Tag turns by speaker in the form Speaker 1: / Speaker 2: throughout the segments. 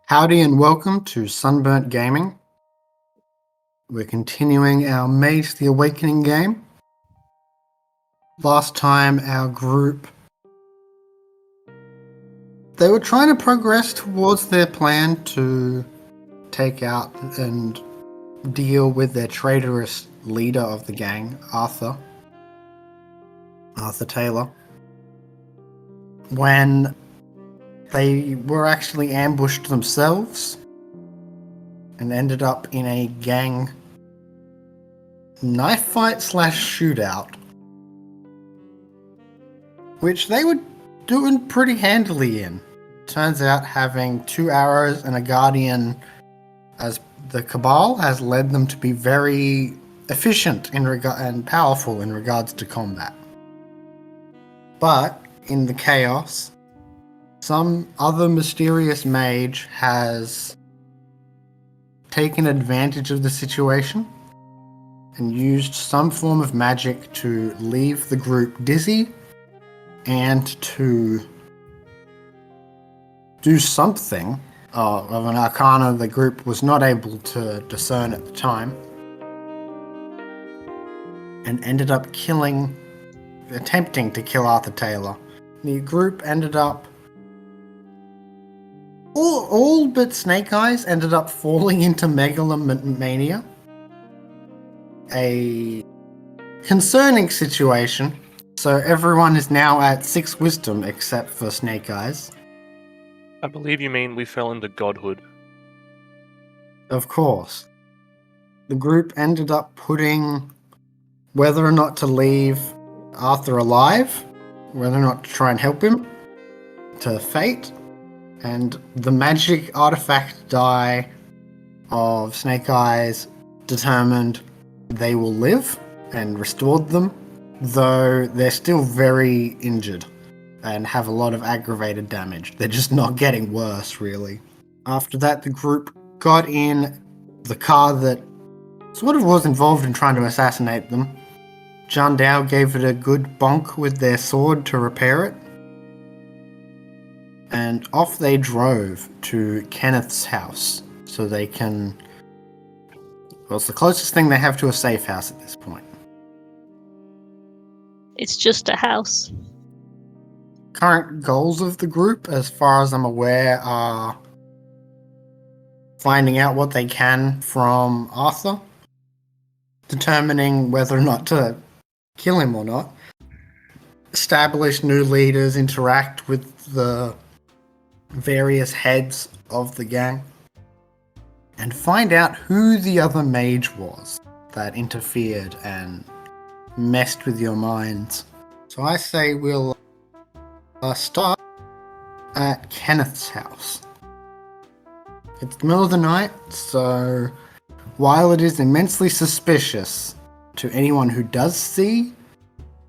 Speaker 1: Howdy and welcome to Sunburnt Gaming. We're continuing our Mage the Awakening game. Last time our group... They were trying to progress towards their plan to take out and deal with their traitorous leader of the gang, Arthur Taylor. When they were actually ambushed themselves and ended up in a gang knife fight / shootout, which they were doing pretty handily in. Turns out having 2 arrows and a guardian as the Cabal has led them to be very efficient and powerful in regards to combat. But in the chaos, some other mysterious mage has taken advantage of the situation and used some form of magic to leave the group dizzy and to do something of an arcana the group was not able to discern at the time, and ended up attempting to kill Arthur Taylor. The group ended up all but Snake Eyes ended up falling into Megalomania. A concerning situation. So everyone is now at 6 wisdom except for Snake Eyes.
Speaker 2: I believe you mean we fell into godhood.
Speaker 1: Of course. The group ended up putting whether or not to leave Arthur alive, whether or not to try and help him, to fate. And the magic artifact die of Snake Eyes determined they will live and restored them, though they're still very injured and have a lot of aggravated damage. They're just not getting worse, really. After that, the group got in the car that sort of was involved in trying to assassinate them. John Dow gave it a good bonk with their sword to repair it. And off they drove to Kenneth's house, so they can... Well, it's the closest thing they have to a safe house at this point.
Speaker 3: It's just a house.
Speaker 1: Current goals of the group, as far as I'm aware, are finding out what they can from Arthur, determining whether or not to kill him or not, establish new leaders, interact with the various heads of the gang, and find out who the other mage was that interfered and messed with your minds. So I say we'll start at Kenneth's house. It's the middle of the night, so while it is immensely suspicious to anyone who does see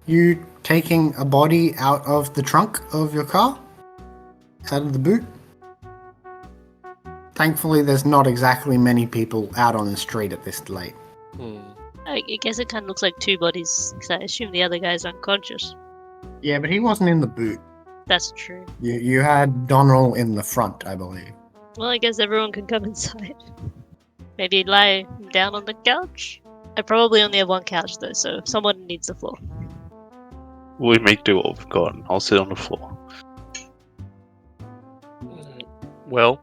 Speaker 1: you taking a body out of the trunk of your car, out of the boot, thankfully there's not exactly many people out on the street at this late.
Speaker 3: I guess it kind of looks like 2 bodies, because I assume the other guy's unconscious.
Speaker 1: Yeah, but he wasn't in the boot.
Speaker 3: That's true.
Speaker 1: You had Donald in the front, I believe.
Speaker 3: Well, I guess everyone can come inside. Maybe lie down on the couch? I probably only have 1 couch though, so someone needs the floor.
Speaker 2: We make do what we've got. I'll sit on the floor. Well,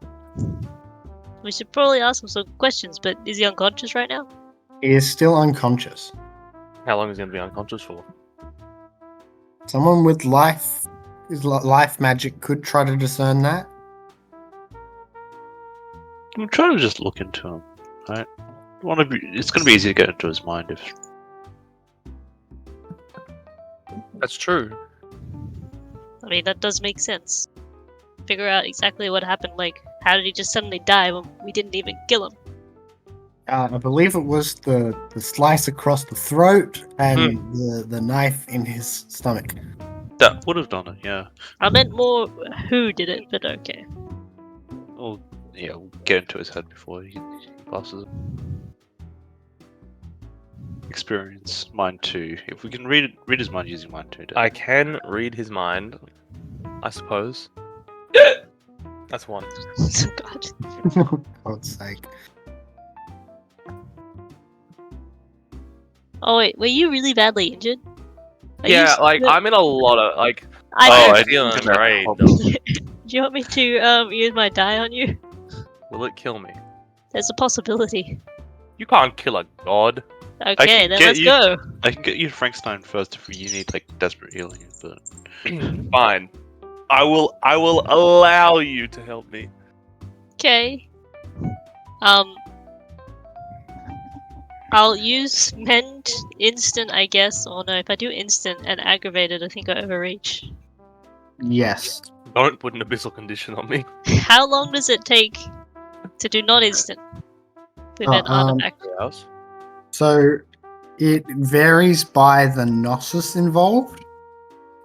Speaker 3: We should probably ask him some questions, but is he unconscious right now?
Speaker 1: He is still unconscious.
Speaker 2: how long is he going to be unconscious for?
Speaker 1: Someone with life magic could try to discern that.
Speaker 2: I'm trying to just look into him. Right? It's going to be easy to get into his mind if.
Speaker 4: That's true.
Speaker 3: I mean, that does make sense. Figure out exactly what happened, like, how did he just suddenly die when we didn't even kill him?
Speaker 1: I believe it was the slice across the throat and the knife in his stomach.
Speaker 2: That would have done it, yeah.
Speaker 3: I meant more who did it, but okay.
Speaker 2: Well, yeah, we'll get into his head before he passes it. Experience mind 2. If we can read his mind using mind 2.
Speaker 4: I can read his mind, I suppose. That's 1.
Speaker 3: Oh god.
Speaker 1: For God's sake.
Speaker 3: Oh wait, were you really badly injured? Are you
Speaker 4: Yeah, like
Speaker 3: still-
Speaker 4: I'm in a lot of like.
Speaker 3: I
Speaker 2: Oh,
Speaker 3: know.
Speaker 2: I
Speaker 4: feeling
Speaker 2: didn't know
Speaker 4: great.
Speaker 2: how-
Speaker 3: Do you want me to use my die on you?
Speaker 4: Will it kill me?
Speaker 3: There's a possibility.
Speaker 4: You can't kill a god.
Speaker 3: Okay,
Speaker 2: can
Speaker 3: then
Speaker 2: get
Speaker 3: let's
Speaker 2: you-
Speaker 3: go.
Speaker 2: I can get you Frankenstein first if you need like desperate healing, but
Speaker 4: Fine. I will allow you to help me.
Speaker 3: Okay. I'll use mend instant, I guess. Or no, if I do instant and aggravated, I think I overreach.
Speaker 1: Yes.
Speaker 4: Don't put an abyssal condition on me.
Speaker 3: How long does it take to do not instant with an artifact?
Speaker 4: 3 hours.
Speaker 1: So it varies by the Gnosis involved.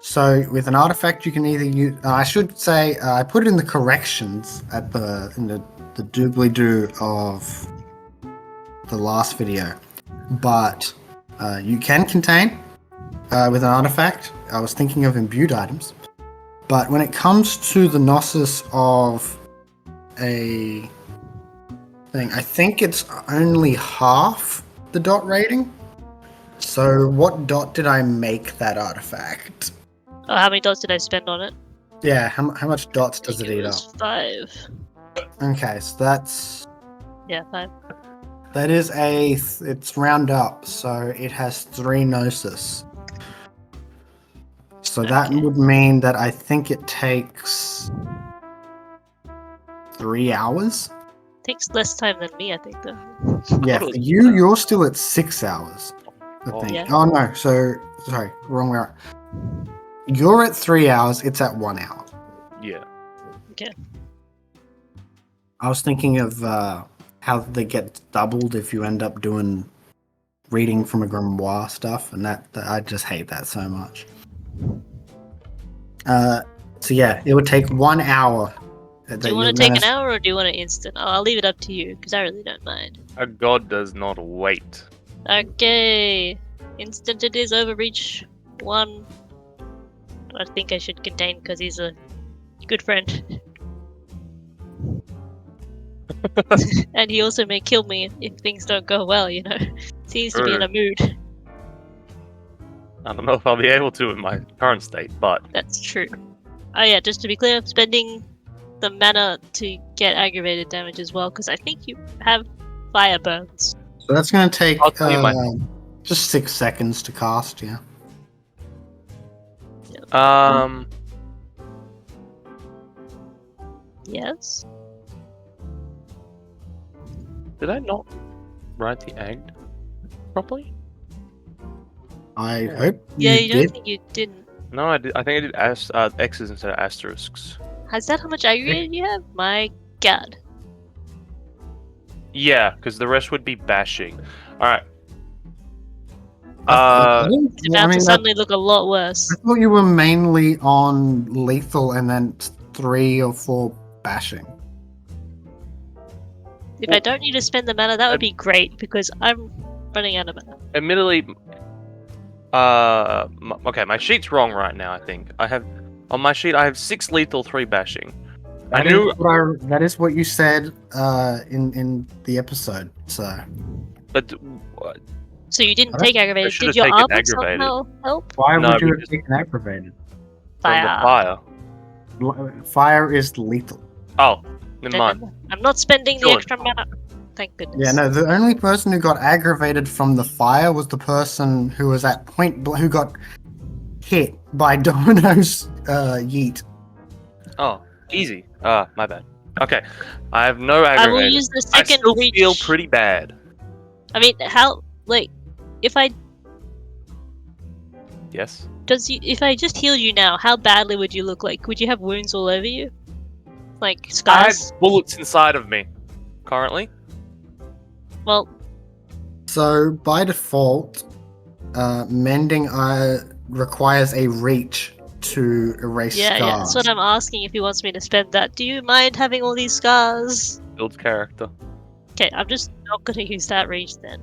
Speaker 1: So with an artifact, you can either use. I should say I put it in the corrections in the doobly doo of the last video, but you can contain with an artifact. I was thinking of imbued items, but when it comes to the Gnosis of a thing, I think it's only half the dot rating. So what dot did I make that artifact?
Speaker 3: Oh, how many dots did I spend on it?
Speaker 1: Yeah, how much dots
Speaker 3: I
Speaker 1: does
Speaker 3: think
Speaker 1: it eat up?
Speaker 3: was 5.
Speaker 1: Okay, so that's
Speaker 3: Yeah, 5.
Speaker 1: that is it's round up, so it has 3 gnosis. So that
Speaker 3: Okay.
Speaker 1: would mean that I think it takes 3 hours.
Speaker 3: Takes less time than me, I think, though.
Speaker 1: Yeah,
Speaker 4: thought it
Speaker 1: for
Speaker 4: was
Speaker 1: you're still at 6 hours. I
Speaker 4: Oh.
Speaker 1: think.
Speaker 3: Yeah.
Speaker 1: Oh no, sorry, wrong way. Around. You're at 3 hours. It's at 1 hour.
Speaker 4: Yeah.
Speaker 1: I was thinking of how they get doubled if you end up doing reading from a grimoire stuff, and that I just hate that so much. So yeah, it would take 1 hour.
Speaker 3: Do you want to take an hour or do you want an instant? I'll leave it up to you because I really don't mind.
Speaker 4: A god does not wait.
Speaker 3: Okay, instant it is. Overreach 1. I think I should contain because he's a good friend. And he also may kill me if things don't go well, you know. Seems to be in a mood.
Speaker 4: I don't know if I'll be able to in my current state, but
Speaker 3: That's true. Oh yeah, just to be clear, I'm spending the mana to get aggravated damage as well, because I think you have fire burns.
Speaker 1: So that's going to take
Speaker 4: I'll tell you
Speaker 1: just 6 seconds to cast. Yeah.
Speaker 3: Yes?
Speaker 4: did I not write the egg properly?
Speaker 1: I hope
Speaker 3: Yeah, you don't
Speaker 1: did.
Speaker 3: think you didn't.
Speaker 4: No, I did. I think I did X's instead of asterisks.
Speaker 3: Is that how much aggravated you have? My god.
Speaker 4: Yeah, because the rest would be bashing. All right.
Speaker 3: It's about to suddenly look a lot worse.
Speaker 1: I thought you were mainly on lethal and then 3 or 4 bashing.
Speaker 3: If I don't need to spend the mana, that would be great, because I'm running out of mana.
Speaker 4: Admittedly, okay, my sheet's wrong right now. I think I have on my sheet I have 6 lethal, 3 bashing. I knew,
Speaker 1: That is what you said in the episode. So
Speaker 4: but
Speaker 3: So you didn't
Speaker 1: I
Speaker 3: take aggravated.
Speaker 4: should've
Speaker 3: Did your
Speaker 4: taken
Speaker 3: armor
Speaker 4: aggravated.
Speaker 3: somehow help?
Speaker 1: why
Speaker 4: No,
Speaker 1: would you have
Speaker 4: because-
Speaker 1: taken aggravated?
Speaker 4: from the
Speaker 3: Fire.
Speaker 4: fire.
Speaker 1: Fire is lethal.
Speaker 4: Oh, never mind.
Speaker 3: I'm not spending the
Speaker 4: Sure.
Speaker 3: extra mana. Thank goodness.
Speaker 1: Yeah, no. The only person who got aggravated from the fire was the person who was at who got hit by Domino's yeet.
Speaker 4: Oh, easy. My bad. Okay, I have no
Speaker 3: I
Speaker 4: aggravated.
Speaker 3: will use the
Speaker 4: I
Speaker 3: second
Speaker 4: still
Speaker 3: reach.
Speaker 4: feel pretty bad.
Speaker 3: I mean, how, like, if I
Speaker 4: Yes.
Speaker 3: if I just healed you now, how badly would you look like? Would you have wounds all over you? Like
Speaker 4: I have
Speaker 3: scars?
Speaker 4: bullets inside of me. Currently.
Speaker 3: Well,
Speaker 1: So by default, mending requires a reach to erase
Speaker 3: yeah,
Speaker 1: scars.
Speaker 3: yeah. That's what I'm asking if he wants me to spend that. Do you mind having all these scars?
Speaker 4: Builds character.
Speaker 3: Okay, I'm just not gonna use that reach then.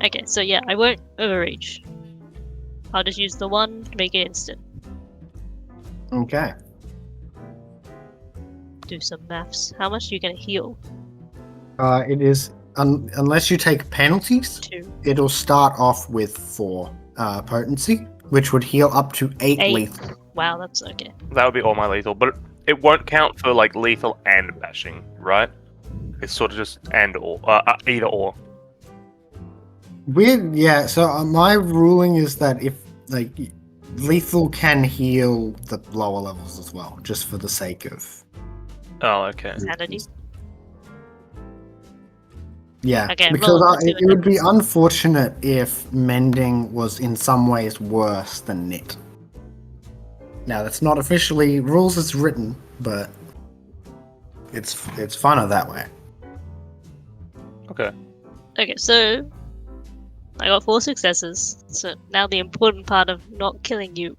Speaker 3: Okay, so yeah, I won't overreach. I'll just use the 1 to make it instant.
Speaker 1: Okay.
Speaker 3: Do some maths. How much are you gonna heal?
Speaker 1: It is unless you take penalties,
Speaker 3: 2.
Speaker 1: it'll start off with 4 potency, which would heal up to 8
Speaker 3: 8.
Speaker 1: lethal.
Speaker 3: Wow, that's okay.
Speaker 4: That would be all my lethal, but it won't count for like lethal and bashing, right? It's sort of just and or either or.
Speaker 1: Weird, yeah. So my ruling is that if like lethal can heal the lower levels as well, just for the sake of
Speaker 4: Oh, okay.
Speaker 3: Sanity.
Speaker 1: yeah.
Speaker 3: Okay,
Speaker 1: because
Speaker 3: roll, let's see
Speaker 1: it
Speaker 3: what
Speaker 1: would be unfortunate if mending was in some ways worse than knit. Now that's not officially rules as written, but it's funner that way.
Speaker 4: Okay.
Speaker 3: Okay, so I got 4 successes. So now the important part of not killing you.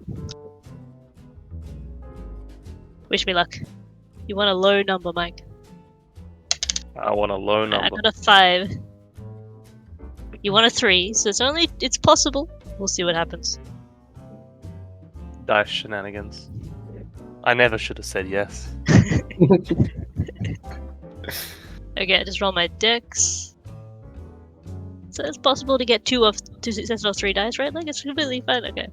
Speaker 3: Wish me luck. You want a low number, Mike.
Speaker 4: I want a low
Speaker 3: I
Speaker 4: number.
Speaker 3: got a 5. You want a 3, so it's possible. We'll see what happens.
Speaker 4: Dice shenanigans. I never should have said yes.
Speaker 3: Okay, I just roll my dex. So it's possible to get 2 successes or 3 dice, right? Like it's completely fine. Okay.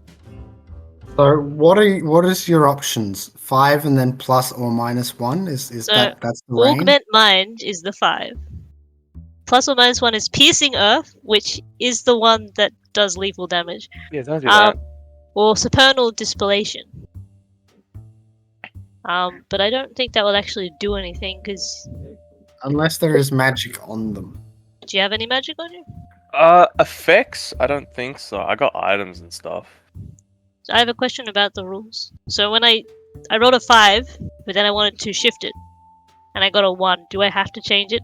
Speaker 1: So what is your options? 5 and then plus or minus 1? Is
Speaker 3: So,
Speaker 1: that's the range?
Speaker 3: Augment Mind is the 5. Plus or minus 1 is Piercing Earth, which is the one that does lethal damage.
Speaker 4: Yeah, don't do that.
Speaker 3: Or Supernal Dispellation. But I don't think that will actually do anything, because...
Speaker 1: Unless there is magic on them.
Speaker 3: Do you have any magic on you?
Speaker 4: Effects? I don't think so. I got items and stuff.
Speaker 3: So I have a question about the rules. So when I rolled a 5, but then I wanted to shift it, and I got a 1. Do I have to change it?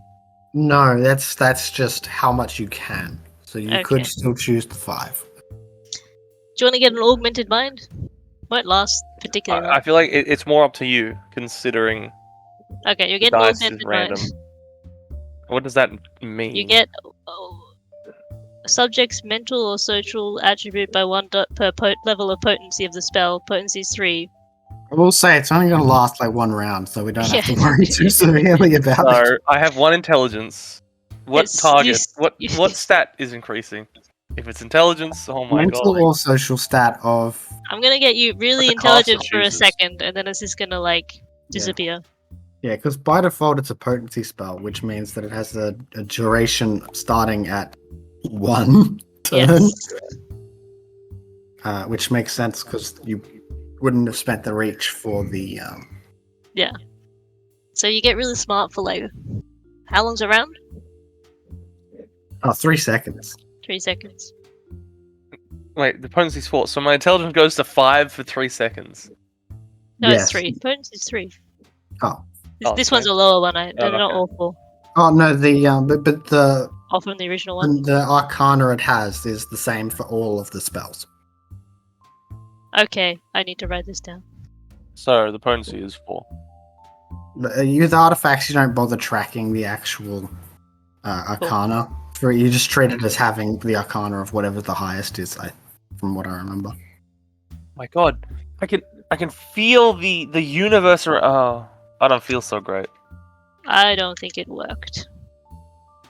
Speaker 1: No, that's just how much you can. So you
Speaker 3: Okay.
Speaker 1: could still choose the 5.
Speaker 3: Do you want to get an Augmented Mind? Won't last particularly long.
Speaker 4: I feel like it's more up to you, considering
Speaker 3: Okay, you're
Speaker 4: the
Speaker 3: getting
Speaker 4: dice is
Speaker 3: Augmented
Speaker 4: random.
Speaker 3: Mind.
Speaker 4: What does that mean?
Speaker 3: You get a subject's mental or social attribute by 1 dot per level of potency of the spell. Potency is 3.
Speaker 1: I will say it's only going to last like 1 round, so we don't have to
Speaker 3: Yeah.
Speaker 1: worry too severely about it.
Speaker 4: So I have 1 intelligence. What
Speaker 3: It's-
Speaker 4: target?
Speaker 3: you-
Speaker 4: What stat is increasing? If it's intelligence, oh my
Speaker 1: Mental
Speaker 4: god.
Speaker 1: or social stat of
Speaker 3: I'm gonna get you really
Speaker 4: But the caster
Speaker 3: intelligent for a
Speaker 4: chooses.
Speaker 3: second, and then it's just gonna like disappear.
Speaker 1: yeah, because by default it's a potency spell, which means that it has a duration starting at 1 turn,
Speaker 3: Yes.
Speaker 1: which makes sense because you wouldn't have spent the reach for the.
Speaker 3: So you get really smart for like how long's a round?
Speaker 1: 3 seconds.
Speaker 3: 3 seconds.
Speaker 4: Wait, the potency's 4, so my intelligence goes to 5 for 3 seconds.
Speaker 3: No,
Speaker 1: Yes.
Speaker 3: it's 3. Potency is 3.
Speaker 1: Oh.
Speaker 3: This
Speaker 4: Oh,
Speaker 3: one's a lower one. They're not
Speaker 4: okay.
Speaker 3: all 4.
Speaker 1: Oh no, but the
Speaker 3: Off from the original one.
Speaker 1: the arcana it has is the same for all of the spells.
Speaker 3: Okay, I need to write this down.
Speaker 4: So the potency is 4.
Speaker 1: With artifacts, you don't bother tracking the actual arcana. You just treat it as having the arcana of whatever the highest is, from what I remember.
Speaker 4: My god, I can feel the universe. Oh, I don't feel so great.
Speaker 3: I don't think it worked.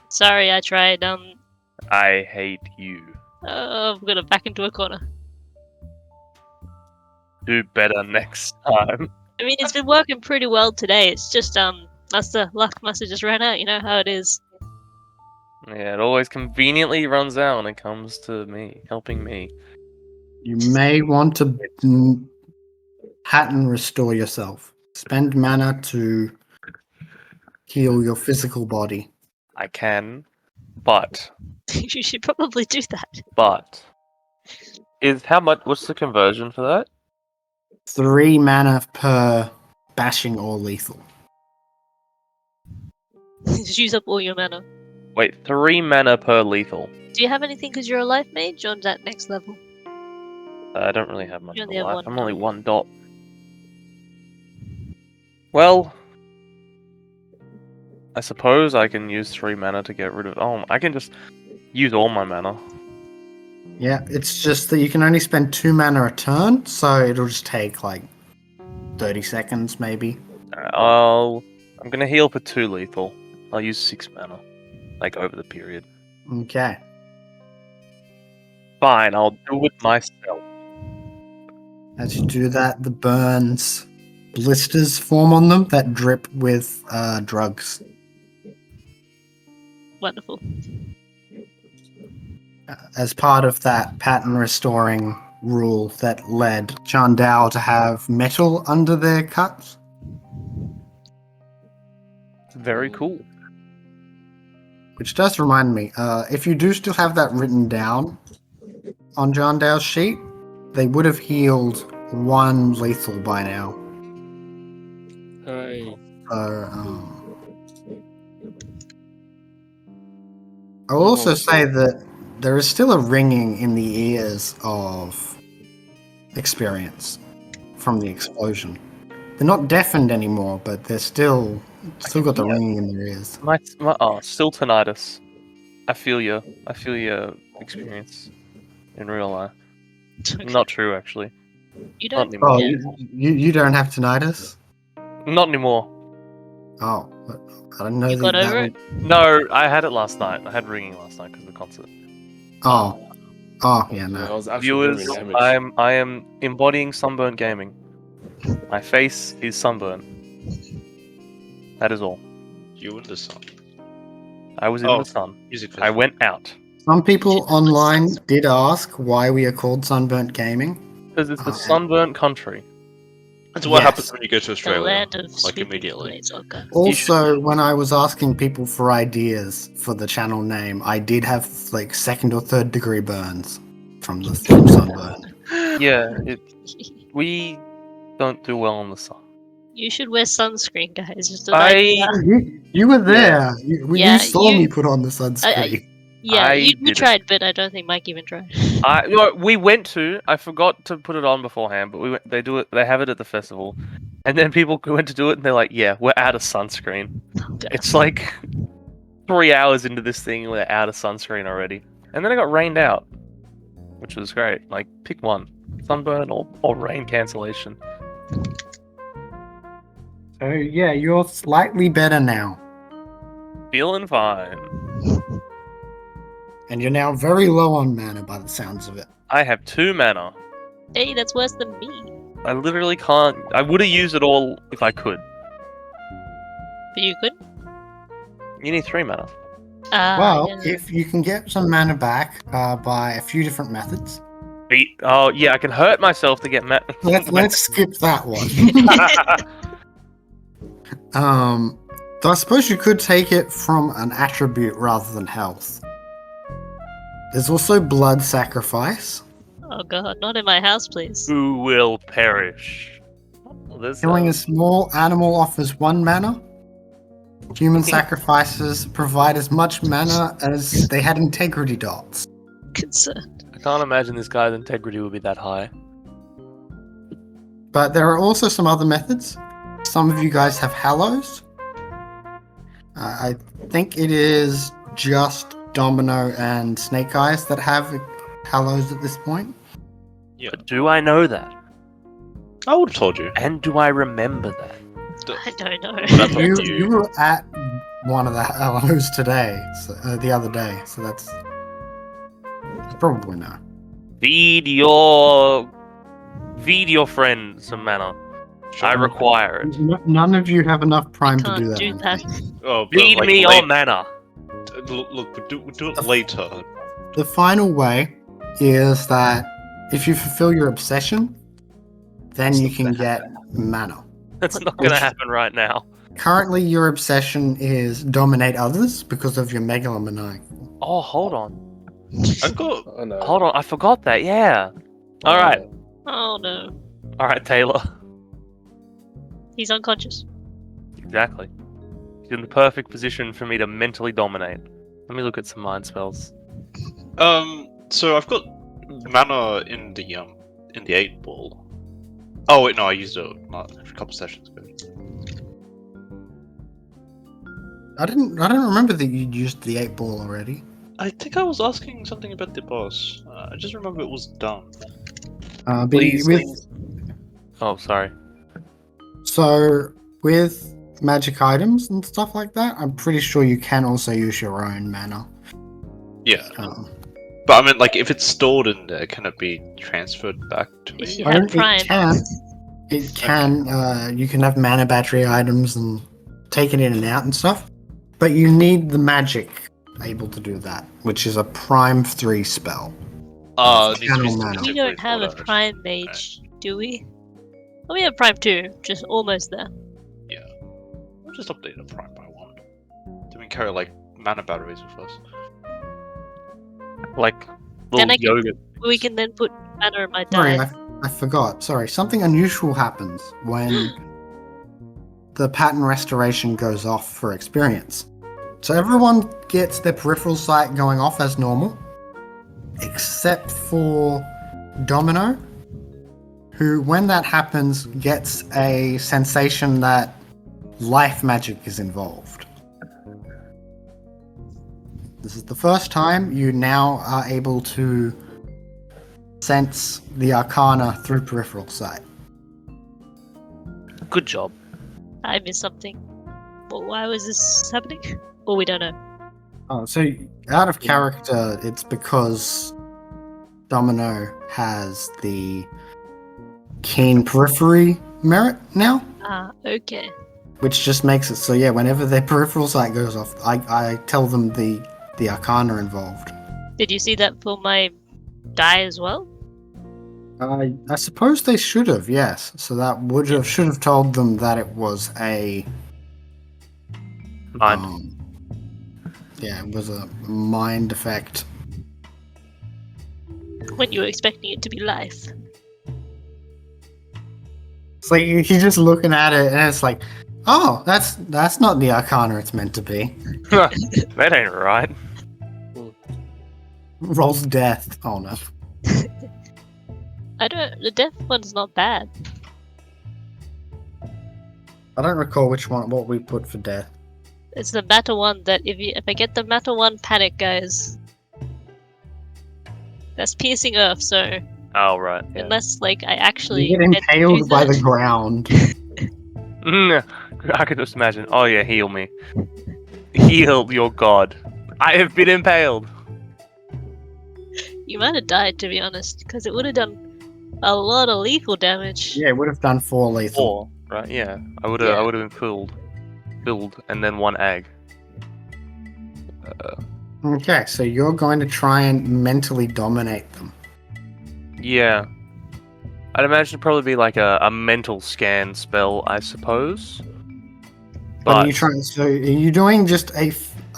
Speaker 3: Sorry, I tried.
Speaker 4: I hate you.
Speaker 3: I'm gonna back into a corner.
Speaker 4: Do better next time.
Speaker 3: I mean, it's been working pretty well today. It's just the luck must have just ran out. You know how it is.
Speaker 4: Yeah, it always conveniently runs out when it comes to me, helping me.
Speaker 1: You may want to pattern restore yourself. Spend mana to heal your physical body.
Speaker 4: I can, but
Speaker 3: You should probably do that.
Speaker 4: is how much? What's the conversion for that?
Speaker 1: 3 mana per bashing or lethal.
Speaker 3: Just use up all your mana.
Speaker 4: Wait, 3 mana per lethal.
Speaker 3: Do you have anything because you're a life mage on that next level?
Speaker 4: I don't really have much
Speaker 3: You
Speaker 4: of
Speaker 3: only
Speaker 4: a
Speaker 3: have
Speaker 4: life.
Speaker 3: 1
Speaker 4: I'm only
Speaker 3: dot.
Speaker 4: 1 dot. Well, I suppose I can use 3 mana to get rid of. Oh, I can just use all my mana.
Speaker 1: Yeah, it's just that you can only spend 2 mana a turn, so it'll just take like 30 seconds, maybe.
Speaker 4: I'm gonna heal for 2 lethal. I'll use 6 mana, like over the period.
Speaker 1: Okay.
Speaker 4: Fine, I'll do it myself.
Speaker 1: As you do that, the burns blisters form on them that drip with drugs.
Speaker 3: Wonderful.
Speaker 1: As part of that pattern restoring rule that led Chandao to have metal under their cuts.
Speaker 4: Very cool.
Speaker 1: Which does remind me, if you do still have that written down on Chandao's sheet, they would have healed 1 lethal by now.
Speaker 5: Hi.
Speaker 1: I'll also say that there is still a ringing in the ears of experience from the explosion. They're not deafened anymore, but they're still got the ringing in their ears.
Speaker 4: Still tinnitus. I feel your experience in real life.
Speaker 3: Okay.
Speaker 4: Not true, actually.
Speaker 3: You
Speaker 4: Not
Speaker 3: don't.
Speaker 4: anymore.
Speaker 1: Oh, you don't have tinnitus?
Speaker 4: Not anymore.
Speaker 1: Oh, I don't know.
Speaker 3: You got over it?
Speaker 4: No, I had it last night. I had ringing last night because of the concert.
Speaker 1: Oh, yeah,
Speaker 5: I
Speaker 1: no.
Speaker 5: was actually
Speaker 4: Viewers,
Speaker 5: doing damage.
Speaker 4: I am embodying sunburn gaming. My face is sunburn. That is all.
Speaker 2: You in the sun.
Speaker 4: I was in
Speaker 2: Oh.
Speaker 4: the sun.
Speaker 2: Music
Speaker 4: I
Speaker 2: festival.
Speaker 4: went out.
Speaker 1: Some people online did ask why we are called Sunburnt Gaming.
Speaker 4: Because it's the
Speaker 1: Oh, yeah.
Speaker 4: sunburnt country.
Speaker 2: That's what
Speaker 1: Yes.
Speaker 2: happens when you go to
Speaker 3: The
Speaker 2: Australia.
Speaker 3: land of
Speaker 2: like
Speaker 3: sweet
Speaker 2: immediately.
Speaker 3: potatoes, okay.
Speaker 1: Also, when I was asking people for ideas for the channel name, I did have like 2nd or 3rd degree burns from the sunburn.
Speaker 4: Yeah, we don't do well in the sun.
Speaker 3: You should wear sunscreen, guys. Just an
Speaker 4: I-
Speaker 3: idea.
Speaker 1: You were there. You
Speaker 3: Yeah,
Speaker 1: saw
Speaker 3: you-
Speaker 1: me put on the sunscreen.
Speaker 3: Yeah,
Speaker 4: I
Speaker 3: we
Speaker 4: did
Speaker 3: tried, but I don't think Mike even tried.
Speaker 4: We went to. I forgot to put it on beforehand, but we went. They do it. They have it at the festival, and then people went to do it, and they're like, "Yeah, we're out of sunscreen."
Speaker 3: Okay.
Speaker 4: It's like 3 hours into this thing, and we're out of sunscreen already. And then it got rained out, which was great. Like, pick one: sunburn or rain cancellation.
Speaker 1: So yeah, you're slightly better now.
Speaker 4: Feeling fine.
Speaker 1: And you're now very low on mana by the sounds of it.
Speaker 4: I have 2 mana.
Speaker 3: Hey, that's worse than me.
Speaker 4: I literally can't. I would have used it all if I could.
Speaker 3: But you could.
Speaker 4: You need 3 mana.
Speaker 1: Well,
Speaker 3: Yeah.
Speaker 1: if you can get some mana back by a few different methods.
Speaker 4: Oh yeah, I can hurt myself to get
Speaker 1: Let's skip that one. So I suppose you could take it from an attribute rather than health. There's also blood sacrifice.
Speaker 3: Oh god, not in my house, please.
Speaker 4: Who will perish? Well, there's,
Speaker 1: Killing a small animal offers 1 mana. Human sacrifices provide as much mana as they had integrity dots.
Speaker 3: Concerned.
Speaker 4: I can't imagine this guy's integrity would be that high.
Speaker 1: But there are also some other methods. Some of you guys have hallows. I think it is just Domino and Snake Eyes that have hallows at this point.
Speaker 2: Yeah.
Speaker 4: But do I know that?
Speaker 2: I would have told you.
Speaker 4: And do I remember that?
Speaker 3: I don't know.
Speaker 2: That's up to
Speaker 1: You were at one of the hallows today, the other day, so that's probably no.
Speaker 4: Feed your friend some mana. I require it.
Speaker 1: None of you have enough prime to
Speaker 3: Can't
Speaker 1: do that.
Speaker 3: do that.
Speaker 2: Oh, but
Speaker 4: Feed
Speaker 2: like
Speaker 4: me
Speaker 2: late-
Speaker 4: your mana.
Speaker 2: Look, we'll do it later.
Speaker 1: The final way is that if you fulfill your obsession, then you can get mana.
Speaker 4: That's not gonna happen right now.
Speaker 1: Currently, your obsession is dominate others because of your Megalomania.
Speaker 4: Oh, hold on.
Speaker 2: I've got.
Speaker 5: Oh no.
Speaker 4: Hold on, I forgot that, yeah. Alright.
Speaker 3: Oh no.
Speaker 4: Alright, Taylor.
Speaker 3: He's unconscious.
Speaker 4: Exactly. He's in the perfect position for me to mentally dominate. Let me look at some mind spells.
Speaker 2: So I've got mana in the 8-ball. Oh wait, no, I used it a couple sessions ago.
Speaker 1: I didn't remember that you used the 8-ball already.
Speaker 2: I think I was asking something about the boss. I just remember it was done.
Speaker 1: But
Speaker 4: Please.
Speaker 1: with
Speaker 4: Oh, sorry.
Speaker 1: So with magic items and stuff like that, I'm pretty sure you can also use your own mana.
Speaker 2: Yeah.
Speaker 1: Um,
Speaker 2: But I mean, like, if it's stored in there, can it be transferred back to
Speaker 3: If
Speaker 2: me?
Speaker 3: you have
Speaker 1: It
Speaker 3: Prime.
Speaker 1: can. It can. You can have mana battery items and take it in and out and stuff. But you need the magic able to do that, which is a Prime 3 spell.
Speaker 2: It needs to be
Speaker 1: Channel
Speaker 2: stored
Speaker 1: mana.
Speaker 3: We
Speaker 2: separately
Speaker 3: don't have a
Speaker 2: for that.
Speaker 3: Prime Mage, do we? Oh, we have Prime 2, just almost there.
Speaker 2: Yeah. We'll just update the Prime by 1. Do we carry, like, mana batteries with us?
Speaker 4: Like
Speaker 3: Then
Speaker 4: little
Speaker 3: I can-
Speaker 4: yoga.
Speaker 3: We can then put mana in my
Speaker 1: Sorry,
Speaker 3: die.
Speaker 1: I forgot. Sorry, something unusual happens when the pattern restoration goes off for experience. So everyone gets their peripheral sight going off as normal, except for Domino, who, when that happens, gets a sensation that life magic is involved. This is the first time you now are able to sense the arcana through peripheral sight.
Speaker 4: Good job.
Speaker 3: I missed something. Well, why was this happening? Well, we don't know.
Speaker 1: Oh, so out of character, it's because Domino has the keen periphery merit now,
Speaker 3: Ah, okay.
Speaker 1: which just makes it so, yeah, whenever their peripheral sight goes off, I tell them the arcana involved.
Speaker 3: Did you see that for my die as well?
Speaker 1: I suppose they should have, yes. So that should have told them that it was a
Speaker 4: Mind.
Speaker 1: yeah, it was a mind effect.
Speaker 3: When you were expecting it to be life.
Speaker 1: It's like you're just looking at it and it's like, oh, that's not the arcana it's meant to be.
Speaker 4: That ain't right.
Speaker 1: Rolls death. Oh no.
Speaker 3: The death one's not bad.
Speaker 1: I don't recall what we put for death.
Speaker 3: It's the matter one that if I get the matter one panic, guys. That's piercing earth, so
Speaker 4: Oh right. Yeah.
Speaker 3: unless like I actually
Speaker 1: You get
Speaker 3: meant to
Speaker 1: impaled
Speaker 3: do
Speaker 1: by
Speaker 3: that-
Speaker 1: the ground.
Speaker 4: I could just imagine. Oh yeah, heal me. Heal your god. I have been impaled.
Speaker 3: You might have died, to be honest, because it would have done a lot of lethal damage.
Speaker 1: Yeah, it would have done 4 lethal.
Speaker 4: 4, right? Yeah. I would have.
Speaker 3: Yeah.
Speaker 4: I would have been filled, and then 1 egg.
Speaker 1: Okay, so you're going to try and mentally dominate them.
Speaker 4: Yeah. I'd imagine it'd probably be like a mental scan spell, I suppose.
Speaker 1: But are
Speaker 4: But
Speaker 1: you trying? So are you doing just a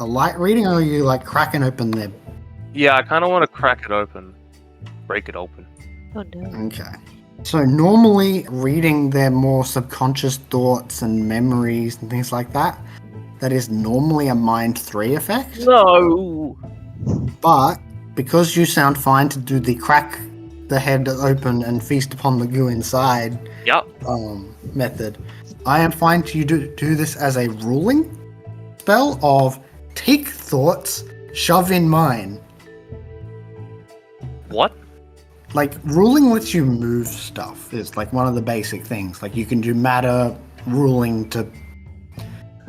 Speaker 1: light reading, or are you like cracking open their?
Speaker 4: yeah, I kind of want to crack it open, break it open.
Speaker 3: Oh no.
Speaker 1: Okay. So normally reading their more subconscious thoughts and memories and things like that, that is normally a mind 3 effect.
Speaker 4: No.
Speaker 1: But because you sound fine to do the crack the head open and feast upon the goo inside
Speaker 4: Yep.
Speaker 1: method, I am fine to do this as a ruling spell of take thoughts, shove in mine.
Speaker 4: What?
Speaker 1: Like, ruling lets you move stuff. It's like one of the basic things. Like, you can do matter ruling to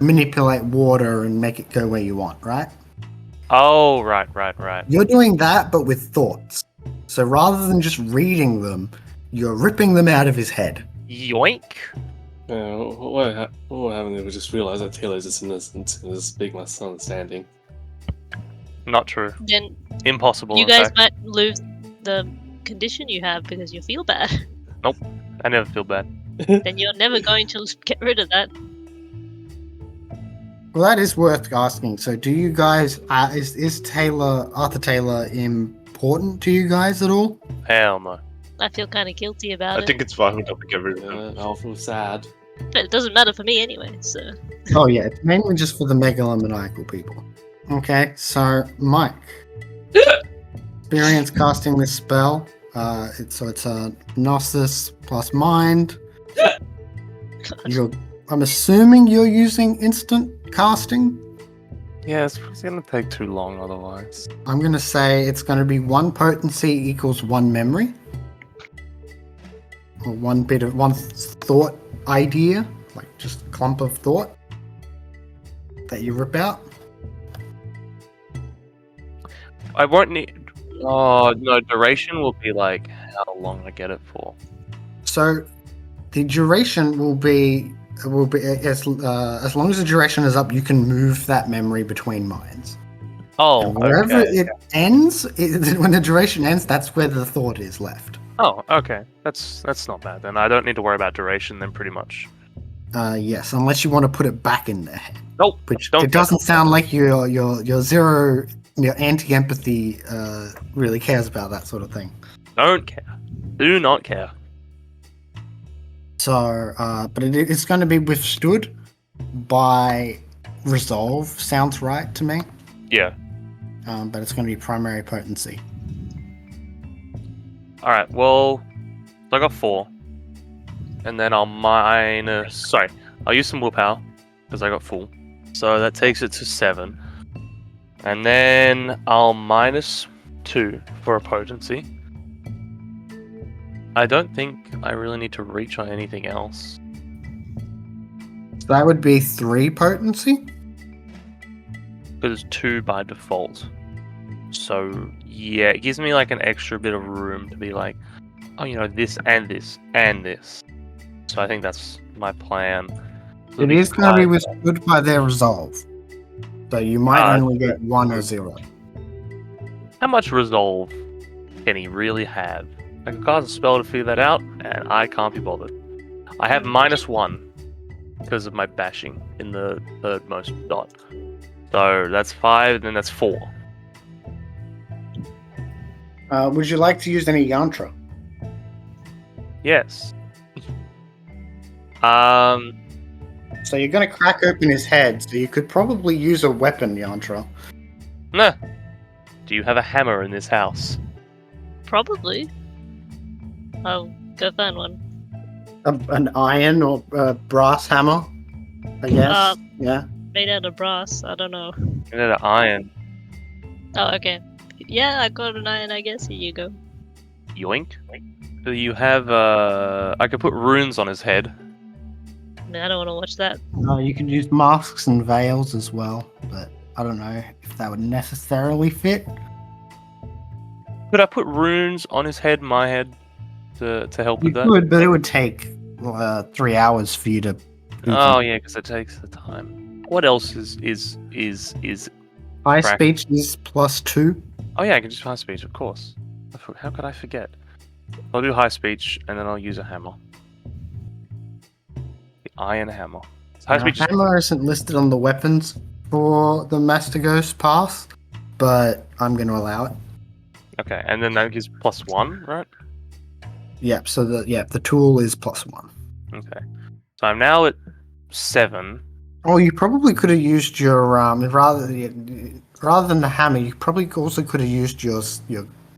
Speaker 1: manipulate water and make it go where you want, right?
Speaker 4: Oh, right.
Speaker 1: You're doing that, but with thoughts. So rather than just reading them, you're ripping them out of his head.
Speaker 4: Yoink.
Speaker 5: What happened if we just realize that Taylor's just innocent and just big misunderstanding?
Speaker 4: Not true.
Speaker 3: Then
Speaker 4: Impossible.
Speaker 3: you
Speaker 4: in
Speaker 3: guys
Speaker 4: fact.
Speaker 3: might lose the condition you have because you feel bad.
Speaker 4: I never feel bad.
Speaker 3: Then you're never going to get rid of that.
Speaker 1: Well, that is worth asking. So do you guys, is Arthur Taylor important to you guys at all?
Speaker 4: Hell no.
Speaker 3: I feel kind of guilty about
Speaker 2: I
Speaker 3: it.
Speaker 2: think it's vital that we get rid of him.
Speaker 5: I'll feel sad.
Speaker 3: But it doesn't matter for me anyway, so.
Speaker 1: Oh yeah, it's mainly just for the megalomaniacal people. Okay, so Mike. Experience casting this spell. It's a Gnosis plus mind. I'm assuming you're using instant casting.
Speaker 4: Yeah, it's gonna take too long otherwise.
Speaker 1: I'm gonna say it's gonna be 1 potency equals 1 memory. Or one thought idea, like just a clump of thought that you rip out.
Speaker 4: I won't need. Oh no, duration will be like how long I get it for.
Speaker 1: So the duration will be as long as the duration is up, you can move that memory between minds.
Speaker 4: Oh,
Speaker 1: And wherever
Speaker 4: okay.
Speaker 1: it ends, when the duration ends, that's where the thought is left.
Speaker 4: Oh, okay. That's not bad then. I don't need to worry about duration then, pretty much.
Speaker 1: Yes, unless you want to put it back in there.
Speaker 4: Nope.
Speaker 1: Which
Speaker 4: Don't
Speaker 1: it doesn't sound like your anti-empathy really cares about that sort of thing.
Speaker 4: Don't care. Do not care.
Speaker 1: So, but it's going to be withstood by resolve. Sounds right to me.
Speaker 4: Yeah.
Speaker 1: But it's going to be primary potency.
Speaker 4: Alright, well, I got 4. And then I'll I'll use some willpower, because I got full. So that takes it to 7. And then I'll minus 2 for a potency. I don't think I really need to reach on anything else.
Speaker 1: So that would be 3 potency.
Speaker 4: Because it's 2 by default. So, yeah, it gives me like an extra bit of room to be like, oh, this and this and this. So I think that's my plan.
Speaker 1: It is going to be withstood by their resolve. So you might only get 1 or 0.
Speaker 4: How much resolve can he really have? I can cast a spell to figure that out, and I can't be bothered. I have -1 because of my bashing in the thirdmost dot. So that's 5, and then that's 4.
Speaker 1: Would you like to use any yantra?
Speaker 4: Yes.
Speaker 1: So you're going to crack open his head, so you could probably use a weapon yantra.
Speaker 4: Nah. Do you have a hammer in this house?
Speaker 3: Probably. I'll go find one.
Speaker 1: An iron or brass hammer, I guess. Yeah.
Speaker 3: Made out of brass. I don't know.
Speaker 4: Made out of iron.
Speaker 3: Oh, okay. Yeah, I got an iron, I guess. Here you go.
Speaker 4: Yoink. Do you have I could put runes on his head.
Speaker 3: I mean, I don't want to watch that.
Speaker 1: You could use masks and veils as well, but I don't know if that would necessarily fit.
Speaker 4: Could I put runes on his head, my head, to help
Speaker 1: You
Speaker 4: with that?
Speaker 1: could, but it would take 3 hours for you to.
Speaker 4: Oh yeah, because it takes the time. What else is
Speaker 1: High
Speaker 4: crack.
Speaker 1: speech is +2.
Speaker 4: Oh yeah, I can just high speech, of course. How could I forget? I'll do high speech and then I'll use a hammer. The iron hammer. High speech.
Speaker 1: Hammer isn't listed on the weapons for the Mastigos pass, but I'm going to allow it.
Speaker 4: Okay, and then that gives +1, right?
Speaker 1: Yep. So the tool is +1.
Speaker 4: Okay. So I'm now at 7.
Speaker 1: Oh, you probably could have used your rather than the hammer. You probably also could have used your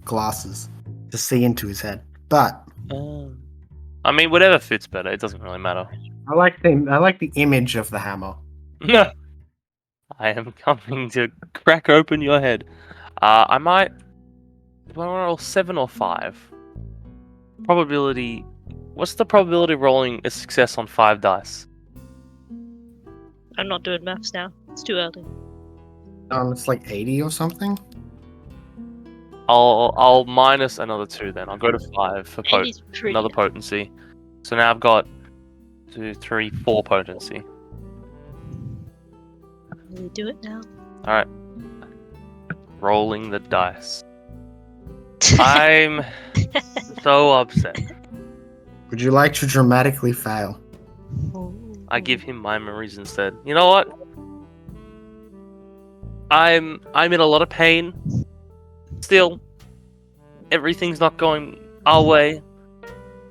Speaker 1: glasses to see into his head. But
Speaker 4: I mean, whatever fits better. It doesn't really matter.
Speaker 1: I like the image of the hammer.
Speaker 4: I am coming to crack open your head. I might. Do I want to roll 7 or 5? Probability. What's the probability of rolling a success on 5 dice?
Speaker 3: I'm not doing maths now. It's too early.
Speaker 1: It's like 80 or something.
Speaker 4: I'll minus another 2 then. I'll go to 5 for
Speaker 3: 83.
Speaker 4: another potency. So now I've got 2, 3, 4 potency.
Speaker 3: Really do it now.
Speaker 4: Alright. Rolling the dice. I'm so upset.
Speaker 1: Would you like to dramatically fail?
Speaker 4: I give him my memories instead. You know what? I'm in a lot of pain. Still, everything's not going our way.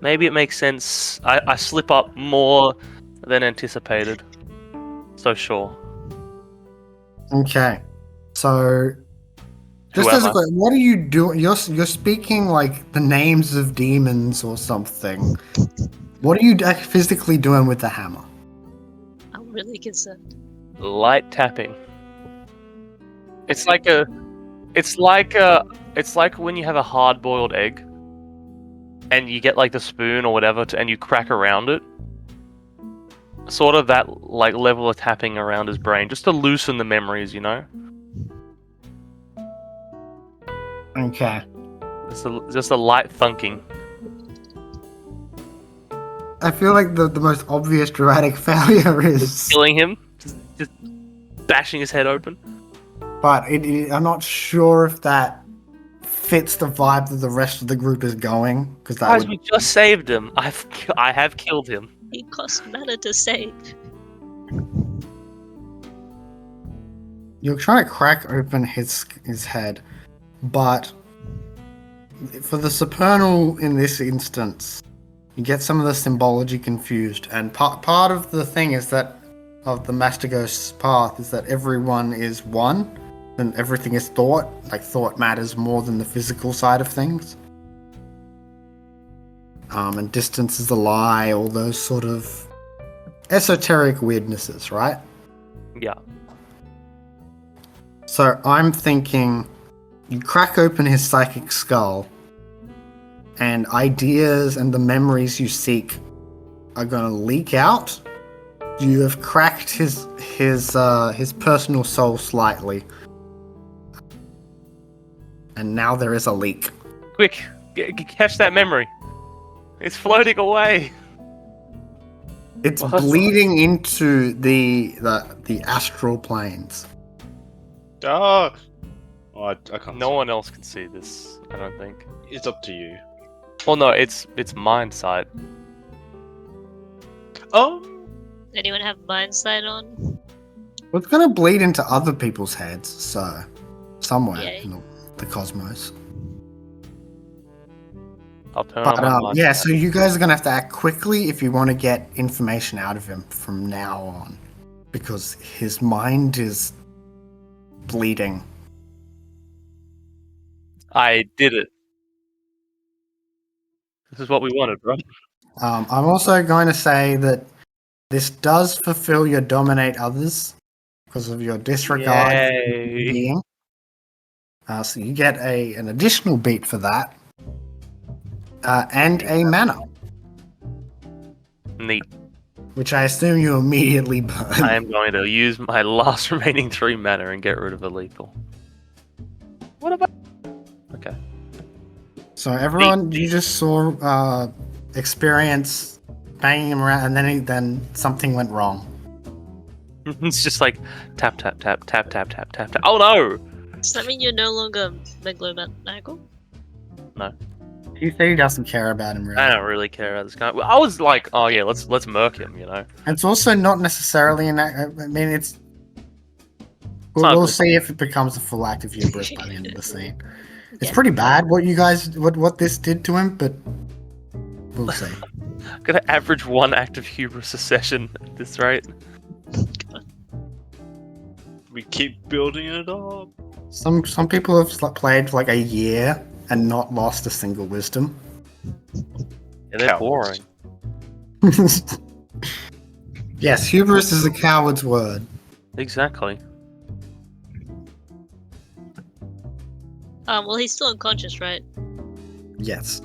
Speaker 4: Maybe it makes sense. I slip up more than anticipated. So sure.
Speaker 1: Okay. So just
Speaker 4: Who
Speaker 1: as
Speaker 4: am
Speaker 1: a question, what are you doing? You're speaking like the names of demons or something. What are you physically doing with the hammer?
Speaker 3: I'm really concerned.
Speaker 4: Light tapping. It's like when you have a hard-boiled egg, and you get like the spoon or whatever, and you crack around it. sort of that like level of tapping around his brain, just to loosen the memories, you know.
Speaker 1: Okay.
Speaker 4: Just a light thunking.
Speaker 1: I feel like the most obvious dramatic failure is,
Speaker 4: Killing him, just bashing his head open.
Speaker 1: but I'm not sure if that fits the vibe that the rest of the group is going, because that
Speaker 4: Guys,
Speaker 1: would
Speaker 4: we just saved him. I have killed him.
Speaker 3: He cost mana to save.
Speaker 1: you're trying to crack open his head, but for the supernal in this instance, you get some of the symbology confused, and part of the thing is that of the Mastigos path is that everyone is one, and everything is thought. Like thought matters more than the physical side of things. And distance is a lie, all those sort of esoteric weirdnesses, right?
Speaker 4: Yeah.
Speaker 1: So I'm thinking you crack open his psychic skull, and ideas and the memories you seek are going to leak out. You have cracked his personal soul slightly, and now there is a leak.
Speaker 4: Quick, catch that memory. It's floating away.
Speaker 1: It's
Speaker 4: What?
Speaker 1: bleeding into the astral planes.
Speaker 2: Ah! Oh, I can't.
Speaker 4: No one else can see this, I don't think.
Speaker 2: It's up to you.
Speaker 4: Well, no, it's mind sight.
Speaker 3: Anyone have mind sight on?
Speaker 1: Well, it's going to bleed into other people's heads, so somewhere
Speaker 3: Yay.
Speaker 1: in the cosmos.
Speaker 4: I'll turn
Speaker 1: But
Speaker 4: on my mind
Speaker 1: yeah,
Speaker 4: sight.
Speaker 1: so you guys are going to have to act quickly if you want to get information out of him from now on, because his mind is bleeding.
Speaker 4: I did it. This is what we wanted, right?
Speaker 1: I'm also going to say that this does fulfill your dominate others because of your disregard for
Speaker 4: Yay.
Speaker 1: being. So you get an additional beat for that, and a mana,
Speaker 4: Neat.
Speaker 1: which I assume you immediately burn.
Speaker 4: I am going to use my last remaining 3 mana and get rid of a lethal. What about? Okay.
Speaker 1: So everyone, you just saw experience banging him around, and then something went wrong.
Speaker 4: It's just like tap tap tap tap tap tap tap tap. Oh no!
Speaker 3: Does that mean you're no longer Megalomania?
Speaker 1: He said he doesn't care about him really.
Speaker 4: I don't really care about this guy. Well, I was like, oh yeah, let's murk him, you know.
Speaker 1: It's also not necessarily an act. I mean, it's.
Speaker 4: not
Speaker 1: We'll
Speaker 4: good.
Speaker 1: see if it becomes a full act of hubris by the end of the scene. It's
Speaker 3: Yeah.
Speaker 1: pretty bad what this did to him, but we'll see.
Speaker 4: Gonna average 1 active hubris a session at this rate.
Speaker 2: We keep building it up.
Speaker 1: Some people have played for like a year and not lost a single wisdom.
Speaker 4: Yeah, they're
Speaker 2: Cowards.
Speaker 4: boring.
Speaker 1: Yes, hubris is a coward's word.
Speaker 4: Exactly.
Speaker 3: Well, he's still unconscious, right?
Speaker 1: Yes.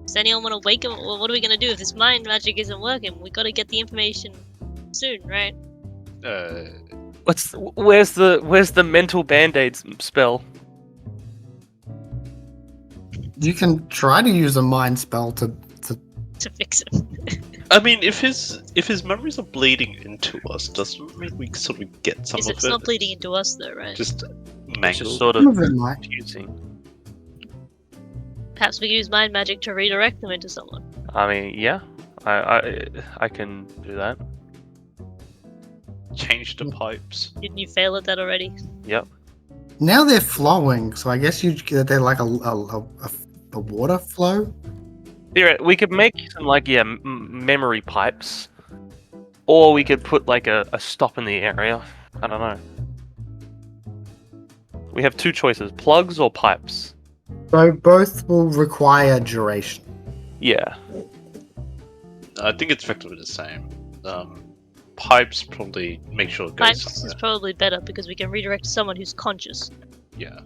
Speaker 3: Does anyone want to wake him? Well, what are we gonna do if his mind magic isn't working? We gotta get the information soon, right?
Speaker 4: Where's the mental band-aid spell?
Speaker 1: You can try to use a mind spell to
Speaker 3: To fix him.
Speaker 2: I mean, if his memories are bleeding into us, doesn't mean we sort of get some of
Speaker 3: It's
Speaker 2: it.
Speaker 3: not bleeding into us, though, right?
Speaker 2: Just
Speaker 4: It's
Speaker 2: mangled.
Speaker 4: just sort
Speaker 1: some
Speaker 4: of
Speaker 1: of it might.
Speaker 4: confusing.
Speaker 3: Perhaps we can use mind magic to redirect them into someone.
Speaker 4: I mean, yeah, I can do that.
Speaker 2: Change the pipes.
Speaker 3: Didn't you fail at that already?
Speaker 4: Yep.
Speaker 1: Now they're flowing, so I guess they're like a water flow.
Speaker 4: Here, we could make some like memory pipes, or we could put like a stop in the area. I don't know. We have 2 choices: plugs or pipes.
Speaker 1: So both will require duration.
Speaker 4: Yeah.
Speaker 2: I think it's effectively the same. Pipes probably make sure it goes
Speaker 3: Pipes is
Speaker 2: somewhere.
Speaker 3: probably better because we can redirect to someone who's conscious.
Speaker 2: Yeah.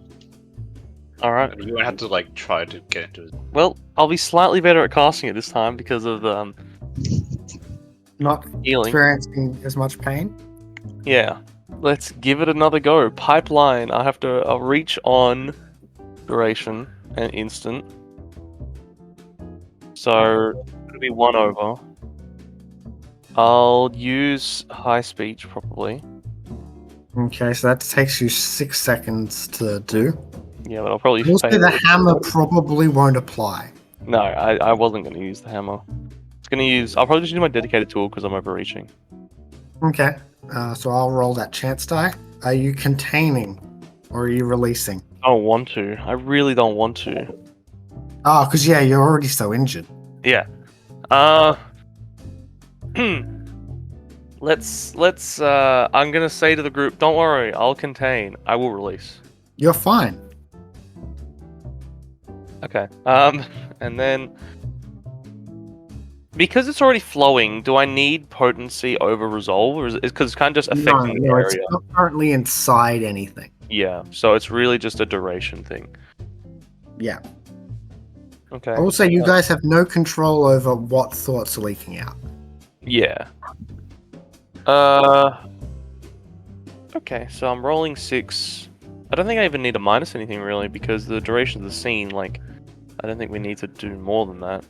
Speaker 4: All right.
Speaker 2: You won't have to like try to get into it.
Speaker 4: Well, I'll be slightly better at casting it this time because of the
Speaker 1: Not
Speaker 4: Healing.
Speaker 1: experiencing as much pain.
Speaker 4: Yeah. Let's give it another go. Pipeline. I have to reach on duration and instant. So it'll be 1 over. I'll use high speech probably.
Speaker 1: Okay, so that takes you 6 seconds to do.
Speaker 4: Yeah, but I'll probably
Speaker 1: Also,
Speaker 4: fail
Speaker 1: the
Speaker 4: it.
Speaker 1: hammer probably won't apply.
Speaker 4: No, I wasn't going to use the hammer. I'll probably just use my dedicated tool because I'm overreaching.
Speaker 1: Okay, so I'll roll that chance die. Are you containing or are you releasing?
Speaker 4: I don't want to. I really don't want to.
Speaker 1: Oh, because yeah, you're already so injured.
Speaker 4: Yeah. Let's I'm gonna say to the group, don't worry, I'll contain. I will release.
Speaker 1: You're fine.
Speaker 4: Okay. And then because it's already flowing, do I need potency over resolve, or is it because it's kind of just affecting the
Speaker 1: No, it's
Speaker 4: area?
Speaker 1: not currently inside anything.
Speaker 4: Yeah. So it's really just a duration thing.
Speaker 1: Yeah.
Speaker 4: Okay.
Speaker 1: I will say you guys have no control over what thoughts are leaking out.
Speaker 4: Yeah. Okay, so I'm rolling 6. I don't think I even need to minus anything really because the duration of the scene, like, I don't think we need to do more than that.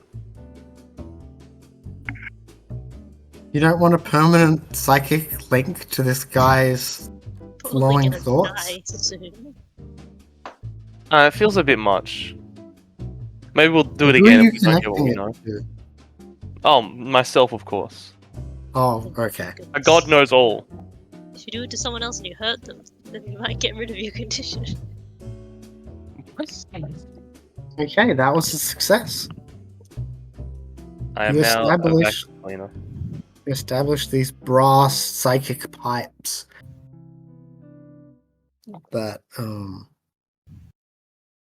Speaker 1: You don't want a permanent psychic link to this guy's
Speaker 3: Probably
Speaker 1: flowing
Speaker 3: gonna
Speaker 1: thoughts?
Speaker 3: die soon.
Speaker 4: It feels a bit much. Maybe we'll do it
Speaker 1: Who are
Speaker 4: again
Speaker 1: you
Speaker 4: if we don't get what
Speaker 1: connecting
Speaker 4: we
Speaker 1: it
Speaker 4: know.
Speaker 1: to?
Speaker 4: Oh, myself, of course.
Speaker 1: Oh, okay.
Speaker 4: God knows all.
Speaker 3: If you do it to someone else and you hurt them, then you might get rid of your condition.
Speaker 1: Okay, that was a success.
Speaker 4: I am
Speaker 1: You
Speaker 4: now a
Speaker 1: established-
Speaker 4: vacuum cleaner.
Speaker 1: Establish these brass psychic pipes that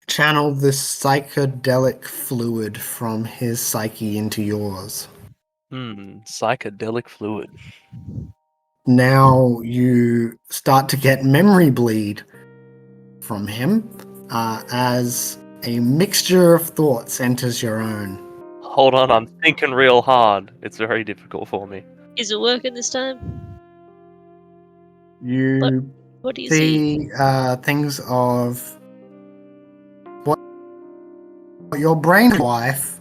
Speaker 1: channel this psychedelic fluid from his psyche into yours.
Speaker 4: Psychedelic fluid.
Speaker 1: Now you start to get memory bleed from him as a mixture of thoughts enters your own.
Speaker 4: Hold on, I'm thinking real hard. It's very difficult for me.
Speaker 3: Is it working this time?
Speaker 1: You
Speaker 3: What do you see?
Speaker 1: see things of what your brain wife.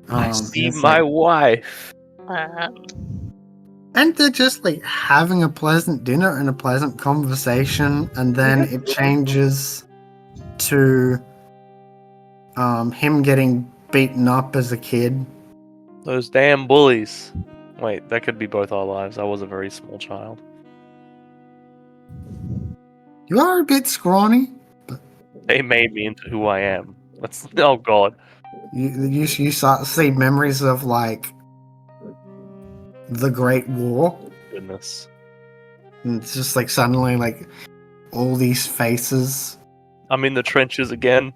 Speaker 4: I see
Speaker 1: is
Speaker 4: my
Speaker 1: like-
Speaker 4: wife.
Speaker 1: and they're just like having a pleasant dinner and a pleasant conversation, and then it changes to him getting beaten up as a kid.
Speaker 4: Those damn bullies. Wait, that could be both our lives. I was a very small child.
Speaker 1: You are a bit scrawny.
Speaker 4: They made me into who I am. Oh god.
Speaker 1: You start to see memories of like the Great War.
Speaker 4: Goodness.
Speaker 1: And it's just like suddenly like all these faces.
Speaker 4: I'm in the trenches again.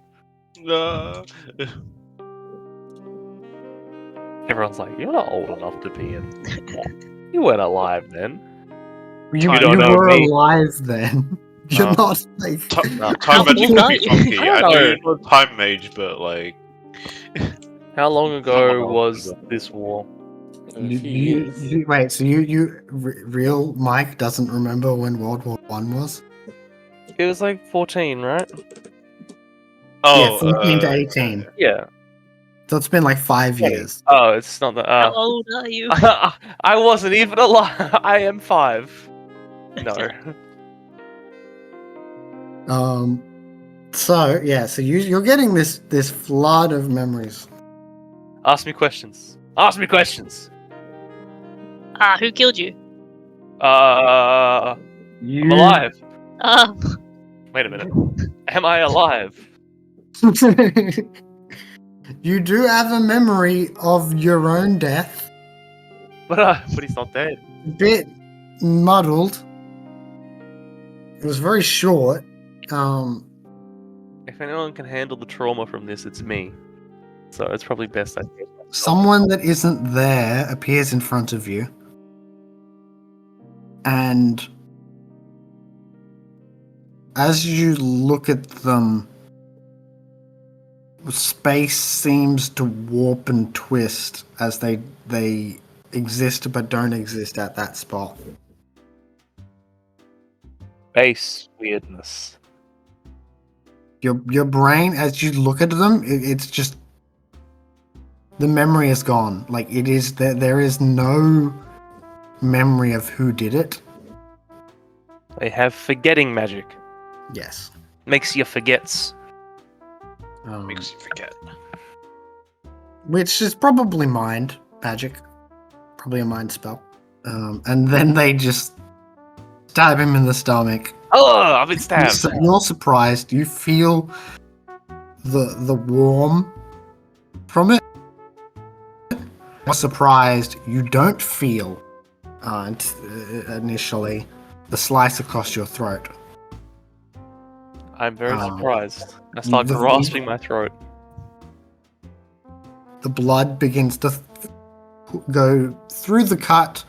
Speaker 4: Everyone's like, you're not old enough to be in. You weren't alive then.
Speaker 1: You
Speaker 4: don't know
Speaker 1: were
Speaker 4: me.
Speaker 1: alive then. You're not like
Speaker 2: Time
Speaker 3: How
Speaker 2: magic
Speaker 3: old
Speaker 2: would
Speaker 3: are
Speaker 2: be
Speaker 3: you?
Speaker 2: funky.
Speaker 4: I
Speaker 2: I
Speaker 4: don't
Speaker 2: do time mage, but like
Speaker 4: How long ago
Speaker 2: Someone else
Speaker 4: was
Speaker 2: ago.
Speaker 4: this war?
Speaker 1: wait. So real Mike doesn't remember when World War One was?
Speaker 4: It was like 14, right?
Speaker 1: Yeah, 14 to 18.
Speaker 4: Yeah.
Speaker 1: So it's been like 5
Speaker 4: 20.
Speaker 1: years.
Speaker 4: Oh, it's not that.
Speaker 3: How old are you?
Speaker 4: I wasn't even alive. I am 5. No.
Speaker 1: So yeah, so you're getting this flood of memories.
Speaker 4: Ask me questions. Ask me questions.
Speaker 3: Who killed you?
Speaker 4: I'm alive. Wait a minute. Am I alive?
Speaker 1: You do have a memory of your own death.
Speaker 4: But he's not dead.
Speaker 1: A bit muddled. It was very short.
Speaker 4: If anyone can handle the trauma from this, it's me. So it's probably best I do it myself.
Speaker 1: Someone that isn't there appears in front of you. And as you look at them, space seems to warp and twist as they exist but don't exist at that spot.
Speaker 4: Base weirdness.
Speaker 1: Your brain, as you look at them, it's just the memory is gone. Like it is there is no memory of who did it.
Speaker 4: They have forgetting magic.
Speaker 1: Yes.
Speaker 4: Makes you forgets.
Speaker 2: Makes you forget.
Speaker 1: Which is probably mind magic. Probably a mind spell. And then they just stab him in the stomach.
Speaker 4: Oh, I've been stabbed.
Speaker 1: You're surprised. You feel the warm from it. You're surprised. You don't feel initially the slice across your throat.
Speaker 4: I'm very surprised. I start grasping my throat.
Speaker 1: The blood begins to go through the cut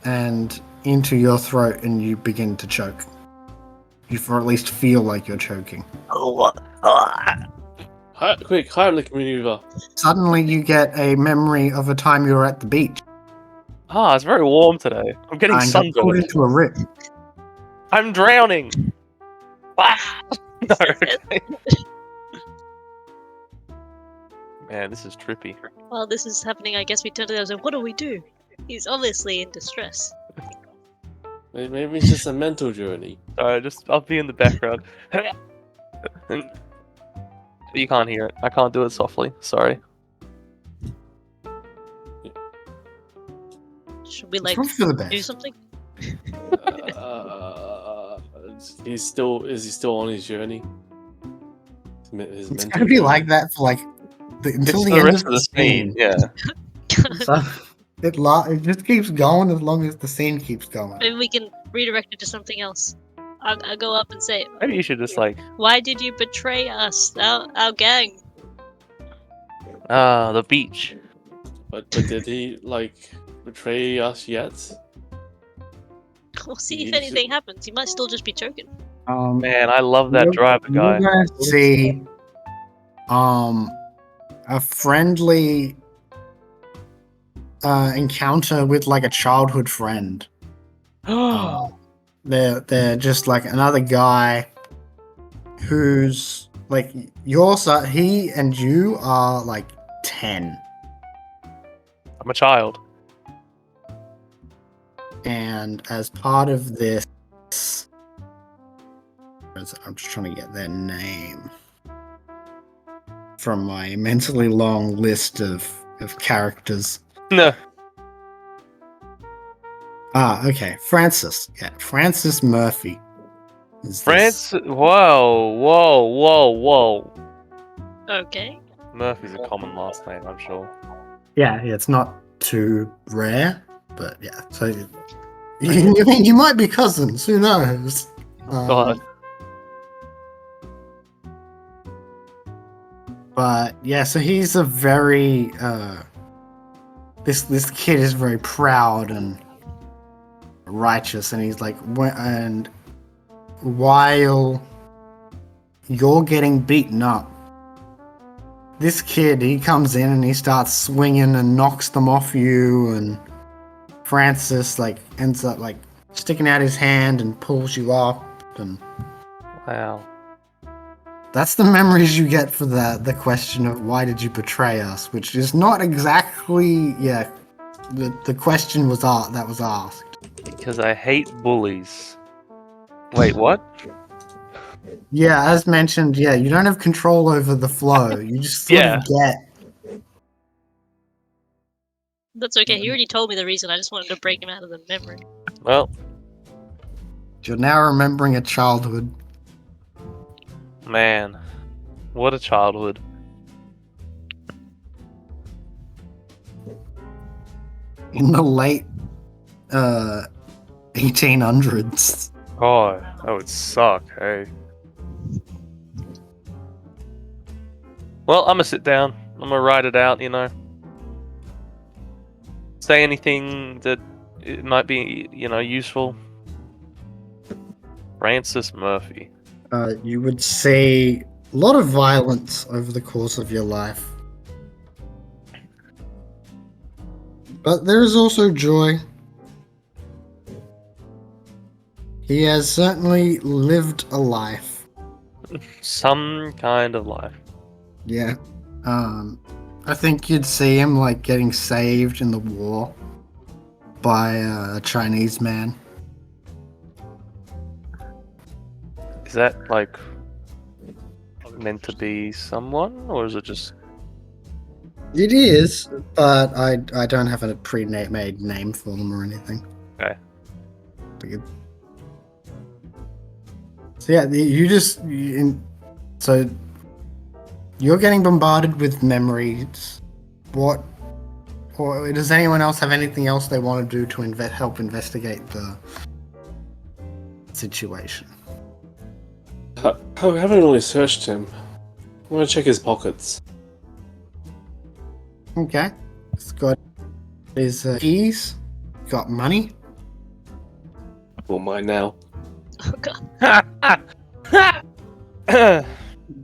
Speaker 1: and into your throat, and you begin to choke. You at least feel like you're choking.
Speaker 5: Quick, Heimlich maneuver.
Speaker 1: Suddenly, you get a memory of a time you were at the beach.
Speaker 4: Ah, it's very warm today. I'm getting
Speaker 1: And got pulled
Speaker 4: sunburned.
Speaker 1: into a rip.
Speaker 4: I'm drowning. Ah! No. Man, this is trippy.
Speaker 3: While this is happening, I guess we turn to them and say, what do we do? He's obviously in distress.
Speaker 5: Maybe it's just a mental journey.
Speaker 4: Sorry, I'll be in the background. You can't hear it. I can't do it softly. Sorry.
Speaker 3: Should we,
Speaker 1: It's
Speaker 3: like,
Speaker 1: probably for the best.
Speaker 3: do something?
Speaker 5: Is he still on his journey? His
Speaker 1: It's
Speaker 5: mental
Speaker 1: gonna be
Speaker 5: journey?
Speaker 1: like that for like until
Speaker 4: It's
Speaker 1: the
Speaker 4: the
Speaker 1: end
Speaker 4: rest
Speaker 1: of the
Speaker 4: scene.
Speaker 1: scene.
Speaker 4: Yeah.
Speaker 1: So it just keeps going as long as the scene keeps going.
Speaker 3: Maybe we can redirect it to something else. I'll go up and say,
Speaker 4: Maybe you should just like,
Speaker 3: why did you betray us, our gang?
Speaker 4: the beach.
Speaker 5: But did he betray us yet?
Speaker 3: We'll see if
Speaker 5: You
Speaker 3: anything happens. He might still just be choking.
Speaker 4: Man, I love that
Speaker 1: You're-
Speaker 4: driver guy.
Speaker 1: You're gonna see a friendly encounter with like a childhood friend. They're just like another guy who's like he and you are like 10,
Speaker 4: I'm a child.
Speaker 1: and as part of this, I'm just trying to get their name from my immensely long list of characters.
Speaker 4: No.
Speaker 1: Okay, Francis. Yeah, Francis Murphy. is this.
Speaker 4: Whoa.
Speaker 3: Okay.
Speaker 4: Murphy's a common last name, I'm sure.
Speaker 1: Yeah, it's not too rare, but yeah. So you might be cousins. Who knows?
Speaker 4: God.
Speaker 1: But yeah, so he's a very this kid is very proud and righteous, and he's like, and while you're getting beaten up, this kid, he comes in and he starts swinging and knocks them off you, and Francis ends up sticking out his hand and pulls you up, and
Speaker 4: Wow.
Speaker 1: that's the memories you get for the question of why did you betray us, which is not exactly the question that was asked.
Speaker 4: Because I hate bullies. Wait, what?
Speaker 1: Yeah, as mentioned, you don't have control over the flow. You just sort of get.
Speaker 3: That's okay. He already told me the reason. I just wanted to break him out of the memory.
Speaker 4: Well,
Speaker 1: You're now remembering a childhood.
Speaker 4: man. What a childhood.
Speaker 1: In the late 1800s.
Speaker 4: God, that would suck, hey. Well, I'm gonna sit down. I'm gonna write it out, Say anything that it might be, useful. Francis Murphy.
Speaker 1: You would see a lot of violence over the course of your life. But there is also joy. He has certainly lived a life.
Speaker 4: Some kind of life.
Speaker 1: Yeah. I think you'd see him like getting saved in the war by a Chinese man.
Speaker 4: Is that like meant to be someone, or is it just?
Speaker 1: It is, but I don't have a pre-made name for them or anything.
Speaker 4: Okay.
Speaker 1: So yeah, so you're getting bombarded with memories. What, or does anyone else have anything else they want to do to help investigate the situation?
Speaker 5: I haven't really searched him. I want to check his pockets.
Speaker 1: Okay, it's got his keys, got money.
Speaker 5: Well, mine now.
Speaker 3: Oh god.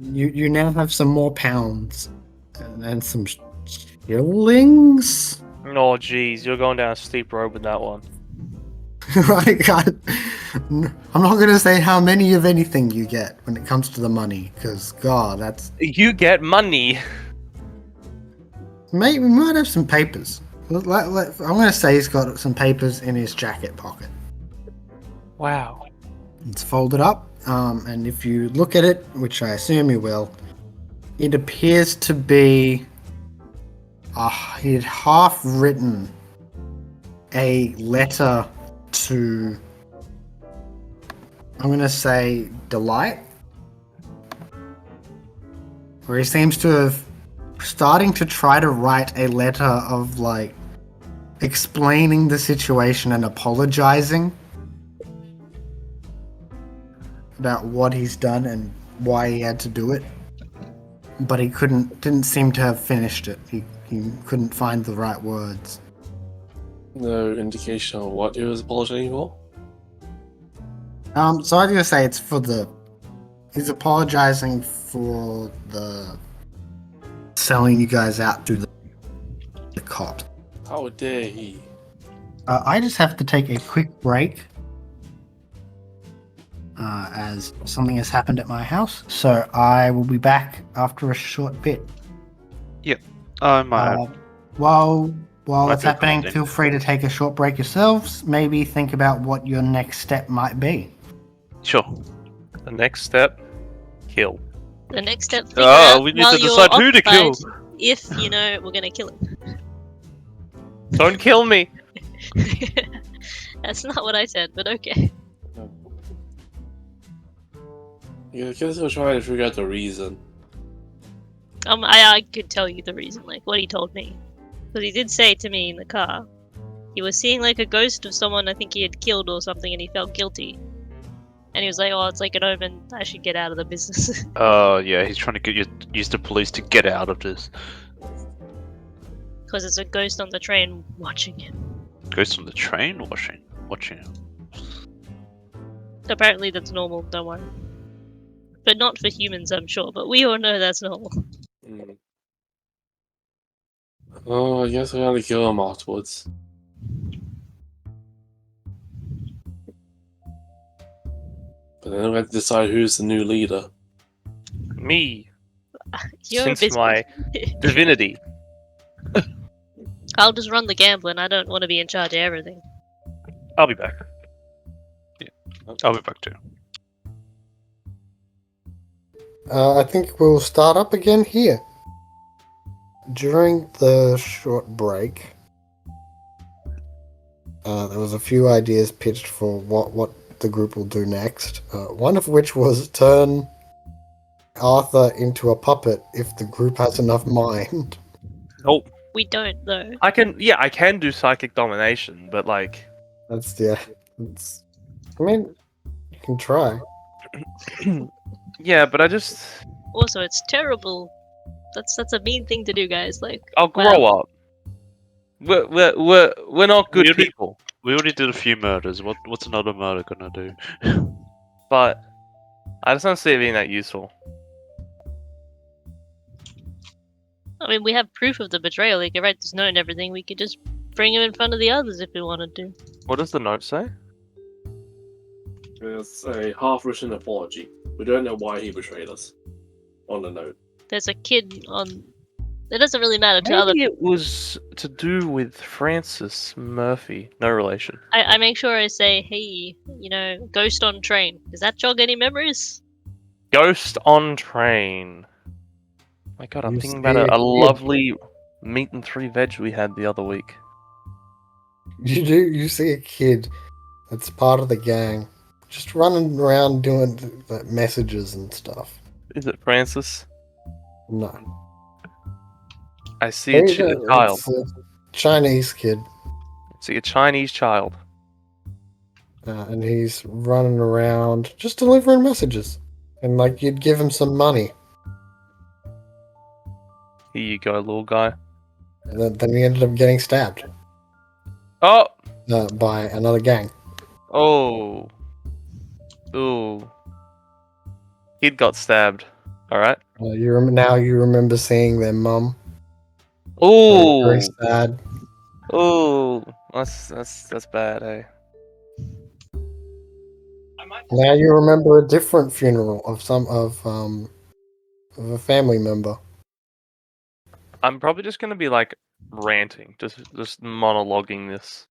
Speaker 1: You now have some more pounds and some shillings.
Speaker 4: Oh, jeez, you're going down a steep road with that one.
Speaker 1: I'm not going to say how many of anything you get when it comes to the money, because God, that's
Speaker 4: You get money.
Speaker 1: maybe we might have some papers. I'm going to say he's got some papers in his jacket pocket.
Speaker 4: Wow.
Speaker 1: It's folded up, and if you look at it, which I assume you will, it appears to be he had half written a letter to, I'm going to say, Delight, where he seems to have starting to try to write a letter of like explaining the situation and apologizing about what he's done and why he had to do it, but he didn't seem to have finished it. He couldn't find the right words.
Speaker 5: No indication of what he was apologizing for.
Speaker 1: So I was gonna say it's for he's apologizing for the selling you guys out to the cops.
Speaker 5: How dare he?
Speaker 1: I just have to take a quick break. As something has happened at my house, so I will be back after a short bit. While it's happening, feel free to take a short break yourselves. Maybe think about what your next step might be.
Speaker 2: Sure.
Speaker 4: The next step, kill.
Speaker 3: The next step.
Speaker 2: We need to decide who to kill.
Speaker 3: If we're gonna kill him.
Speaker 4: Don't kill me.
Speaker 3: That's not what I said, but okay.
Speaker 5: Yeah, I guess we're trying to figure out the reason.
Speaker 3: I could tell you the reason, like what he told me, because he did say to me in the car, he was seeing like a ghost of someone I think he had killed or something, and he felt guilty. And he was like, "Oh, it's like an omen. I should get out of the business."
Speaker 2: Yeah, he's trying to use the police to get out of this.
Speaker 3: Because it's a ghost on the train watching him.
Speaker 2: Ghost on the train watching him.
Speaker 3: Apparently that's normal, don't worry. But not for humans, I'm sure, but we all know that's normal.
Speaker 5: Oh, I guess we gotta kill him afterwards. But then we have to decide who's the new leader.
Speaker 4: Me.
Speaker 3: You're
Speaker 4: Since my divinity.
Speaker 3: I'll just run the gambling, I don't want to be in charge of everything.
Speaker 4: I'll be back.
Speaker 2: I'll be back too.
Speaker 1: I think we'll start up again here. During the short break, there was a few ideas pitched for what the group will do next. One of which was turn Arthur into a puppet if the group has enough mind.
Speaker 4: Oh,
Speaker 3: We don't, though.
Speaker 4: I can do psychic domination, but like,
Speaker 1: I mean, you can try.
Speaker 4: yeah, but I just,
Speaker 3: Also, it's terrible. That's a mean thing to do, guys. Like,
Speaker 4: I'll grow up. We're not good people.
Speaker 2: We already did a few murders. What's another murder gonna do?
Speaker 4: But I just don't see it being that useful.
Speaker 3: I mean, we have proof of the betrayal. They could write this note and everything. We could just bring him in front of the others if we wanted to.
Speaker 4: What does the note say?
Speaker 5: It's a half-written apology. We don't know why he betrayed us. On the note.
Speaker 3: There's a kid on. It doesn't really matter to other.
Speaker 4: Maybe it was to do with Francis Murphy. No relation.
Speaker 3: I make sure I say, hey, ghost on train. Does that jog any memories?
Speaker 4: Ghost on train. My God, I'm
Speaker 1: You
Speaker 4: thinking
Speaker 1: see
Speaker 4: about
Speaker 1: a
Speaker 4: a
Speaker 1: kid.
Speaker 4: lovely meat and 3 veg we had the other week.
Speaker 1: You see a kid that's part of the gang, just running around doing messages and stuff.
Speaker 4: Is it Francis?
Speaker 1: No.
Speaker 4: I see a child.
Speaker 1: It's a Chinese kid,
Speaker 4: I see a Chinese child.
Speaker 1: and he's running around just delivering messages. And like you'd give him some money,
Speaker 4: Here you go, little guy.
Speaker 1: and then he ended up getting stabbed
Speaker 4: Oh!
Speaker 1: by another gang.
Speaker 4: Oh. Ooh. Kid got stabbed. Alright.
Speaker 1: Now you remember seeing their mum.
Speaker 4: Ooh.
Speaker 1: Very sad.
Speaker 4: Ooh. That's bad, eh?
Speaker 1: Now you remember a different funeral of a family member.
Speaker 4: I'm probably just gonna be like ranting, just monologuing this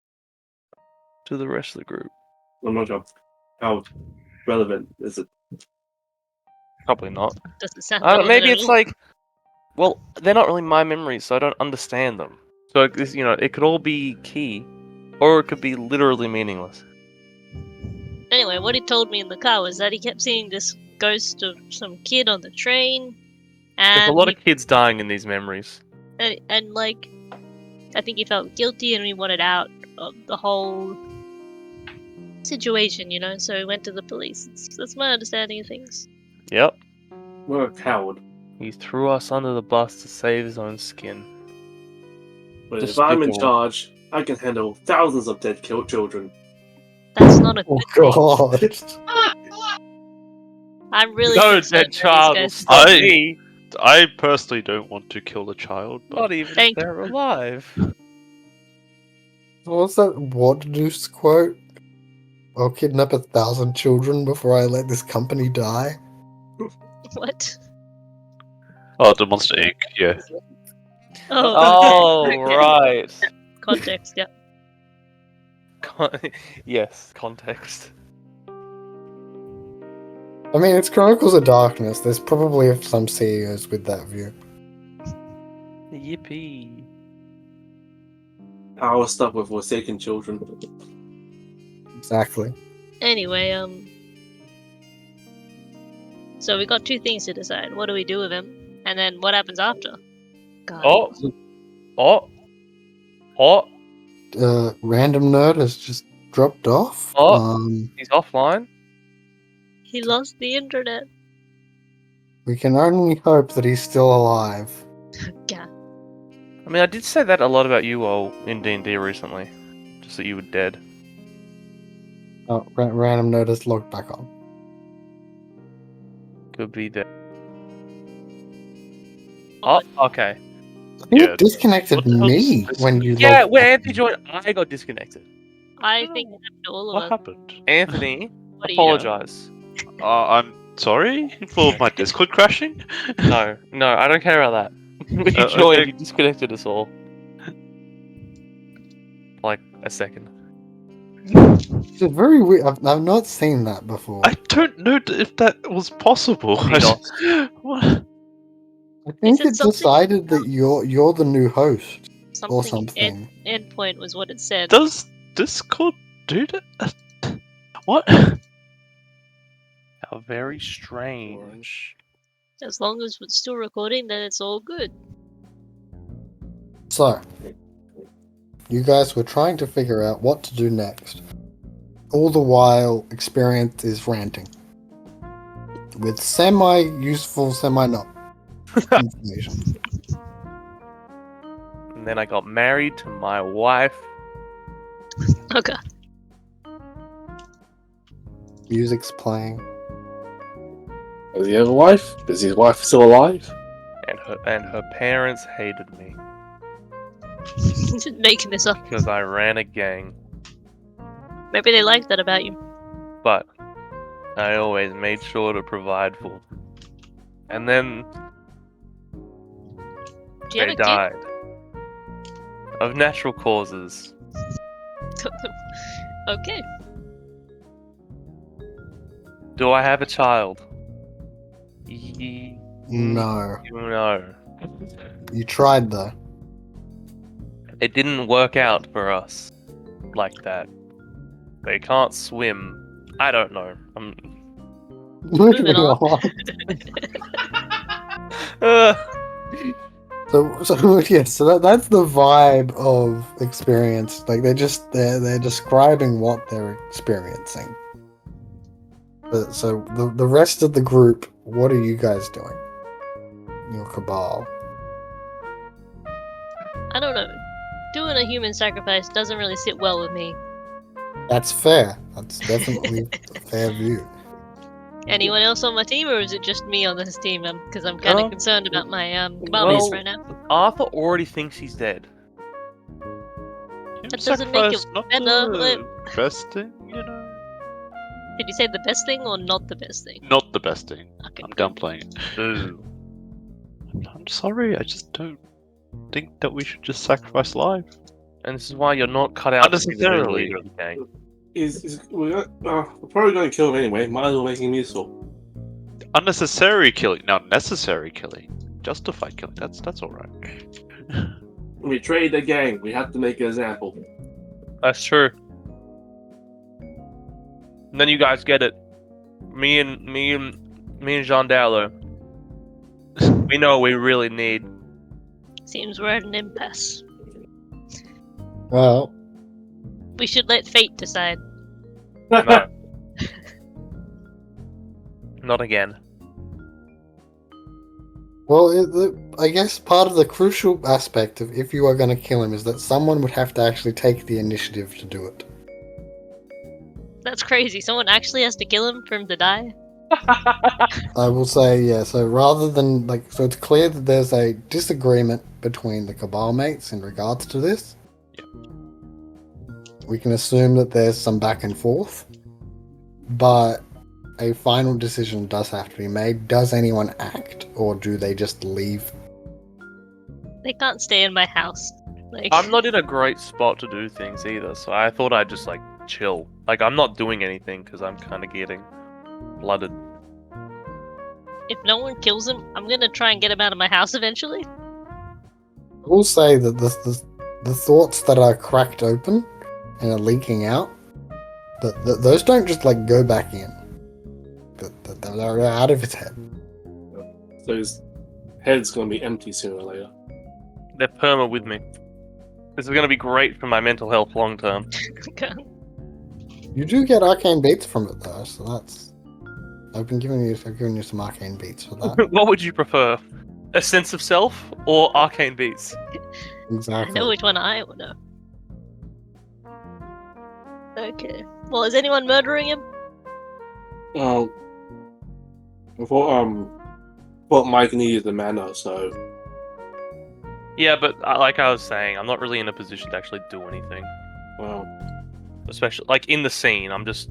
Speaker 4: to the rest of the group.
Speaker 5: I'm not sure how relevant is it.
Speaker 4: Probably not.
Speaker 3: Doesn't sound
Speaker 4: Maybe
Speaker 3: relevant at
Speaker 4: it's
Speaker 3: all.
Speaker 4: like, well, they're not really my memories, so I don't understand them. So it could all be key, or it could be literally meaningless.
Speaker 3: Anyway, what he told me in the car was that he kept seeing this ghost of some kid on the train,
Speaker 4: There's a
Speaker 3: and
Speaker 4: lot of kids dying in these memories.
Speaker 3: and like, I think he felt guilty and he wanted out of the whole situation, so he went to the police. That's my understanding of things.
Speaker 4: Yep.
Speaker 5: We're a coward.
Speaker 4: He threw us under the bus to save his own skin.
Speaker 5: But if I'm in
Speaker 4: Despicable.
Speaker 5: charge, I can handle thousands of dead children.
Speaker 3: That's not a
Speaker 1: Oh
Speaker 3: good thing.
Speaker 1: god!
Speaker 3: I'm really
Speaker 4: No
Speaker 3: concerned
Speaker 4: dead
Speaker 3: that these
Speaker 4: child will
Speaker 3: guys-
Speaker 4: stop
Speaker 2: I-
Speaker 4: me.
Speaker 2: I personally don't want to kill the child, but
Speaker 4: Not even
Speaker 3: Thank
Speaker 4: if they're alive.
Speaker 1: What's that Waternoose quote? I'll kidnap 1,000 children before I let this company die.
Speaker 3: What?
Speaker 2: oh, the Monster Inc. Yeah,
Speaker 4: Oh,
Speaker 3: okay.
Speaker 4: right.
Speaker 3: Context, yeah.
Speaker 4: Yes, context.
Speaker 1: I mean, it's Chronicles of Darkness. There's probably some CEOs with that view.
Speaker 4: Yippee.
Speaker 5: Our stuff with forsaken children.
Speaker 1: Exactly.
Speaker 3: Anyway, so we got 2 things to decide. What do we do with him? And then what happens after? God.
Speaker 4: Oh.
Speaker 1: Random Nerd has just dropped off.
Speaker 4: He's offline.
Speaker 3: He lost the internet.
Speaker 1: We can only hope that he's still alive.
Speaker 3: Yeah.
Speaker 4: I mean, I did say that a lot about you all in D&D recently. Just that you were dead.
Speaker 1: Oh, Random Nerd has logged back on.
Speaker 4: Could be dead. Oh, okay.
Speaker 1: I think
Speaker 2: Yeah.
Speaker 1: it disconnected
Speaker 2: What the hell
Speaker 1: me
Speaker 2: is this?
Speaker 1: when you
Speaker 4: Yeah,
Speaker 1: logged
Speaker 4: when
Speaker 1: back
Speaker 4: Anthony
Speaker 1: in.
Speaker 4: joined, I got disconnected.
Speaker 3: I think it happened to all of
Speaker 2: what
Speaker 3: us.
Speaker 2: happened?
Speaker 4: Anthony,
Speaker 3: What do you know?
Speaker 4: apologize.
Speaker 2: I'm sorry for my Discord crashing.
Speaker 4: No, I don't care about that. When you joined,
Speaker 2: okay.
Speaker 4: you disconnected us all. Like a second.
Speaker 1: It's very weird. I've not seen that before.
Speaker 2: I don't know if that was possible.
Speaker 4: He lost.
Speaker 2: What?
Speaker 1: I think
Speaker 3: it
Speaker 1: it
Speaker 3: something-
Speaker 1: decided that you're the new host or
Speaker 3: Something.
Speaker 1: something.
Speaker 3: Endpoint was what it said.
Speaker 2: Does Discord do that? What?
Speaker 4: How very strange.
Speaker 3: As long as it's still recording, then it's all good.
Speaker 1: So, you guys were trying to figure out what to do next. All the while, Experience is ranting. With semi-useful, semi-not information.
Speaker 4: And then I got married to my wife.
Speaker 3: Okay.
Speaker 1: Music's playing.
Speaker 5: Does he have a wife? Is his wife still alive?
Speaker 4: And her parents hated me.
Speaker 3: Just making this up.
Speaker 4: because I ran a gang.
Speaker 3: Maybe they like that about you.
Speaker 4: But I always made sure to provide for them. And then
Speaker 3: Do you have
Speaker 4: they
Speaker 3: a
Speaker 4: died. Of natural causes.
Speaker 3: kid? Okay.
Speaker 4: Do I have a child?
Speaker 1: No.
Speaker 4: No.
Speaker 1: You tried though.
Speaker 4: It didn't work out for us like that. They can't swim. I don't know.
Speaker 1: Moving
Speaker 3: on.
Speaker 1: on.
Speaker 4: Uh,
Speaker 1: So yeah, so that's the vibe of experience. Like they're describing what they're experiencing. But so the rest of the group, what are you guys doing? Your cabal.
Speaker 3: I don't know. Doing a human sacrifice doesn't really sit well with me.
Speaker 1: That's fair. That's definitely a fair view.
Speaker 3: Anyone else on my team, or is it just me on this team? Because I'm kind of concerned about my cabal
Speaker 4: well-
Speaker 3: mates right now.
Speaker 4: Arthur already thinks he's dead.
Speaker 3: That doesn't make it
Speaker 2: Not
Speaker 3: better,
Speaker 2: the best thing, you know.
Speaker 3: Did you say the best thing or not the best thing?
Speaker 2: Not the best thing.
Speaker 3: Okay.
Speaker 2: I'm downplaying it.
Speaker 4: Ooh.
Speaker 2: I'm sorry. I just don't think that we should just sacrifice life.
Speaker 4: And this is why you're not cut out to be the new
Speaker 2: Unnecessarily.
Speaker 4: leader of the gang.
Speaker 5: We're probably going to kill him anyway. Might as well make him useful.
Speaker 2: Unnecessary killing. Now, necessary killing. Justified killing. That's all right.
Speaker 5: We betrayed the gang. We have to make an example.
Speaker 4: That's true. And then you guys get it. Me and Jean Dallo. We know what we really need.
Speaker 3: Seems we're at an impasse.
Speaker 1: Well,
Speaker 3: We should let fate decide.
Speaker 4: No. Not again.
Speaker 1: I guess part of the crucial aspect of if you are going to kill him is that someone would have to actually take the initiative to do it.
Speaker 3: That's crazy. Someone actually has to kill him for him to die?
Speaker 1: I will say, yeah, so rather than, so it's clear that there's a disagreement between the Cabal mates in regards to this.
Speaker 2: Yep.
Speaker 1: We can assume that there's some back and forth, but a final decision does have to be made. Does anyone act, or do they just leave?
Speaker 3: They can't stay in my house. Like,
Speaker 4: I'm not in a great spot to do things either, so I thought I'd just chill. I'm not doing anything because I'm kind of getting blooded.
Speaker 3: if no one kills him, I'm gonna try and get him out of my house eventually.
Speaker 1: I will say that the thoughts that are cracked open and are leaking out, those don't just go back in. They're out of his head.
Speaker 5: So his head's going to be empty sooner or later.
Speaker 4: They're perma with me. This is going to be great for my mental health long term.
Speaker 1: You do get arcane beats from it though, so that's. I've given you some arcane beats for that.
Speaker 4: What would you prefer? A sense of self or arcane beats?
Speaker 3: I
Speaker 1: Exactly.
Speaker 3: know which one I would know. Okay. Well, is anyone murdering him?
Speaker 5: I thought Mike needed the mana, so
Speaker 4: Yeah, but like I was saying, I'm not really in a position to actually do anything.
Speaker 5: well,
Speaker 4: Especially in the scene, I'm just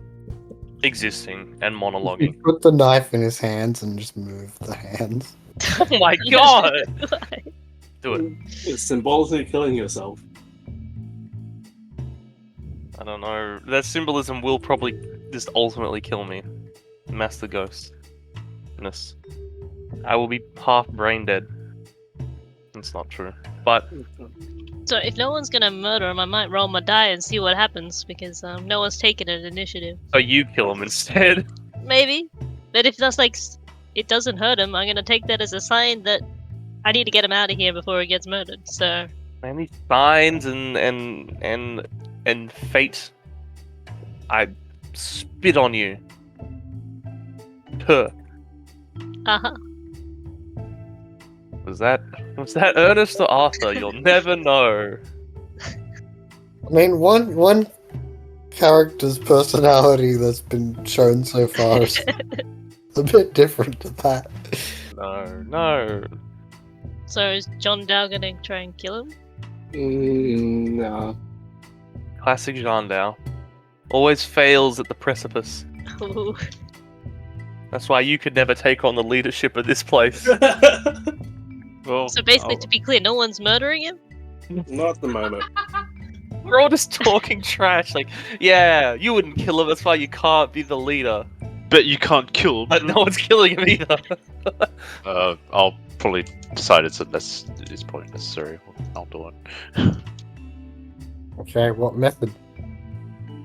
Speaker 4: existing and
Speaker 1: You
Speaker 4: monologuing.
Speaker 1: put the knife in his hands and just move the hands.
Speaker 4: Oh my god! Do it.
Speaker 5: it's symbolically killing yourself.
Speaker 4: I don't know. That symbolism will probably just ultimately kill me. Master Ghostness. I will be half brain dead. It's not true. But
Speaker 3: So if no one's gonna murder him, I might roll my die and see what happens, because no one's taken an initiative.
Speaker 4: so you kill him instead.
Speaker 3: Maybe. But if that's it doesn't hurt him, I'm gonna take that as a sign that I need to get him out of here before he gets murdered. So
Speaker 4: Any signs and fate. I spit on you. Puh.
Speaker 3: uh-huh.
Speaker 4: Was that Ernest or Arthur? You'll never know.
Speaker 1: I mean, one character's personality that's been shown so far is a bit different to that.
Speaker 4: No.
Speaker 3: So is John Dow gonna try and kill him?
Speaker 5: No.
Speaker 4: Classic Jandao. Always fails at the precipice.
Speaker 3: Ooh.
Speaker 4: That's why you could never take on the leadership of this place.
Speaker 2: Well,
Speaker 3: So basically, to be clear, no one's murdering him?
Speaker 5: Not at the moment.
Speaker 4: We're all just talking trash. Like, yeah, you wouldn't kill him. That's why you can't be the leader.
Speaker 2: but you can't kill.
Speaker 4: But no one's killing him either.
Speaker 2: I'll probably decide it's probably necessary. I'll do it.
Speaker 1: Okay, what method?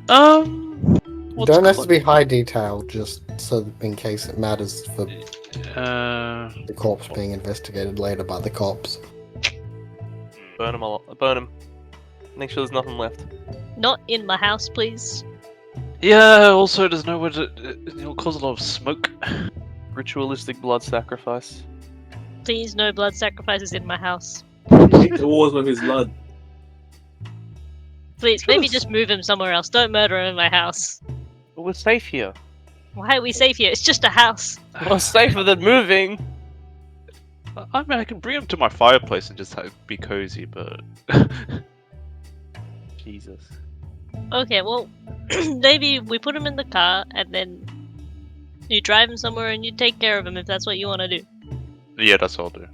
Speaker 2: What's
Speaker 1: Don't have to
Speaker 2: cl-
Speaker 1: be high detail, just so in case it matters for the corpse being investigated later by the cops.
Speaker 4: Burn him. Burn him. Make sure there's nothing left.
Speaker 3: Not in my house, please.
Speaker 2: Yeah. Also, there's nowhere to. It'll cause a lot of smoke.
Speaker 4: Ritualistic blood sacrifice.
Speaker 3: Please, no blood sacrifices in my house.
Speaker 5: Make the wars with his blood.
Speaker 3: Please, maybe just move him somewhere else. Don't murder him in my house.
Speaker 4: But we're safe here.
Speaker 3: Why are we safe here? It's just a house.
Speaker 4: We're safer than moving.
Speaker 2: I mean, I can bring him to my fireplace and just be cozy, but.
Speaker 4: Jesus.
Speaker 3: Okay, well, maybe we put him in the car and then you drive him somewhere and you take care of him if that's what you want to do.
Speaker 2: Yeah, that's all I'll do.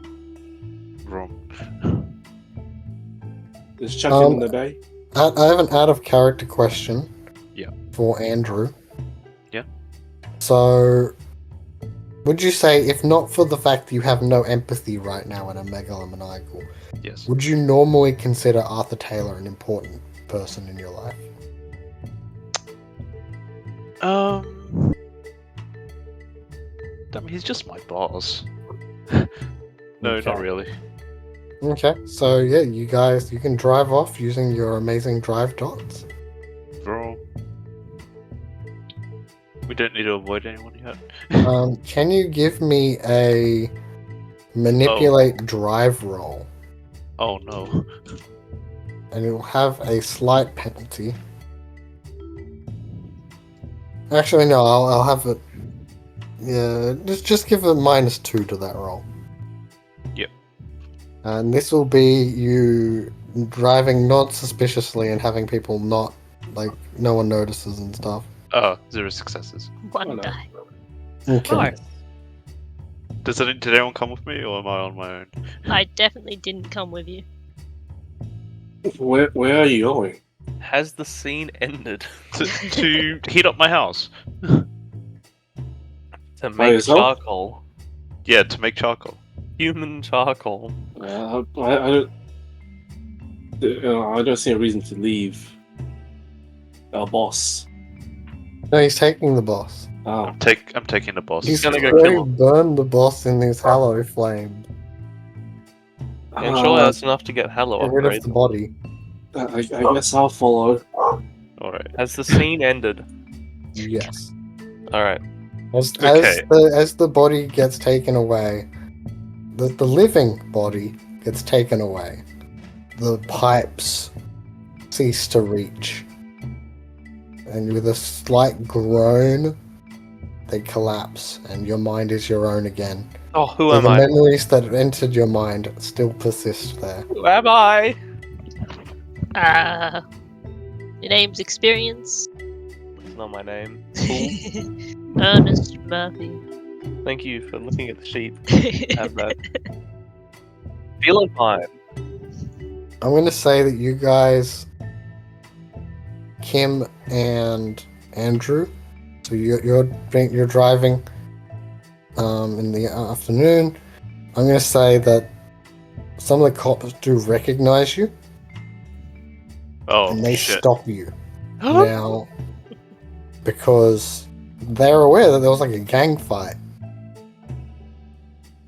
Speaker 2: Wrong.
Speaker 5: Just chuck him in the bay.
Speaker 1: I have an out of character question.
Speaker 2: Yeah.
Speaker 1: For Andrew.
Speaker 2: Yeah.
Speaker 1: So, would you say, if not for the fact that you have no empathy right now and are megalomaniacal,
Speaker 2: Yes.
Speaker 1: would you normally consider Arthur Taylor an important person in your life?
Speaker 2: I mean, he's just my boss. No,
Speaker 1: Okay.
Speaker 2: not really.
Speaker 1: Okay, so yeah, you can drive off using your amazing drive dots.
Speaker 2: Bro. We don't need to avoid anyone yet.
Speaker 1: Can you give me a manipulate drive roll?
Speaker 2: Oh no.
Speaker 1: And it'll have a slight penalty. Actually, no, I'll have it. Yeah, just give a -2 to that roll.
Speaker 2: Yep.
Speaker 1: And this will be you driving not suspiciously and having people not, like, no one notices and stuff.
Speaker 2: 0 successes.
Speaker 3: One
Speaker 5: Oh, no.
Speaker 3: die.
Speaker 1: Okay.
Speaker 4: Nice.
Speaker 2: Did anyone come with me, or am I on my own?
Speaker 3: I definitely didn't come with you.
Speaker 5: Where are you going?
Speaker 4: Has the scene ended?
Speaker 2: To heat up my house.
Speaker 4: To make
Speaker 5: yourself?
Speaker 4: charcoal.
Speaker 2: Yeah, to make charcoal.
Speaker 4: Human charcoal.
Speaker 5: I don't. I don't see a reason to leave our boss.
Speaker 1: No, he's taking the boss.
Speaker 5: Oh,
Speaker 2: I'm taking the boss.
Speaker 1: He's
Speaker 4: gonna go
Speaker 1: going
Speaker 4: kill
Speaker 1: to burn the boss in these hallow flames.
Speaker 4: And sure, that's enough to get Hello
Speaker 1: Get rid of
Speaker 4: upgrade.
Speaker 1: the body.
Speaker 5: I guess I'll follow.
Speaker 2: Alright.
Speaker 4: Has the scene ended?
Speaker 1: Yes.
Speaker 4: Alright.
Speaker 2: Okay.
Speaker 1: As the body gets taken away, the living body gets taken away. The pipes cease to reach. And with a slight groan, they collapse, and your mind is your own again.
Speaker 4: Oh, who
Speaker 1: So
Speaker 4: am
Speaker 1: the
Speaker 4: I?
Speaker 1: memories that entered your mind still persist there.
Speaker 4: Who am I?
Speaker 3: Your name's Experience.
Speaker 4: That's not my name. Cool.
Speaker 3: Ernest Murphy.
Speaker 4: Thank you for looking at the sheet. Have that. Feeling fine.
Speaker 1: I'm going to say that you guys, Kim and Andrew, so you're driving in the afternoon. I'm going to say that some of the cops do recognize you,
Speaker 2: Oh,
Speaker 1: and they
Speaker 2: shit.
Speaker 1: stop you now because they're aware that there was like a gang fight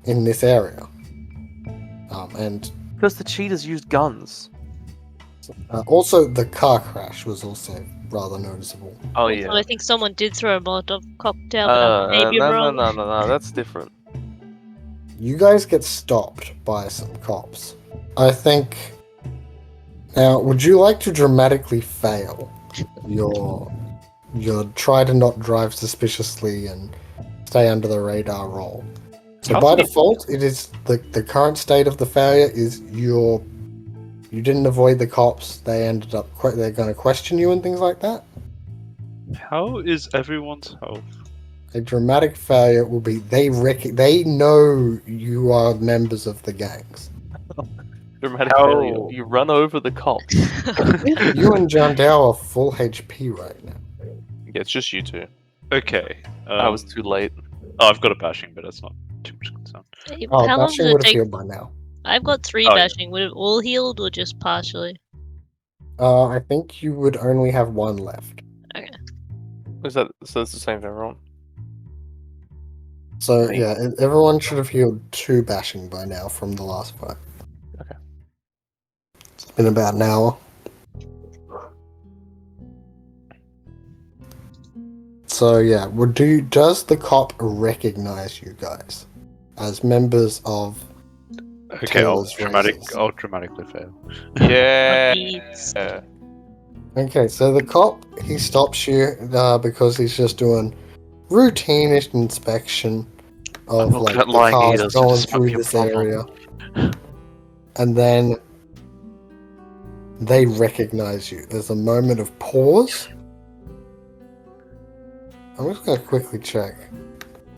Speaker 1: in this area, and
Speaker 4: Because the cheaters used guns.
Speaker 1: also the car crash was also rather noticeable.
Speaker 4: Oh,
Speaker 3: So
Speaker 4: yeah.
Speaker 3: I think someone did throw a Molotov cocktail, but I may be wrong.
Speaker 4: No, that's different.
Speaker 1: You guys get stopped by some cops. I think. Now, would you like to dramatically fail your try to not drive suspiciously and stay under the radar roll? So by default, it is the current state of the failure is you're you didn't avoid the cops. They ended up they're going to question you and things like that.
Speaker 2: How is everyone's health?
Speaker 1: A dramatic failure will be they know you are members of the gangs.
Speaker 4: Dramatic
Speaker 2: How-
Speaker 4: failure. You run over the cops.
Speaker 1: You and John Dow are full HP right now.
Speaker 4: Yeah, it's just you two.
Speaker 2: Okay.
Speaker 4: I was too late.
Speaker 2: Oh, I've got a bashing, but that's not too much concern.
Speaker 1: Oh,
Speaker 3: How long does
Speaker 1: Bashing
Speaker 3: it
Speaker 1: would have
Speaker 3: take?
Speaker 1: healed by now.
Speaker 3: I've got 3
Speaker 2: Oh, yeah.
Speaker 3: bashing. Would it all healed or just partially?
Speaker 1: I think you would only have 1 left.
Speaker 4: Is that so? It's the same for everyone.
Speaker 1: So
Speaker 4: Right.
Speaker 1: yeah, everyone should have healed 2 bashing by now from the last fight.
Speaker 4: Okay.
Speaker 1: It's been about an hour. So yeah, does the cop recognize you guys as members of?
Speaker 2: Okay,
Speaker 1: Taylor's razors.
Speaker 2: I'll dramatically fail.
Speaker 4: Yeah.
Speaker 3: Needs.
Speaker 1: Okay, so the cop he stops you because he's just doing routine-ish inspection of
Speaker 2: I'm not
Speaker 1: like
Speaker 2: good at
Speaker 1: the
Speaker 2: lying
Speaker 1: cars
Speaker 2: either, so
Speaker 1: going
Speaker 2: this might
Speaker 1: through
Speaker 2: be a
Speaker 1: this
Speaker 2: problem.
Speaker 1: area, and then they recognize you. There's a moment of pause. I'm just gonna quickly check.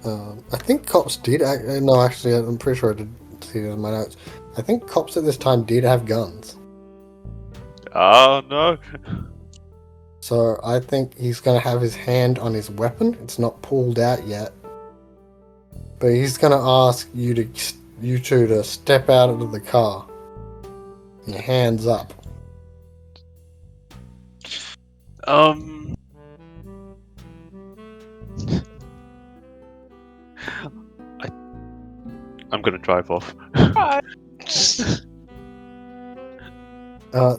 Speaker 1: I think cops did. No, actually, I'm pretty sure I did see it in my notes. I think cops at this time did have guns.
Speaker 2: Oh no.
Speaker 1: So I think he's gonna have his hand on his weapon. It's not pulled out yet, but he's gonna ask you two to step out of the car. Your hands up.
Speaker 2: I'm gonna drive off.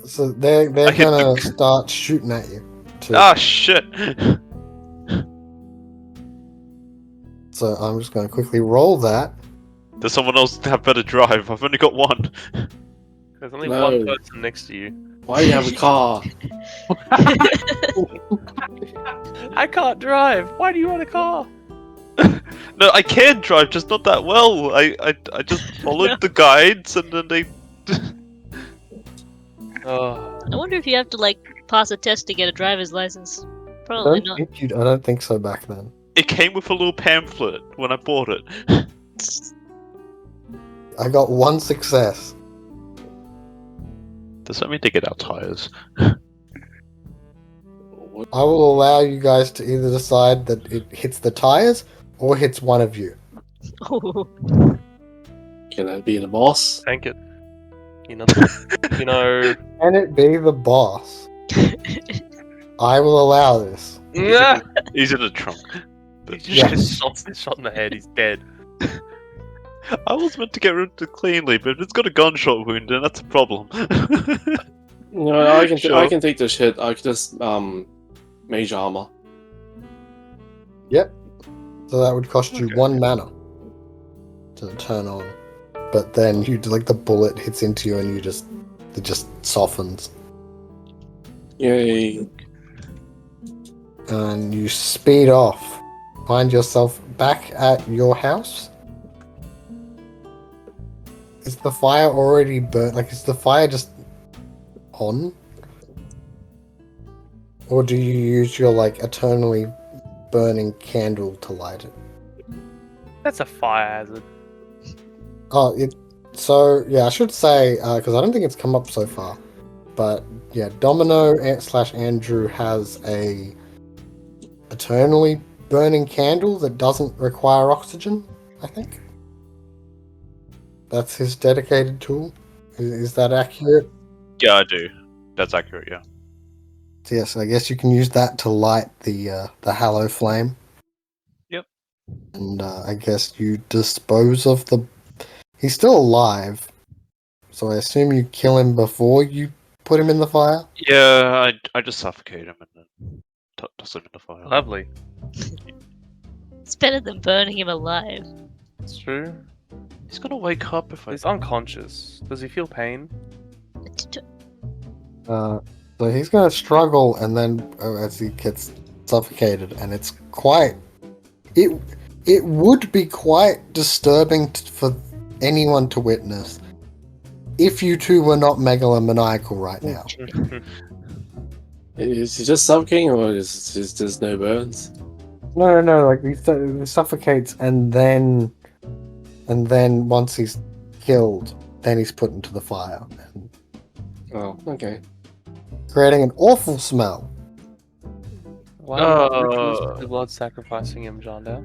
Speaker 1: So they're
Speaker 2: I hit
Speaker 1: gonna
Speaker 2: the-
Speaker 1: start shooting at you. Too.
Speaker 2: Ah shit.
Speaker 1: So I'm just gonna quickly roll that.
Speaker 2: Does someone else have better drive? I've only got 1.
Speaker 4: There's only
Speaker 5: No.
Speaker 4: one person next to you.
Speaker 5: Why do you have a car?
Speaker 4: I can't drive. Why do you want a car?
Speaker 2: No, I can drive, just not that well. I just followed the guides and then they.
Speaker 4: Oh,
Speaker 3: I wonder if you have to like pass a test to get a driver's license. Probably not.
Speaker 1: I don't think so back then.
Speaker 2: It came with a little pamphlet when I bought it.
Speaker 1: I got 1 success.
Speaker 2: Does that mean they get our tires?
Speaker 5: What?
Speaker 1: I will allow you guys to either decide that it hits the tires or hits one of you.
Speaker 3: Oh,
Speaker 5: Can I be the boss?
Speaker 4: tank it. You know, you know.
Speaker 1: Can it be the boss? I will allow this.
Speaker 4: Yeah.
Speaker 2: He's in the trunk.
Speaker 4: He just
Speaker 1: Yeah.
Speaker 4: gets shot in the head. He's dead.
Speaker 2: I was meant to get rid of it cleanly, but it's got a gunshot wound, and that's a problem.
Speaker 5: No, I can
Speaker 2: Sure.
Speaker 5: I can take this hit. I can just mage armor.
Speaker 1: So that would cost you
Speaker 2: Okay.
Speaker 1: 1 mana to turn on. But then the bullet hits into you and it just softens.
Speaker 5: Yay!
Speaker 1: And you speed off. Find yourself back at your house. Is the fire already burnt? Like, is the fire just on? Or do you use your, eternally burning candle to light it?
Speaker 4: That's a fire hazard.
Speaker 1: Oh, so, yeah, I should say, because I don't think it's come up so far. But, yeah, Domino / Andrew has a eternally burning candle that doesn't require oxygen, I think. That's his dedicated tool. Is that accurate?
Speaker 2: Yeah, I do. That's accurate, yeah.
Speaker 1: So yes, I guess you can use that to light the hallow flame.
Speaker 2: Yep.
Speaker 1: And I guess you dispose of the... He's still alive, so I assume you kill him before you put him in the fire?
Speaker 2: Yeah, I just suffocate him and then toss him in the fire.
Speaker 4: Lovely.
Speaker 3: it's better than burning him alive.
Speaker 4: It's true.
Speaker 2: He's gonna wake up if I.
Speaker 4: He's unconscious. Does he feel pain?
Speaker 1: So he's going to struggle, and then as he gets suffocated, and it's quite... It would be quite disturbing for anyone to witness. if you two were not megalomaniacal right now.
Speaker 5: Is he just suffocating, or is there's no burns?
Speaker 1: No. Like he suffocates, and then once he's killed, then he's put into the fire,
Speaker 5: Oh, okay.
Speaker 1: creating an awful smell.
Speaker 4: Why are the blood sacrificing him, John Doe?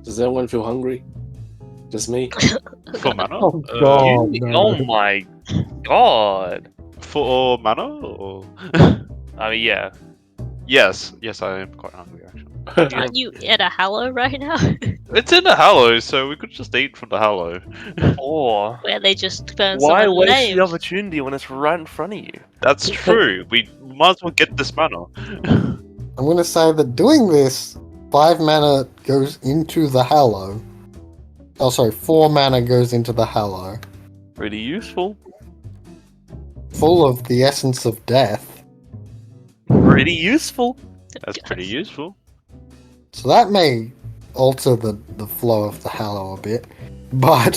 Speaker 5: Does anyone feel hungry? Just me?
Speaker 2: For mana?
Speaker 1: Oh god,
Speaker 4: Oh my god!
Speaker 2: For mana? Or...
Speaker 4: I mean, yeah.
Speaker 2: yes, I am quite hungry actually.
Speaker 3: Aren't you at a hallow right now?
Speaker 2: It's in the Hallow, so we could just eat from the Hallow.
Speaker 4: Or
Speaker 3: Where they just burn
Speaker 4: why
Speaker 3: someone
Speaker 4: waste
Speaker 3: alive?
Speaker 4: the opportunity when it's right in front of you?
Speaker 2: That's true. We might as well get this mana.
Speaker 1: I'm gonna say that doing this, 5 mana goes into the Hallow. Oh, sorry, 4 mana goes into the Hallow,
Speaker 4: Pretty useful.
Speaker 1: full of the essence of death.
Speaker 4: Pretty useful.
Speaker 2: That's pretty useful.
Speaker 1: So that may alter the flow of the Hallow a bit, but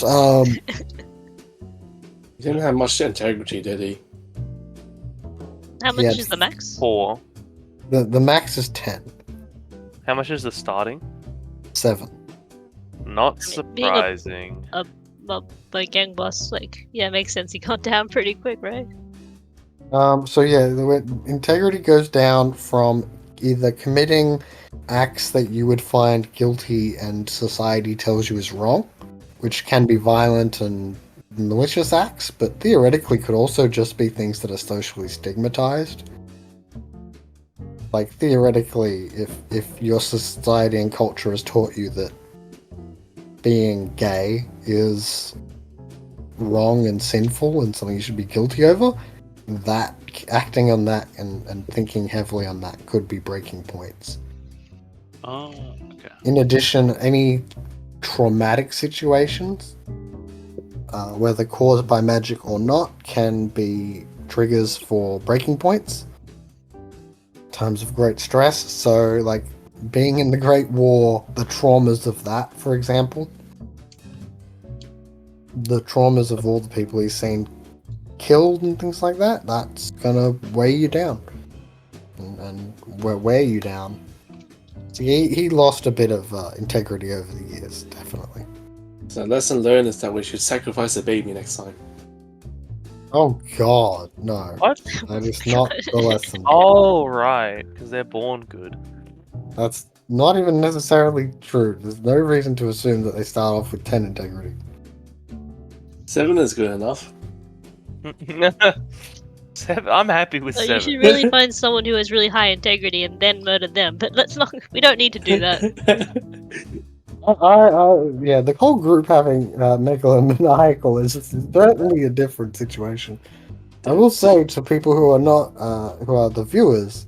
Speaker 5: He didn't have much integrity, did he?
Speaker 3: How much
Speaker 1: Yeah.
Speaker 3: is the max?
Speaker 4: 4.
Speaker 1: the max is 10,
Speaker 4: How much is the starting?
Speaker 1: 7.
Speaker 4: Not
Speaker 3: Being a-
Speaker 4: surprising.
Speaker 3: My gang boss, like, yeah, makes sense. He got down pretty quick, right?
Speaker 1: So yeah, the integrity goes down from either committing acts that you would find guilty and society tells you is wrong, which can be violent and malicious acts, but theoretically could also just be things that are socially stigmatized. Like theoretically, if your society and culture has taught you that being gay is wrong and sinful and something you should be guilty over, that acting on that and thinking heavily on that could be breaking points.
Speaker 2: Oh, okay.
Speaker 1: In addition, any traumatic situations, whether caused by magic or not, can be triggers for breaking points. Times of great stress, so like being in the Great War, the traumas of that, for example, the traumas of all the people he's seen killed and things like that, that's gonna weigh you down and wear you down. So he lost a bit of integrity over the years, definitely.
Speaker 5: So lesson learned is that we should sacrifice a baby next time.
Speaker 1: Oh god, no.
Speaker 4: What?
Speaker 1: That is not the lesson.
Speaker 4: Oh, right. Because they're born good.
Speaker 1: That's not even necessarily true. There's no reason to assume that they start off with 10 integrity.
Speaker 5: 7 is good enough.
Speaker 4: 7. I'm happy with
Speaker 3: So
Speaker 4: 7.
Speaker 3: you should really find someone who has really high integrity and then murder them. But let's not. We don't need to do that.
Speaker 1: Yeah, the whole group having megalomaniacal is certainly a different situation. I will say to people who are not, who are the viewers,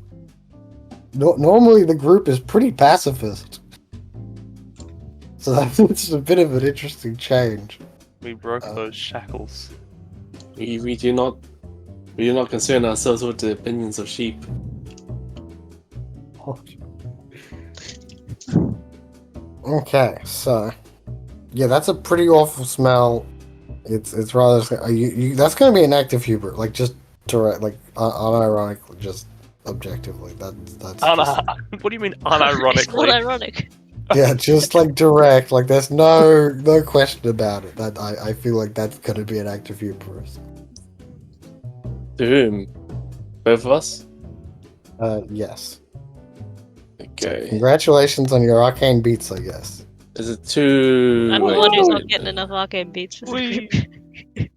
Speaker 1: normally the group is pretty pacifist. So that's a bit of an interesting change.
Speaker 4: We broke those shackles.
Speaker 5: we do not concern ourselves with the opinions of sheep.
Speaker 1: Okay, so yeah, that's a pretty awful smell. It's rather that's going to be an active hubert, like just direct, like unironically, just objectively. That's just,
Speaker 4: What do you mean unironically?
Speaker 3: It's not ironic.
Speaker 1: yeah, just like direct, like there's no question about it. That I feel like that's going to be an active hubris.
Speaker 5: To whom? Both of us?
Speaker 1: Yes.
Speaker 5: Okay.
Speaker 1: Congratulations on your arcane beats, I guess.
Speaker 5: Is it two?
Speaker 3: I'm the
Speaker 5: wait,
Speaker 3: one who's
Speaker 5: wait.
Speaker 3: not getting enough arcane beats for the group.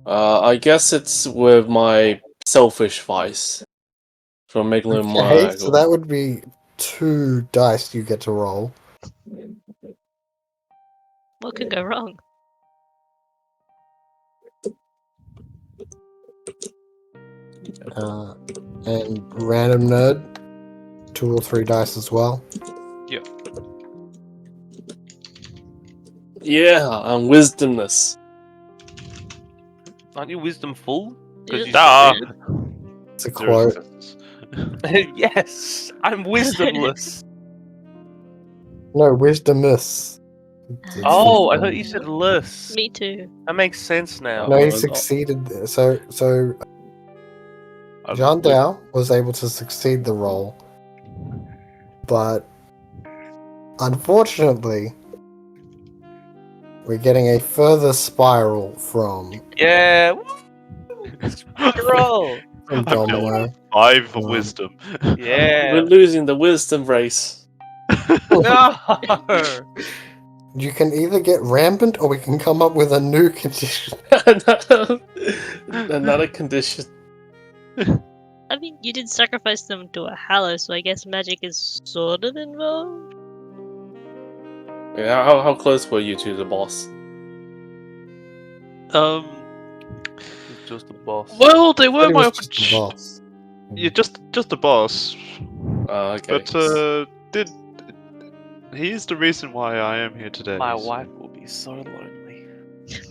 Speaker 5: I guess it's with my selfish vice from Megalomania.
Speaker 1: Okay, so that would be 2 dice you get to roll.
Speaker 3: What could go wrong?
Speaker 1: And random nerd, 2 or 3 dice as well.
Speaker 5: Yeah, I'm wisdomless.
Speaker 4: Aren't you wisdom full?
Speaker 3: You
Speaker 4: you
Speaker 2: Duh.
Speaker 1: It's a
Speaker 2: Zero
Speaker 1: quote.
Speaker 2: successes.
Speaker 4: Yes, I'm wisdomless.
Speaker 1: No, wisdomless.
Speaker 4: Oh, I thought you said less.
Speaker 3: Me too.
Speaker 4: That makes sense now.
Speaker 1: No, he
Speaker 5: Oh,
Speaker 1: succeeded. So
Speaker 2: Um,
Speaker 1: Jean Dao was able to succeed the roll, but unfortunately, we're getting a further spiral from
Speaker 4: Yeah. Roll.
Speaker 2: I've
Speaker 1: Domino.
Speaker 2: got 5 for
Speaker 1: Um,
Speaker 2: wisdom.
Speaker 4: Yeah.
Speaker 5: We're losing the wisdom race.
Speaker 4: No.
Speaker 1: You can either get rampant or we can come up with a new condition.
Speaker 5: Another condition.
Speaker 3: I mean, you did sacrifice them to a hallow, so I guess magic is sort of involved.
Speaker 5: Yeah, how close were you to the boss?
Speaker 4: Just the boss.
Speaker 2: Well, they were
Speaker 1: But it
Speaker 2: my
Speaker 1: was just the boss.
Speaker 2: Yeah, just the boss.
Speaker 5: Okay.
Speaker 2: But he's the reason why I am here today.
Speaker 4: My
Speaker 2: so-
Speaker 4: wife will be so lonely.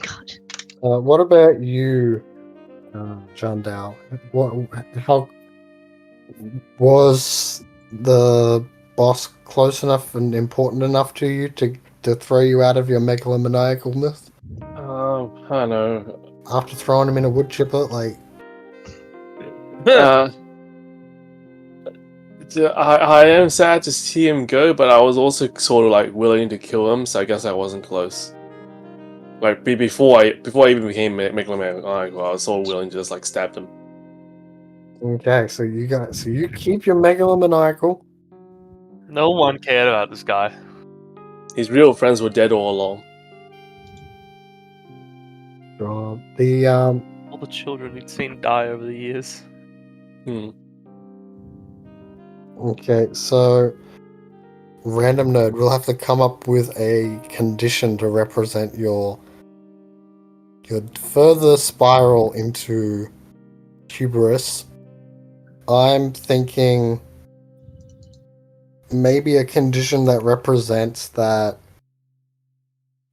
Speaker 3: God.
Speaker 1: What about you, Jean Dao? How was the boss close enough and important enough to you to throw you out of your megalomaniacalness
Speaker 5: I don't know.
Speaker 1: after throwing him in a wood chipper? Like,
Speaker 5: I am sad to see him go, but I was also sort of like willing to kill him, so I guess I wasn't close. Like before I even became Megalomania, I was so willing to just like stab him.
Speaker 1: okay, so you keep your megalomaniacal.
Speaker 4: No one cared about this guy.
Speaker 5: His real friends were dead all along.
Speaker 1: The
Speaker 4: All the children he'd seen die over the years.
Speaker 1: Okay, so random nerd, we'll have to come up with a condition to represent your further spiral into hubris. I'm thinking maybe a condition that represents that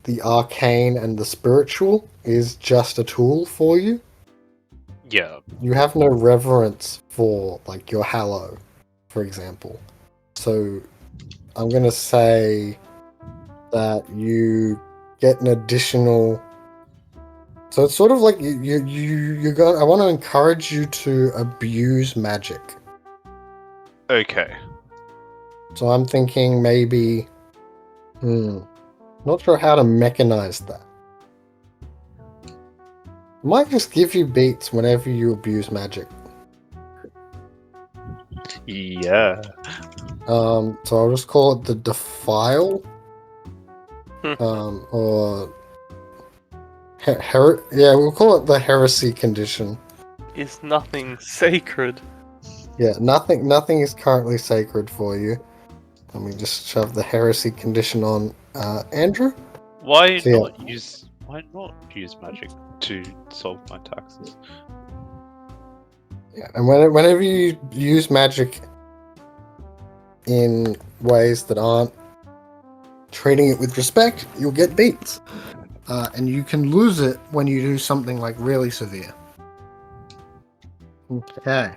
Speaker 1: the arcane and the spiritual is just a tool for you.
Speaker 2: Yeah.
Speaker 1: You have no reverence for like your hallow, for example. So I'm gonna say that you get an additional. So it's sort of like you got. I want to encourage you to abuse magic.
Speaker 2: Okay.
Speaker 1: So I'm thinking maybe. Not sure how to mechanize that. Might just give you beats whenever you abuse magic.
Speaker 2: Yeah.
Speaker 1: So I'll just call it the defile. Or yeah, we'll call it the heresy condition.
Speaker 4: Is nothing sacred?
Speaker 1: Yeah, nothing is currently sacred for you. Let me just shove the heresy condition on Andrew.
Speaker 2: Why
Speaker 1: So, yeah.
Speaker 2: Why not use magic to solve my taxes?
Speaker 1: Yeah, and whenever you use magic in ways that aren't treating it with respect, you'll get beats. And you can lose it when you do something like really severe. Okay.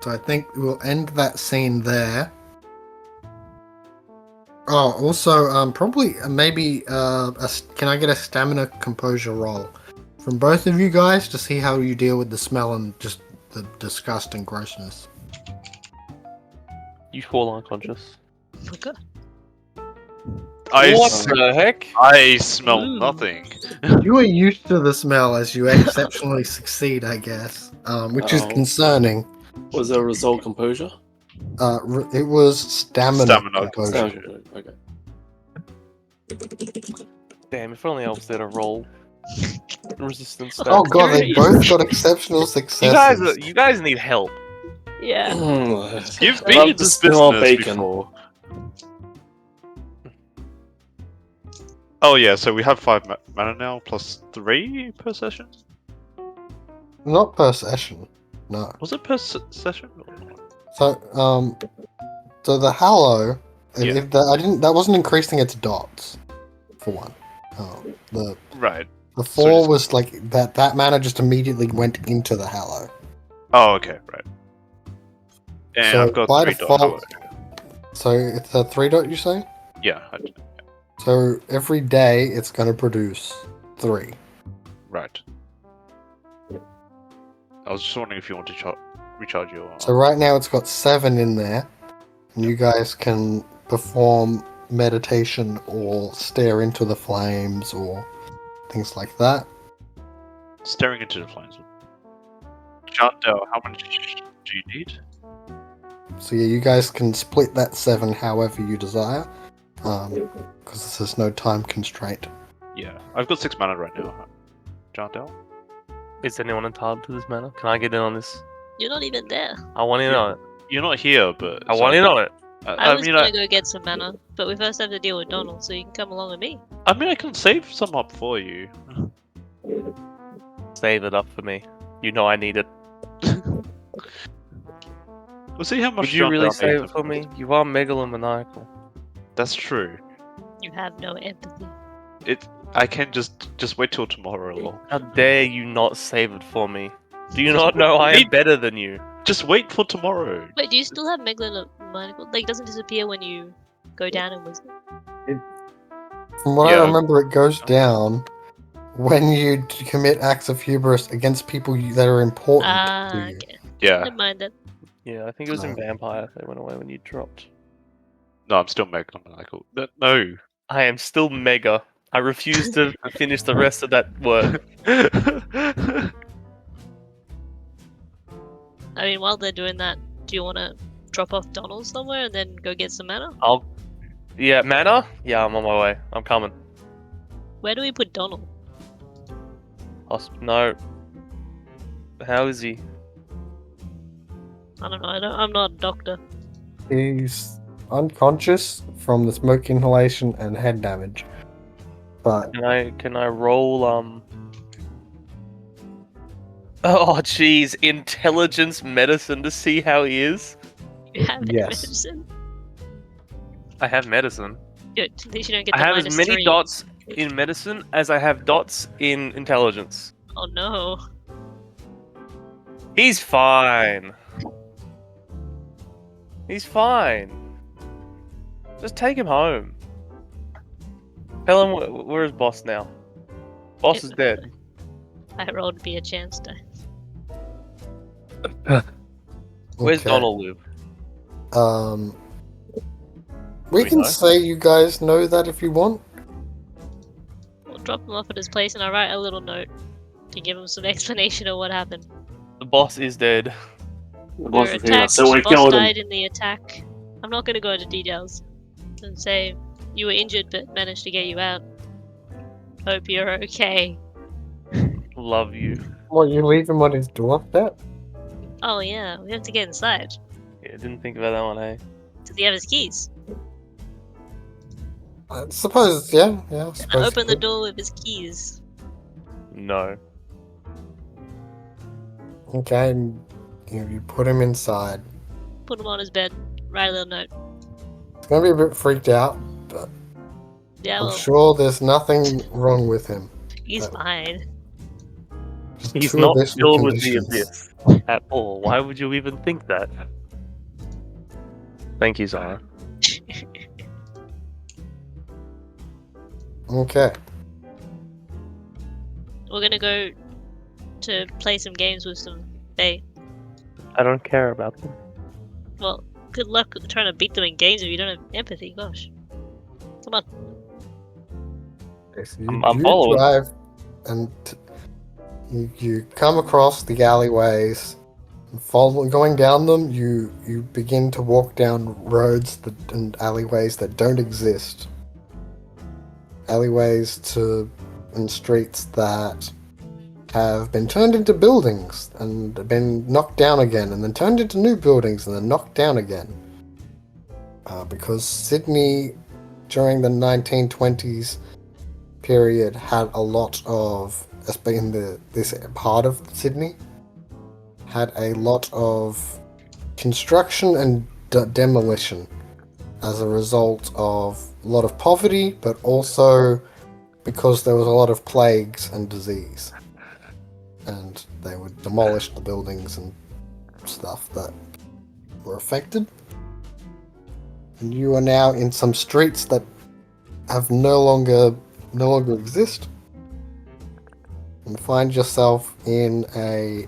Speaker 1: So I think we'll end that scene there. Oh, also, probably, maybe, can I get a stamina composure roll from both of you guys to see how you deal with the smell and just the disgust and grossness?
Speaker 4: You fall unconscious.
Speaker 3: Okay.
Speaker 4: What the heck?
Speaker 2: I smell
Speaker 3: Ooh.
Speaker 2: nothing.
Speaker 1: You are used to the smell as you exceptionally succeed, I guess, which is
Speaker 5: Oh.
Speaker 1: concerning.
Speaker 5: Was the result composure?
Speaker 1: It was stamina
Speaker 2: Stamina
Speaker 1: composure.
Speaker 5: Okay.
Speaker 4: Damn, if only I was there to roll resistance stats.
Speaker 1: Oh god, they both got exceptional successes.
Speaker 4: You guys need help.
Speaker 3: Yeah.
Speaker 2: You've
Speaker 5: I
Speaker 2: been
Speaker 5: love
Speaker 2: in
Speaker 5: the
Speaker 2: this
Speaker 5: smell of
Speaker 2: business
Speaker 5: bacon.
Speaker 2: before. Oh yeah, so we have 5 mana now, plus 3 per session?
Speaker 1: Not per session. No.
Speaker 2: Was it per session?
Speaker 1: So, so the Hallow,
Speaker 2: Yeah.
Speaker 1: that wasn't increasing its dots, for one.
Speaker 2: Right.
Speaker 1: The
Speaker 2: So
Speaker 1: 4
Speaker 2: just-
Speaker 1: was like, that mana just immediately went into the Hallow.
Speaker 2: Oh, okay, right. And
Speaker 1: So
Speaker 2: I've got
Speaker 1: by
Speaker 2: 3
Speaker 1: default-
Speaker 2: dots.
Speaker 1: So it's a 3 dot, you say?
Speaker 2: Yeah.
Speaker 1: So every day it's going to produce 3.
Speaker 2: Right. I was just wondering if you want to recharge your.
Speaker 1: So right now it's got 7 in there. And you guys can perform meditation or stare into the flames or things like that.
Speaker 2: Staring into the flames. Chantel, how much do you need?
Speaker 1: So yeah, you guys can split that 7 however you desire. Because there's no time constraint.
Speaker 2: Yeah, I've got 6 mana right now. Chantel?
Speaker 4: Is anyone entitled to this mana? Can I get in on this?
Speaker 3: You're not even there.
Speaker 4: I want in on it.
Speaker 2: You're not here, but.
Speaker 4: I want in on it.
Speaker 3: I was gonna go get some mana, but we first have to deal with Donald, so you can come along with me.
Speaker 2: I can save some up for you.
Speaker 4: Save it up for me. You know I need it.
Speaker 2: We'll see how much.
Speaker 4: Would you really
Speaker 2: Chantel
Speaker 4: save
Speaker 2: needs
Speaker 4: it for me? You are megalomaniacal.
Speaker 2: That's true.
Speaker 3: You have no empathy.
Speaker 2: I can just wait till tomorrow. Or...
Speaker 4: How dare you not save it for me? Do you not know I am better than you?
Speaker 2: Just wait for tomorrow.
Speaker 3: Wait, do you still have Megalomania? Like, doesn't disappear when you go down in wisdom?
Speaker 1: From what
Speaker 2: Yeah.
Speaker 1: I remember, it goes down when you commit acts of hubris against people that are important to you.
Speaker 3: Okay.
Speaker 2: Yeah.
Speaker 3: Never mind that.
Speaker 4: Yeah, I think it was in
Speaker 1: No.
Speaker 4: Vampire they went away when you dropped.
Speaker 2: No, I'm still Megalomaniacal. No.
Speaker 4: I am still mega. I refuse to finish the rest of that word.
Speaker 3: I mean, while they're doing that, do you want to drop off Donald somewhere and then go get some mana?
Speaker 4: Yeah, mana? Yeah, I'm on my way. I'm coming.
Speaker 3: Where do we put Donald?
Speaker 4: No. How is he?
Speaker 3: I don't know. I'm not a doctor.
Speaker 1: He's unconscious from the smoke inhalation and head damage. But
Speaker 4: Can I roll Oh jeez, intelligence medicine to see how he is?
Speaker 3: You have any
Speaker 1: Yes.
Speaker 3: medicine?
Speaker 4: I have medicine.
Speaker 3: Good. At least you don't get
Speaker 4: I
Speaker 3: the
Speaker 4: have as
Speaker 3: minus
Speaker 4: many
Speaker 3: 3.
Speaker 4: dots in medicine as I have dots in intelligence.
Speaker 3: Oh no.
Speaker 4: He's fine. He's fine. Just take him home. Tell him where's Boss now. Boss is dead.
Speaker 3: I rolled to be a chance die.
Speaker 4: Where's
Speaker 1: okay.
Speaker 4: Donald live?
Speaker 1: We
Speaker 4: We
Speaker 1: can
Speaker 4: know.
Speaker 1: say you guys know that if you want.
Speaker 3: We'll drop him off at his place and I'll write a little note to give him some explanation of what happened.
Speaker 4: The boss is dead.
Speaker 5: The
Speaker 3: We
Speaker 5: boss
Speaker 3: were
Speaker 5: is here,
Speaker 3: attacked,
Speaker 5: so we
Speaker 3: boss
Speaker 5: killed him.
Speaker 3: died in the attack. I'm not gonna go into details. And say you were injured but managed to get you out. Hope you're okay.
Speaker 4: Love you.
Speaker 1: What, you leave him on his doorstep?
Speaker 3: Oh yeah, we have to get inside.
Speaker 4: Yeah, didn't think about that one, eh?
Speaker 3: Does he have his keys?
Speaker 1: I suppose, yeah. I suppose
Speaker 3: I open the
Speaker 1: you
Speaker 3: door with his keys.
Speaker 4: No.
Speaker 1: could. Okay, and you put him inside.
Speaker 3: Put him on his bed. Write a little note.
Speaker 1: He's gonna be a bit freaked out, but
Speaker 3: Yeah,
Speaker 1: I'm
Speaker 3: well,
Speaker 1: sure there's nothing wrong with him.
Speaker 3: he's fine.
Speaker 1: Just
Speaker 4: He's
Speaker 1: two
Speaker 4: not
Speaker 1: abyssal
Speaker 4: filled with the
Speaker 1: conditions.
Speaker 4: abyss at all. Why would you even think that? Thank you, Zara.
Speaker 1: Okay.
Speaker 3: We're gonna go to play some games with some Bay.
Speaker 4: I don't care about them.
Speaker 3: Well, good luck trying to beat them in games if you don't have empathy. Gosh, come on.
Speaker 1: Okay, so
Speaker 4: I'm following.
Speaker 1: drive and you come across the alleyways. Going down them, you begin to walk down roads and alleyways that don't exist. Alleyways and streets that have been turned into buildings and been knocked down again, and then turned into new buildings and then knocked down again. Because Sydney, during the 1920s period, had a lot of, this part of Sydney, had a lot of construction and demolition as a result of a lot of poverty, but also because there was a lot of plagues and disease. And they would demolish the buildings and stuff that were affected. And you are now in some streets that have no longer exist, and find yourself in a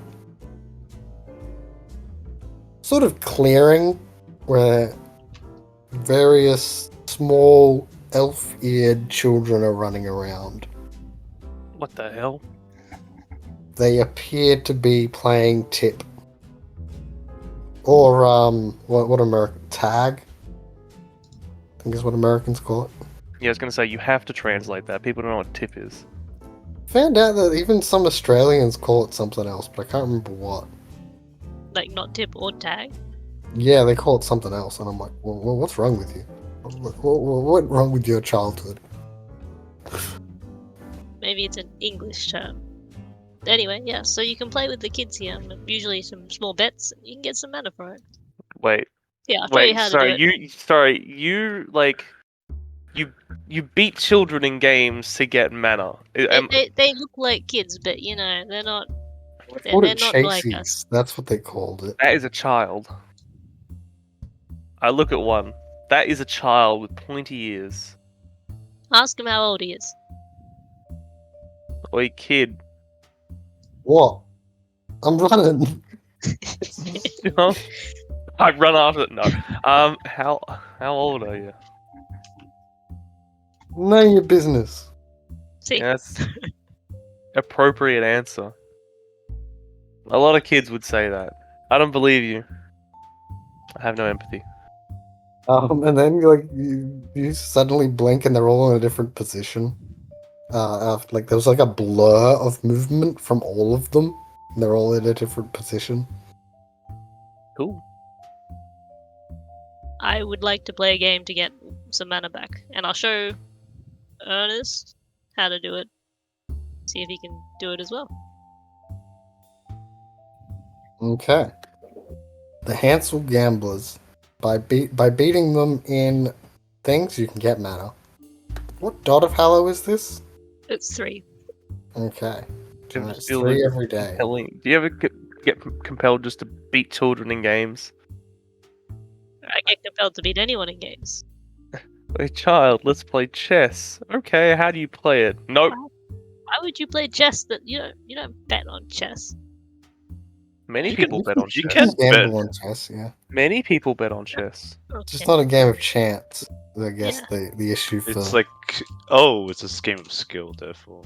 Speaker 1: sort of clearing where various small elf-eared children are running around.
Speaker 4: What the hell?
Speaker 1: They appear to be playing tip. Or, what tag? I think is what Americans call it.
Speaker 4: Yeah, I was gonna say you have to translate that. People don't know what tip is.
Speaker 1: Found out that even some Australians call it something else, but I can't remember what.
Speaker 3: Like not tip or tag.
Speaker 1: Yeah, they call it something else, and I'm like, well what's wrong with you? What's wrong with your childhood?
Speaker 3: Maybe it's an English term. Anyway, yeah, so you can play with the kids here, and usually some small bets, and you can get some mana for it.
Speaker 4: Wait,
Speaker 3: Yeah, I'll show you how to do it.
Speaker 4: You beat children in games to get mana.
Speaker 3: They look like kids, but you know, they're not. They're
Speaker 1: Called it
Speaker 3: not like us.
Speaker 1: Chasies. That's what they called it.
Speaker 4: That is a child. I look at one. That is a child with pointy ears.
Speaker 3: Ask him how old he is.
Speaker 4: Oi, kid.
Speaker 1: What? I'm running.
Speaker 4: Huh? I run after it. No. How old are you?
Speaker 1: None your business.
Speaker 3: See,
Speaker 4: Yes. Appropriate answer. A lot of kids would say that. I don't believe you. I have no empathy.
Speaker 1: And then like you suddenly blink and they're all in a different position. Like there was like a blur of movement from all of them. And they're all in a different position.
Speaker 4: Cool.
Speaker 3: I would like to play a game to get some mana back, and I'll show Ernest how to do it. See if he can do it as well.
Speaker 1: Okay. The Hansel Gamblers. By beating them in things, you can get mana. What dot of Hallow is this?
Speaker 3: It's 3.
Speaker 1: Okay.
Speaker 4: It
Speaker 1: It's
Speaker 4: feels
Speaker 1: 3 every day.
Speaker 4: compelling. Do you ever get compelled just to beat children in games?
Speaker 3: I get compelled to beat anyone in games.
Speaker 4: Hey, child, let's play chess. Okay, how do you play it? Nope.
Speaker 3: Why would you play chess? That you don't bet on chess.
Speaker 4: Many
Speaker 2: You
Speaker 4: people
Speaker 2: can-
Speaker 4: bet on
Speaker 2: you
Speaker 4: chess.
Speaker 2: can
Speaker 1: Gamble
Speaker 2: bet.
Speaker 1: on chess, yeah.
Speaker 4: Many people bet on chess.
Speaker 1: Just
Speaker 3: Okay.
Speaker 1: not a game of chance. I guess
Speaker 3: Yeah.
Speaker 1: the issue for
Speaker 2: It's like, oh, it's a game of skill, therefore.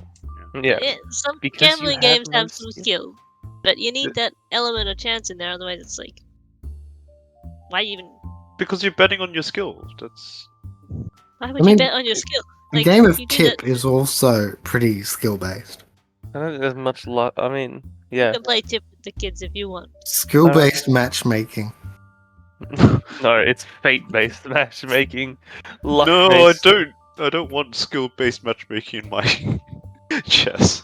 Speaker 4: Yeah.
Speaker 3: Some
Speaker 4: Because you
Speaker 3: gambling
Speaker 4: have
Speaker 3: games
Speaker 4: no
Speaker 3: have some
Speaker 4: skill.
Speaker 3: skill, but you need that element of chance in there. Otherwise, it's like, why even?
Speaker 2: Because you're betting on your skill. That's
Speaker 3: Why would
Speaker 1: I mean,
Speaker 3: you bet on your skill?
Speaker 1: the
Speaker 3: Like,
Speaker 1: game of
Speaker 3: you do
Speaker 1: Tip
Speaker 3: that-
Speaker 1: is also pretty skill based.
Speaker 4: I don't think there's much luck. I mean,
Speaker 3: You
Speaker 4: yeah.
Speaker 3: can play tip with the kids if you want.
Speaker 1: Skill based matchmaking.
Speaker 4: No, it's fate-based matchmaking.
Speaker 2: no,
Speaker 4: Luck-based.
Speaker 2: I don't want skill-based matchmaking in my chess.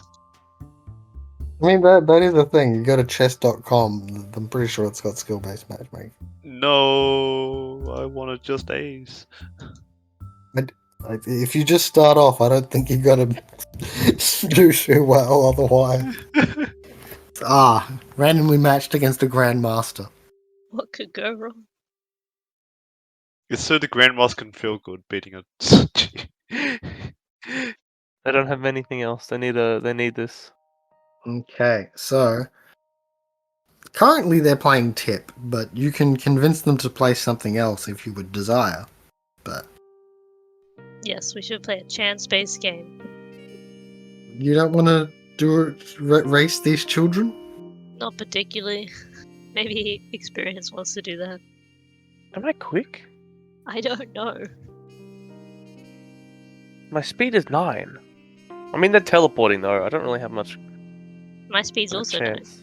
Speaker 1: I mean that is the thing. You go to chess.com, I'm pretty sure it's got skill based matchmaking.
Speaker 2: No, I want to just ace.
Speaker 1: Like, if you just start off, I don't think you're gonna do too well otherwise. Randomly matched against a grandmaster.
Speaker 3: What could go wrong?
Speaker 2: It's so the grandmaster can feel good beating a.
Speaker 4: They don't have anything else. They need this.
Speaker 1: Okay, so currently they're playing Tip, but you can convince them to play something else if you would desire. But
Speaker 3: Yes, we should play a chance-based game.
Speaker 1: you don't want to race these children?
Speaker 3: Not particularly. Maybe Experience wants to do that.
Speaker 4: Am I quick?
Speaker 3: I don't know.
Speaker 4: My speed is 9. I mean, they're teleporting though. I don't really have much
Speaker 3: My speed's also 9.
Speaker 4: chance.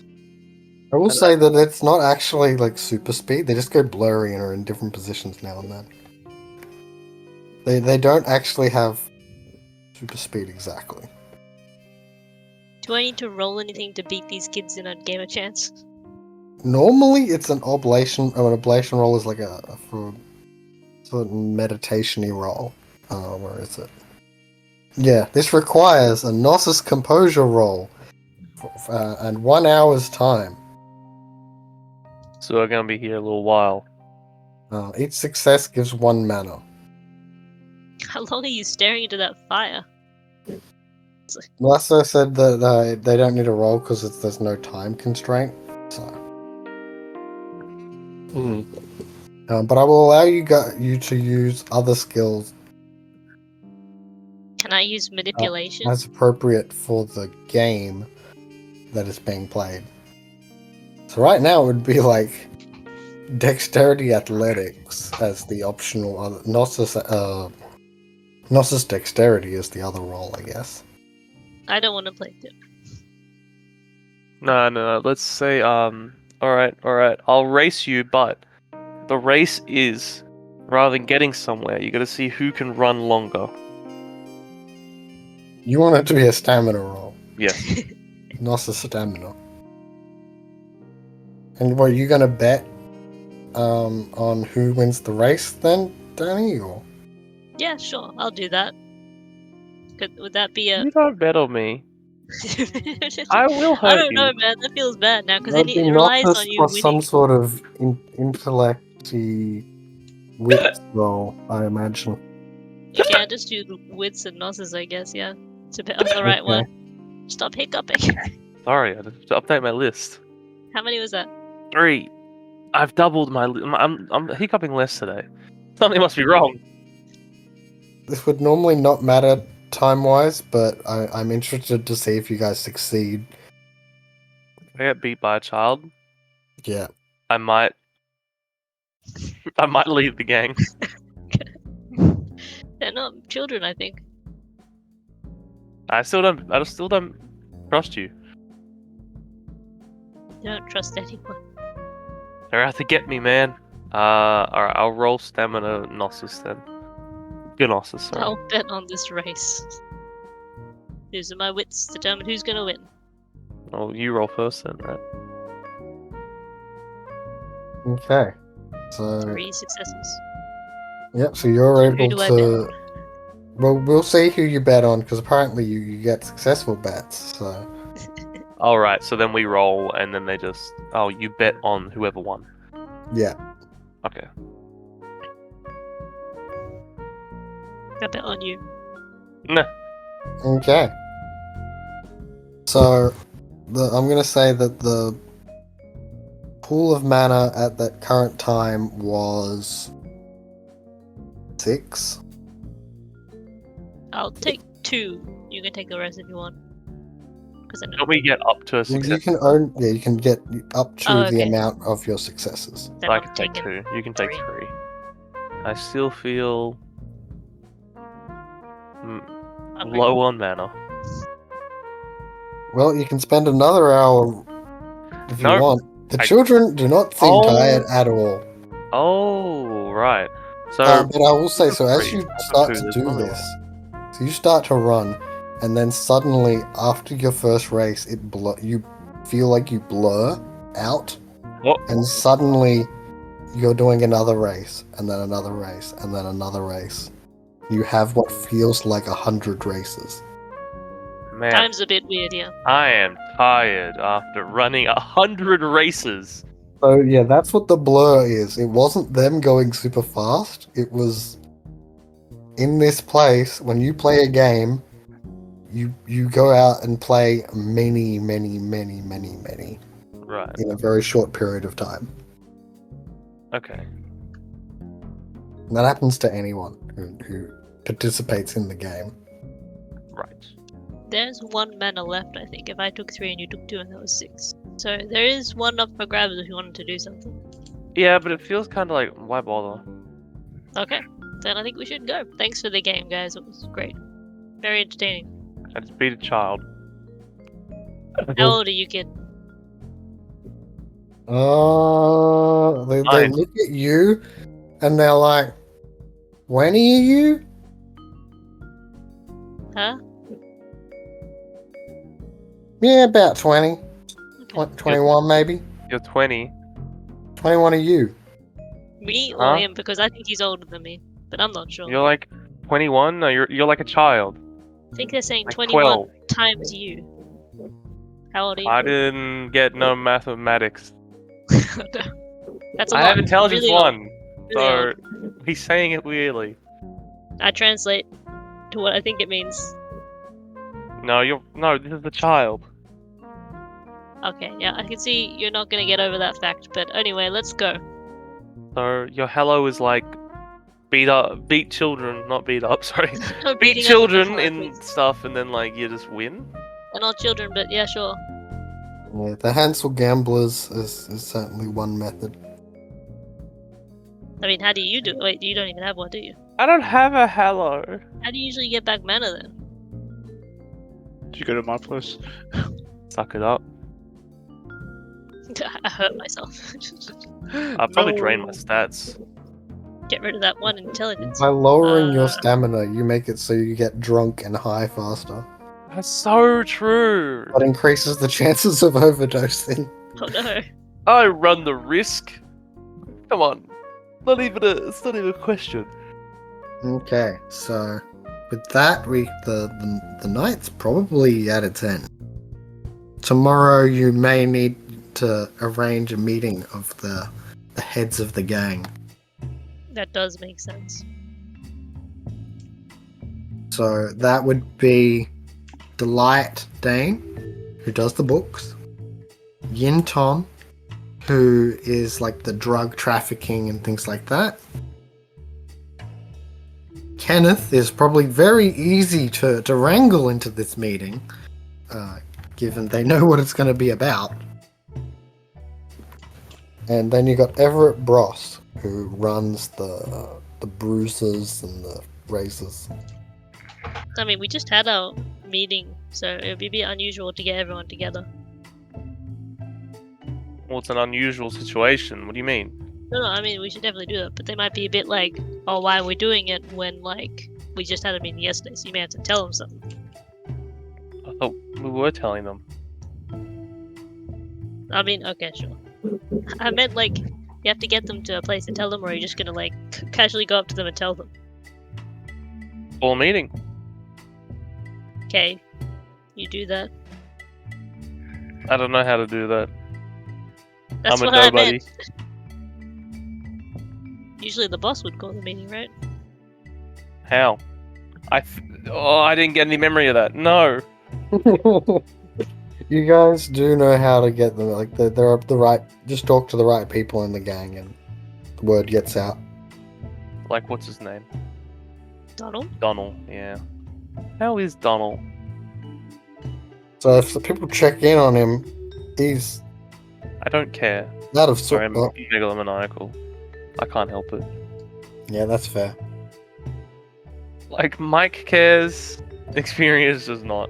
Speaker 1: I will say that it's not actually like super speed. They just go blurry and are in different positions now and then. They don't actually have super speed exactly.
Speaker 3: Do I need to roll anything to beat these kids in a game of chance?
Speaker 1: Normally, it's an oblation. An oblation roll is like a for sort of meditation-y roll. Where is it? Yeah, this requires a Gnosis Composure roll and 1 hour's time.
Speaker 4: So we're gonna be here a little while.
Speaker 1: Each success gives 1 mana.
Speaker 3: How long are you staring into that fire?
Speaker 1: Lassa said that they don't need a roll because there's no time constraint. So, but I will allow you to use other skills
Speaker 3: Can I use manipulation?
Speaker 1: as appropriate for the game that is being played. So right now it would be like dexterity athletics as the optional other. Gnosis dexterity is the other role, I guess.
Speaker 3: I don't want to play it.
Speaker 4: No. Let's say, alright. I'll race you, but the race is, rather than getting somewhere, you gotta see who can run longer.
Speaker 1: You want it to be a stamina roll.
Speaker 4: Yes.
Speaker 1: Gnosis stamina. And what, are you gonna bet on who wins the race then, Danny? Or
Speaker 3: Yeah, sure. I'll do that. Would that be a...
Speaker 4: You don't bet on me. I will hurt
Speaker 3: I don't
Speaker 4: you.
Speaker 3: know, man. That feels bad now because
Speaker 1: That'd
Speaker 3: it
Speaker 1: be
Speaker 3: relies
Speaker 1: Gnosis
Speaker 3: on you
Speaker 1: plus
Speaker 3: winning.
Speaker 1: some sort of intellect-y wit roll, I imagine.
Speaker 3: Okay, I'll just do wits and Gnosis, I guess, yeah. To bet on the right
Speaker 1: Okay.
Speaker 3: one. Stop hiccuping.
Speaker 4: Sorry, I have to update my list.
Speaker 3: How many was that?
Speaker 4: 3. I've doubled my. I'm hiccuping less today. Something must be wrong.
Speaker 1: This would normally not matter time-wise, but I'm interested to see if you guys succeed.
Speaker 4: If I get beat by a child,
Speaker 1: Yeah.
Speaker 4: I might leave the gang.
Speaker 3: They're not children, I think.
Speaker 4: I still don't trust you.
Speaker 3: You don't trust anyone.
Speaker 4: They're out to get me, man. Alright, I'll roll stamina Gnosis then. Gnosis, sorry.
Speaker 3: I'll bet on this race. Using my wits to determine who's gonna win.
Speaker 4: Oh, you roll first then, right?
Speaker 1: Okay. So
Speaker 3: 3 successes.
Speaker 1: yep. So you're
Speaker 3: Who
Speaker 1: able
Speaker 3: do I
Speaker 1: to. Well, we'll see who you bet on because apparently you get successful bets. So
Speaker 4: Alright, so then we roll and then they just. Oh, you bet on whoever won.
Speaker 1: yeah.
Speaker 4: Okay.
Speaker 3: I bet on you.
Speaker 4: Nah.
Speaker 1: Okay. So I'm gonna say that the pool of mana at that current time was 6.
Speaker 3: I'll take 2. You can take the rest if you want. Because I know.
Speaker 4: Don't we get up to a
Speaker 1: Well,
Speaker 4: success?
Speaker 1: you can get up to
Speaker 3: Oh,
Speaker 1: the
Speaker 3: okay.
Speaker 1: amount of your successes.
Speaker 3: Then
Speaker 4: I
Speaker 3: I'm
Speaker 4: can take
Speaker 3: taking
Speaker 4: 2. You can take
Speaker 3: 3.
Speaker 4: 3. I still feel
Speaker 3: I'm
Speaker 4: low on mana.
Speaker 1: Well, you can spend another hour if you
Speaker 4: Nope.
Speaker 1: want. The children do not seem
Speaker 4: Oh.
Speaker 1: tired at all.
Speaker 4: Oh, right. So
Speaker 1: But I will say, so as
Speaker 4: Three.
Speaker 1: you start to
Speaker 4: There's
Speaker 1: do
Speaker 4: another
Speaker 1: this, so you start to run, and then suddenly, after your first race, you feel like you blur out,
Speaker 4: What?
Speaker 1: and suddenly you're doing another race, and then another race, and then another race. You have what feels like 100 races.
Speaker 4: Man,
Speaker 3: Time's a bit weird, yeah.
Speaker 4: I am tired after running 100 races.
Speaker 1: So yeah, that's what the blur is. It wasn't them going super fast. It was in this place when you play a game, you go out and play many
Speaker 4: Right.
Speaker 1: in a very short period of time.
Speaker 4: Okay.
Speaker 1: And that happens to anyone who participates in the game.
Speaker 4: Right.
Speaker 3: There's 1 mana left, I think. If I took 3 and you took 2, and that was 6. So there is 1 up for grabs if you wanted to do something.
Speaker 4: Yeah, but it feels kind of like, why bother?
Speaker 3: Okay, then I think we should go. Thanks for the game, guys. It was great. Very entertaining.
Speaker 4: I just beat a child.
Speaker 3: How old are you, kid?
Speaker 1: They
Speaker 4: Nice.
Speaker 1: look at you and they're like, 20 are you?
Speaker 3: Huh?
Speaker 1: Yeah, about 20.
Speaker 3: Okay.
Speaker 1: 21 maybe.
Speaker 4: You're 20.
Speaker 1: 21 are you.
Speaker 3: Me or
Speaker 4: Huh?
Speaker 3: him? Because I think he's older than me. But I'm not sure.
Speaker 4: You're like 21? No, you're like a child.
Speaker 3: I think they're saying
Speaker 4: like
Speaker 3: 21
Speaker 4: 12.
Speaker 3: times you. How old are you?
Speaker 4: I didn't get no mathematics.
Speaker 3: That's a
Speaker 4: I
Speaker 3: lot.
Speaker 4: have intelligence
Speaker 3: Really old.
Speaker 4: 1.
Speaker 3: Really
Speaker 4: So
Speaker 3: old.
Speaker 4: he's saying it weirdly.
Speaker 3: I translate to what I think it means.
Speaker 4: No, this is the child.
Speaker 3: Okay, yeah, I can see you're not gonna get over that fact, but anyway, let's go.
Speaker 4: So your hello is like beat children, not beat up. Sorry,
Speaker 3: No
Speaker 4: beat
Speaker 3: beating up
Speaker 4: children
Speaker 3: before,
Speaker 4: in
Speaker 3: please.
Speaker 4: stuff, and then like you just win.
Speaker 3: They're not children, but yeah, sure.
Speaker 1: Yeah, the Hansel Gamblers is certainly one method.
Speaker 3: I mean, how do you do it? Wait, you don't even have one, do you?
Speaker 4: I don't have a hello.
Speaker 3: How do you usually get back mana then?
Speaker 2: Did you go to my place?
Speaker 4: Suck it up.
Speaker 3: I hurt myself.
Speaker 4: I'll probably drain my stats.
Speaker 3: Get rid of that one intelligence.
Speaker 1: By lowering your
Speaker 3: Uh,
Speaker 1: stamina, you make it so you get drunk and high faster.
Speaker 4: That's so true.
Speaker 1: That increases the chances of overdosing.
Speaker 3: Oh no.
Speaker 4: I run the risk. Come on, it's not even a question.
Speaker 1: Okay, so with that, the night's probably at its end. Tomorrow, you may need to arrange a meeting of the heads of the gang.
Speaker 3: That does make sense.
Speaker 1: So that would be Delight Dane, who does the books, Yin Ton, who is like the drug trafficking and things like that. Kenneth is probably very easy to wrangle into this meeting, given they know what it's going to be about. And then you got Everett Bross, who runs the bruises and the razors.
Speaker 3: I mean, we just had our meeting, so it would be a bit unusual to get everyone together.
Speaker 4: Well, it's an unusual situation. What do you mean?
Speaker 3: No, I mean, we should definitely do that, but they might be a bit like, oh, why are we doing it when, like, we just had a meeting yesterday, so you may have to tell them something.
Speaker 4: I thought we were telling them.
Speaker 3: I mean, okay, sure. I meant, like, you have to get them to a place to tell them, or are you just gonna, like, casually go up to them and tell them?
Speaker 4: Full meeting.
Speaker 3: Okay, you do that.
Speaker 4: I don't know how to do that.
Speaker 3: That's
Speaker 4: I'm a
Speaker 3: what I
Speaker 4: nobody.
Speaker 3: meant. Usually the boss would call the meeting, right?
Speaker 4: How? I didn't get any memory of that. No.
Speaker 1: You guys do know how to get them. Like they're up the right. Just talk to the right people in the gang, and the word gets out.
Speaker 4: Like, what's his name?
Speaker 3: Donald?
Speaker 4: Donald. Yeah. How is Donald?
Speaker 1: So if the people check in on him, he's
Speaker 4: I don't care.
Speaker 1: out of
Speaker 4: Sorry,
Speaker 1: sort.
Speaker 4: I'm megalomaniacal. I can't help it.
Speaker 1: Yeah, that's fair.
Speaker 4: Like, Mike cares. Experience does not.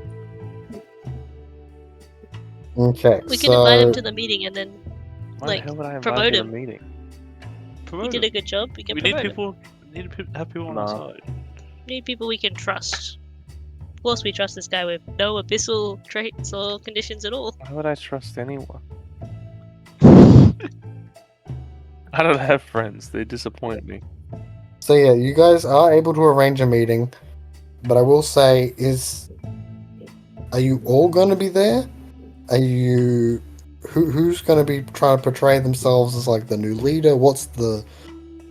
Speaker 1: Okay,
Speaker 3: We
Speaker 1: so
Speaker 3: can invite him to the meeting and then
Speaker 4: Why
Speaker 3: Like,
Speaker 4: the hell would I invite
Speaker 3: promote
Speaker 4: him to
Speaker 3: him.
Speaker 4: a meeting?
Speaker 3: he
Speaker 2: Promote
Speaker 3: did
Speaker 2: it.
Speaker 3: a good job. We can
Speaker 2: We need
Speaker 3: promote him.
Speaker 2: people. Have people on
Speaker 4: Nah.
Speaker 2: our side.
Speaker 3: We need people we can trust. Of course, we trust this guy with no abyssal traits or conditions at all.
Speaker 4: Why would I trust anyone? I don't have friends. They disappoint me.
Speaker 1: So yeah, you guys are able to arrange a meeting, but I will say are you all going to be there? Are you who's going to be trying to portray themselves as like the new leader?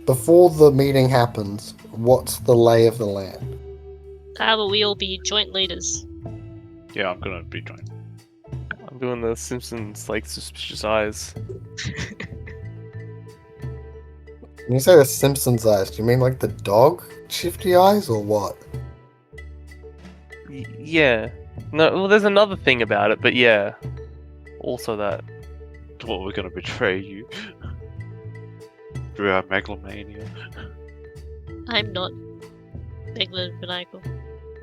Speaker 1: Before the meeting happens, what's the lay of the land?
Speaker 3: How will we all be joint leaders?
Speaker 2: Yeah, I'm gonna be joined.
Speaker 4: I'm doing the Simpsons, like, suspicious eyes.
Speaker 1: When you say the Simpsons eyes, do you mean like the dog shifty eyes or what?
Speaker 4: Yeah. No, well, there's another thing about it, but yeah. Also that.
Speaker 2: What, we're gonna betray you? Through our Megalomania.
Speaker 3: I'm not megalomaniacal.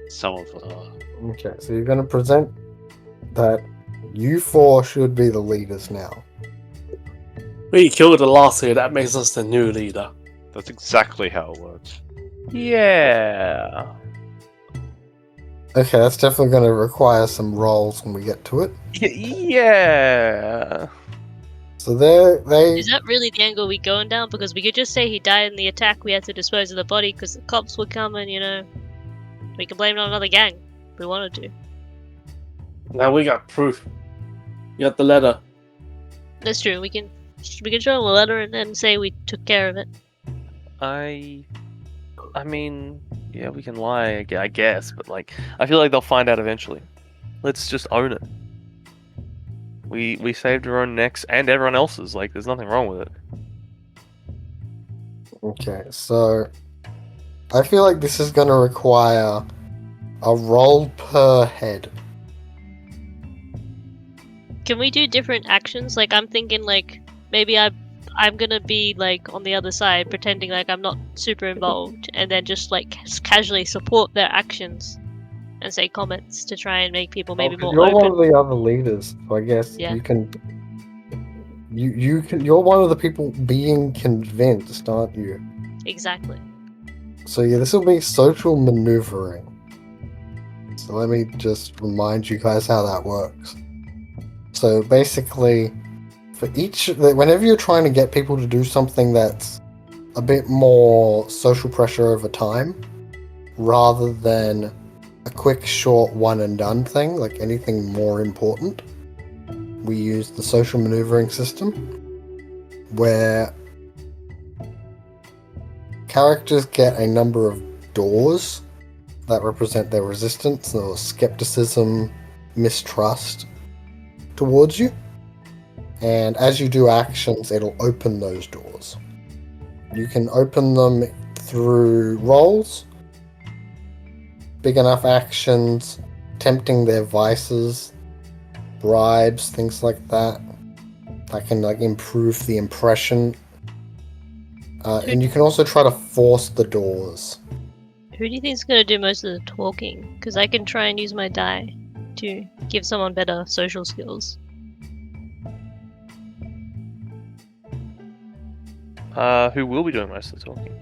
Speaker 2: Some of us are.
Speaker 1: Okay, so you're going to present that you four should be the leaders now.
Speaker 5: We killed the last leader, that makes us the new leader.
Speaker 2: That's exactly how it works.
Speaker 4: Yeah.
Speaker 1: Okay, that's definitely going to require some rolls when we get to it.
Speaker 4: Yeah.
Speaker 1: So they
Speaker 3: Is that really the angle we going down? Because we could just say he died in the attack, we had to dispose of the body because the cops were coming, you know. We could blame it on another gang if we wanted to.
Speaker 5: Now we got proof. You got the letter.
Speaker 3: That's true. We can show him a letter and then say we took care of it.
Speaker 4: I I mean, yeah, we can lie, I guess, but like, I feel like they'll find out eventually. Let's just own it. We saved our own necks and everyone else's. Like, there's nothing wrong with it.
Speaker 1: Okay, so I feel like this is going to require a roll per head.
Speaker 3: Can we do different actions? Like, I'm thinking, like, maybe I'm gonna be, like, on the other side, pretending like I'm not super involved, and then just, like, casually support their actions and say comments to try and make people maybe more
Speaker 1: You're
Speaker 3: open.
Speaker 1: one of the other leaders, so I guess
Speaker 3: Yeah.
Speaker 1: you can. You can. You're one of the people being convinced, aren't you?
Speaker 3: Exactly.
Speaker 1: So yeah, this will be social maneuvering. So let me just remind you guys how that works. So basically, for each, whenever you're trying to get people to do something that's a bit more social pressure over time, rather than a quick, short, one and done thing, like anything more important, we use the social maneuvering system, where characters get a number of doors that represent their resistance or skepticism, mistrust towards you. And as you do actions, it'll open those doors. You can open them through rolls, big enough actions, tempting their vices, bribes, things like that. That can like improve the impression. And you can also try to force the doors.
Speaker 3: Who do you think is gonna do most of the talking? Because I can try and use my die to give someone better social skills.
Speaker 4: Who will be doing most of the talking?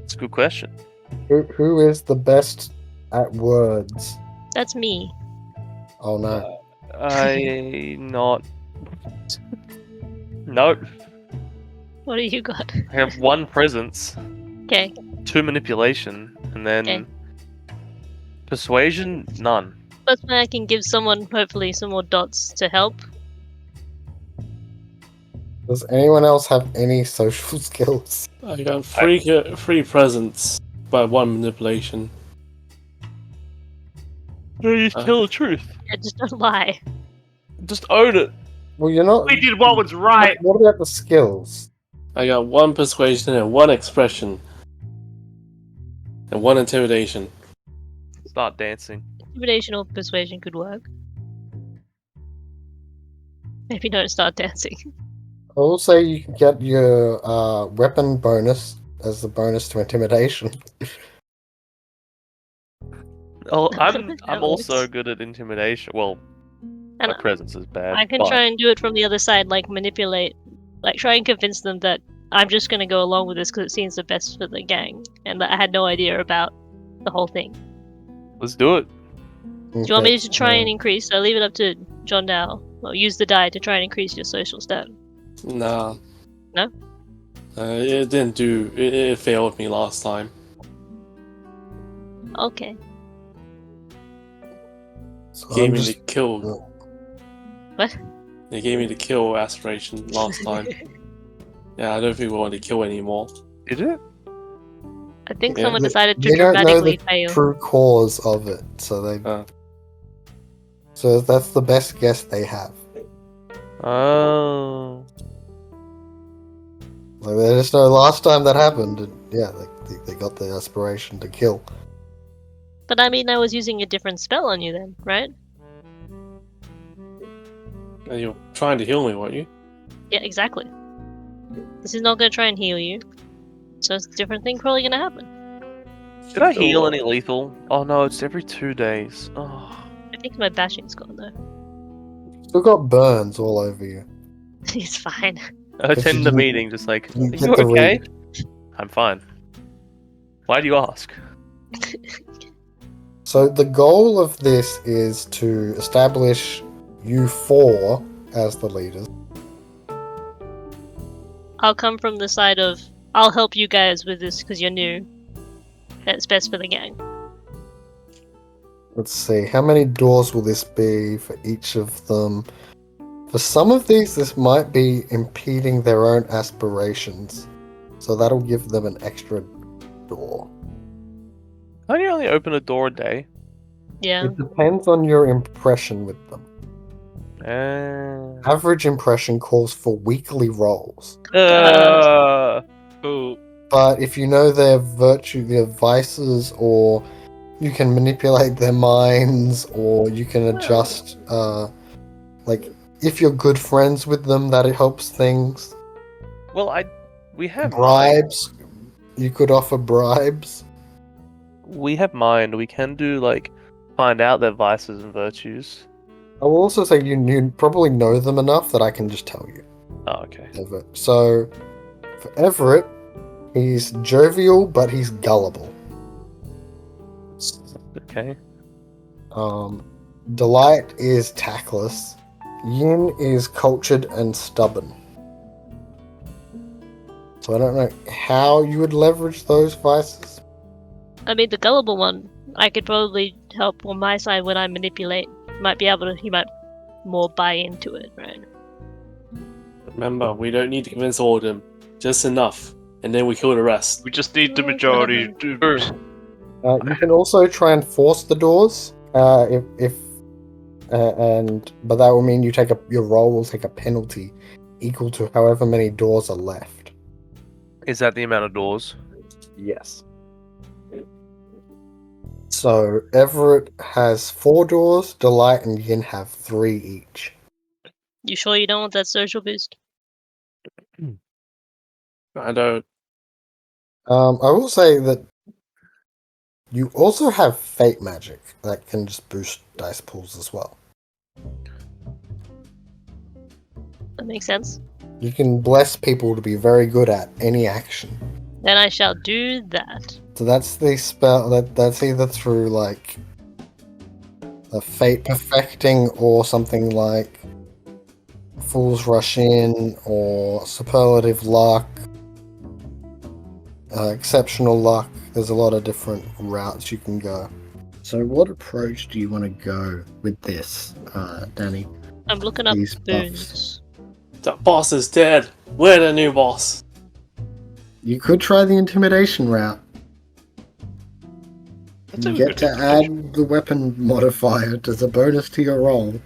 Speaker 4: It's a good question.
Speaker 1: Who is the best at words?
Speaker 3: That's me.
Speaker 1: Oh no.
Speaker 4: I not. Nope.
Speaker 3: What do you got?
Speaker 4: I have 1 presence,
Speaker 3: Okay.
Speaker 4: 2 manipulation, and then
Speaker 3: Okay.
Speaker 4: persuasion, none.
Speaker 3: That's why I can give someone hopefully some more dots to help.
Speaker 1: Does anyone else have any social skills?
Speaker 5: I got 3 presents by 1 manipulation.
Speaker 4: No, you tell the truth.
Speaker 3: Yeah, just don't lie.
Speaker 4: Just own it.
Speaker 1: Well, you're not.
Speaker 4: We did what was right.
Speaker 1: What about the skills?
Speaker 5: I got 1 persuasion and 1 expression. And 1 intimidation.
Speaker 4: Start dancing.
Speaker 3: Intimidation or persuasion could work. Maybe don't start dancing.
Speaker 1: I will say you can get your weapon bonus as the bonus to intimidation.
Speaker 4: Oh,
Speaker 3: That
Speaker 4: I'm also
Speaker 3: works.
Speaker 4: good at intimidation. Well,
Speaker 3: And
Speaker 4: my presence is bad.
Speaker 3: I can
Speaker 4: but
Speaker 3: try and do it from the other side, like manipulate, like try and convince them that I'm just gonna go along with this because it seems the best for the gang, and that I had no idea about the whole thing.
Speaker 4: Let's do it.
Speaker 3: Do you want me to try and increase? I'll leave it up to John Dow. Or use the die to try and increase your social stat.
Speaker 5: Nah.
Speaker 3: No?
Speaker 5: It didn't do. It failed me last time.
Speaker 3: Okay.
Speaker 1: So
Speaker 5: Gave
Speaker 1: I'm
Speaker 5: me
Speaker 1: just-
Speaker 5: the kill.
Speaker 3: What?
Speaker 5: They gave me the kill aspiration last time. Yeah, I don't think we want to kill anymore.
Speaker 4: Did it?
Speaker 3: I think
Speaker 5: Yeah,
Speaker 3: someone decided to
Speaker 1: they don't know
Speaker 3: dramatically
Speaker 1: the
Speaker 3: fail.
Speaker 1: true cause of it, so they. So that's the best guess they have.
Speaker 4: Oh.
Speaker 1: Like they just know last time that happened, and yeah, they got the aspiration to kill.
Speaker 3: But I mean, I was using a different spell on you then, right?
Speaker 5: And you're trying to heal me, weren't you?
Speaker 3: Yeah, exactly. This is not gonna try and heal you. So it's a different thing probably gonna happen.
Speaker 4: Did I heal any lethal? Oh no, it's every 2 days. Oh.
Speaker 3: I think my bashing's gone though.
Speaker 1: Still got burns all over you.
Speaker 3: He's fine.
Speaker 4: I attend the
Speaker 1: didn't-
Speaker 4: meeting just like,
Speaker 1: you
Speaker 4: are
Speaker 1: get
Speaker 4: you
Speaker 1: the
Speaker 4: okay? I'm fine. Why do you ask?
Speaker 1: So the goal of this is to establish you 4 as the leaders.
Speaker 3: I'll come from the side of I'll help you guys with this because you're new. That's best for the gang.
Speaker 1: Let's see, how many doors will this be for each of them? For some of these, this might be impeding their own aspirations. So that'll give them an extra door.
Speaker 4: Can't you only open a door a day?
Speaker 3: Yeah.
Speaker 1: It depends on your impression with them.
Speaker 4: Uh,
Speaker 1: Average impression calls for weekly rolls.
Speaker 4: uh,
Speaker 2: Oh,
Speaker 1: But if you know their their vices, or you can manipulate their minds, or you can adjust, like, if you're good friends with them, that it helps things.
Speaker 4: well, we have
Speaker 1: Bribes. You could offer bribes.
Speaker 4: We have mind. We can do like find out their vices and virtues.
Speaker 1: I will also say you probably know them enough that I can just tell you.
Speaker 4: Oh, okay.
Speaker 1: Everett. So, for Everett, he's jovial, but he's gullible.
Speaker 4: Okay.
Speaker 1: Delight is tactless. Yin is cultured and stubborn. So I don't know how you would leverage those vices.
Speaker 3: I mean, the gullible one, I could probably help on my side when I manipulate. He might more buy into it, right?
Speaker 5: Remember, we don't need to convince all of them. Just enough. And then we kill the rest.
Speaker 2: we just need the majority.
Speaker 1: You can also try and force the doors. But that will mean your roll will take a penalty equal to however many doors are left.
Speaker 4: Is that the amount of doors?
Speaker 1: Yes. So Everett has 4 doors. Delight and Yin have 3 each.
Speaker 3: You sure you don't want that social boost?
Speaker 5: I don't.
Speaker 1: I will say that you also have fate magic that can just boost dice pools as well.
Speaker 3: That makes sense.
Speaker 1: You can bless people to be very good at any action.
Speaker 3: Then I shall do that.
Speaker 1: So that's the spell that's either through like a fate perfecting or something like Fool's Rush In or superlative luck, exceptional luck. There's a lot of different routes you can go. So what approach do you want to go with this, Danny?
Speaker 3: I'm looking up
Speaker 1: These
Speaker 3: boons.
Speaker 5: The boss is dead. We're the new boss.
Speaker 1: You could try the intimidation route.
Speaker 2: That's
Speaker 1: You
Speaker 2: a
Speaker 1: get
Speaker 2: good
Speaker 1: to
Speaker 2: intimidation.
Speaker 1: add the weapon modifier as a bonus to your roll.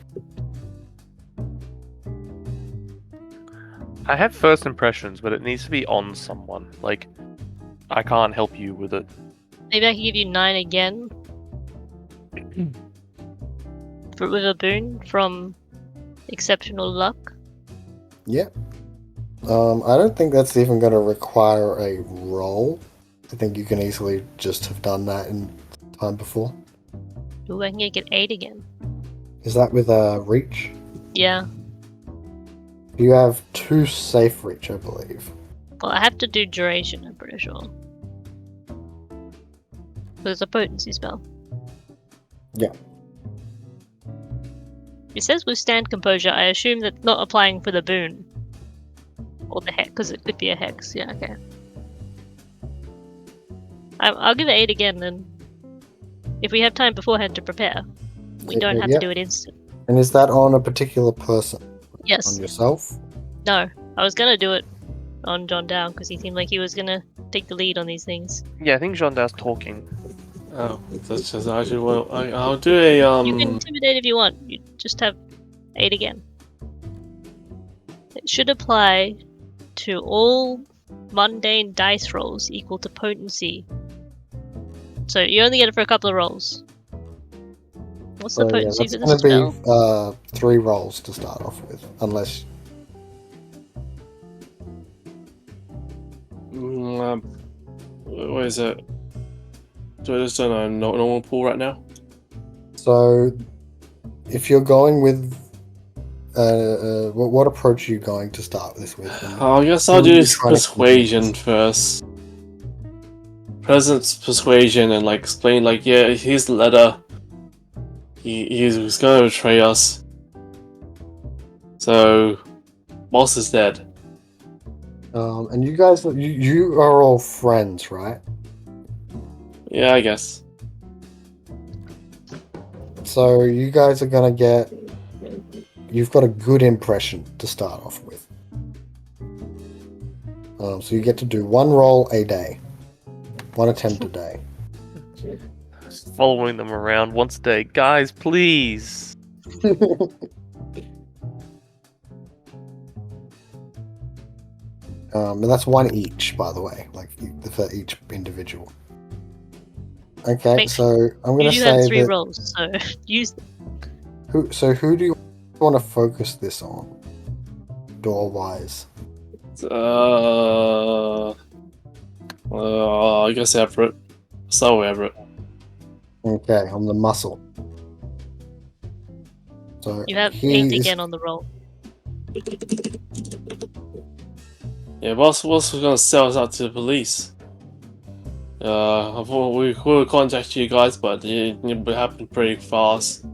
Speaker 4: I have first impressions, but it needs to be on someone. Like, I can't help you with it.
Speaker 3: Maybe I can give you 9 again. With a boon from exceptional luck.
Speaker 1: Yeah. I don't think that's even going to require a roll. I think you can easily just have done that in time before.
Speaker 3: Ooh, I can get 8 again.
Speaker 1: Is that with a reach?
Speaker 3: Yeah.
Speaker 1: You have 2 safe reach, I believe.
Speaker 3: Well, I have to do duration, I'm pretty sure. But it's a potency spell.
Speaker 1: Yeah.
Speaker 3: It says withstand composure. I assume that's not applying for the boon. Or the hex, because it could be a hex. Yeah, okay. I'll give it 8 again, then. If we have time beforehand to prepare. We don't have
Speaker 1: Yeah.
Speaker 3: to do it instant.
Speaker 1: And is that on a particular person?
Speaker 3: Yes.
Speaker 1: On yourself?
Speaker 3: No. I was gonna do it on John Down, because he seemed like he was gonna take the lead on these things.
Speaker 4: Yeah, I think Jean-Da's talking.
Speaker 5: Oh, that's just actually well. I'll do a
Speaker 3: You can intimidate if you want. You just have 8 again. It should apply to all mundane dice rolls equal to potency. So you only get it for a couple of rolls. What's the
Speaker 1: So, yeah,
Speaker 3: potency
Speaker 1: that's
Speaker 3: for this
Speaker 1: going
Speaker 3: spell?
Speaker 1: to be 3 rolls to start off with, unless...
Speaker 5: What is it? Do I just do a normal pool right now?
Speaker 1: So, if you're going with... what approach are you going to start this with?
Speaker 5: I guess I'll
Speaker 1: Who are
Speaker 5: do
Speaker 1: you trying to
Speaker 5: persuasion
Speaker 1: convince?
Speaker 5: first. Presence persuasion and like explain like, yeah, here's the letter. He's gonna betray us. So, boss is dead.
Speaker 1: And you guys, you are all friends, right?
Speaker 5: Yeah, I guess.
Speaker 1: So you guys are gonna get... You've got a good impression to start off with. So you get to do 1 roll a day. One attempt a day.
Speaker 4: Just following them around once a day. Guys, please.
Speaker 1: And that's one each, by the way, like for each individual. Okay,
Speaker 3: Make-
Speaker 1: so I'm gonna
Speaker 3: You do have
Speaker 1: say
Speaker 3: 3
Speaker 1: that.
Speaker 3: rolls, so use them.
Speaker 1: Who do you want to focus this on, door wise?
Speaker 5: I guess Everett. So Everett.
Speaker 1: Okay, on the muscle. So
Speaker 3: You have
Speaker 1: he
Speaker 3: 8
Speaker 1: is-
Speaker 3: again on the roll.
Speaker 5: Yeah, boss was gonna sell us out to the police. I thought we will contact you guys, but it happened pretty fast.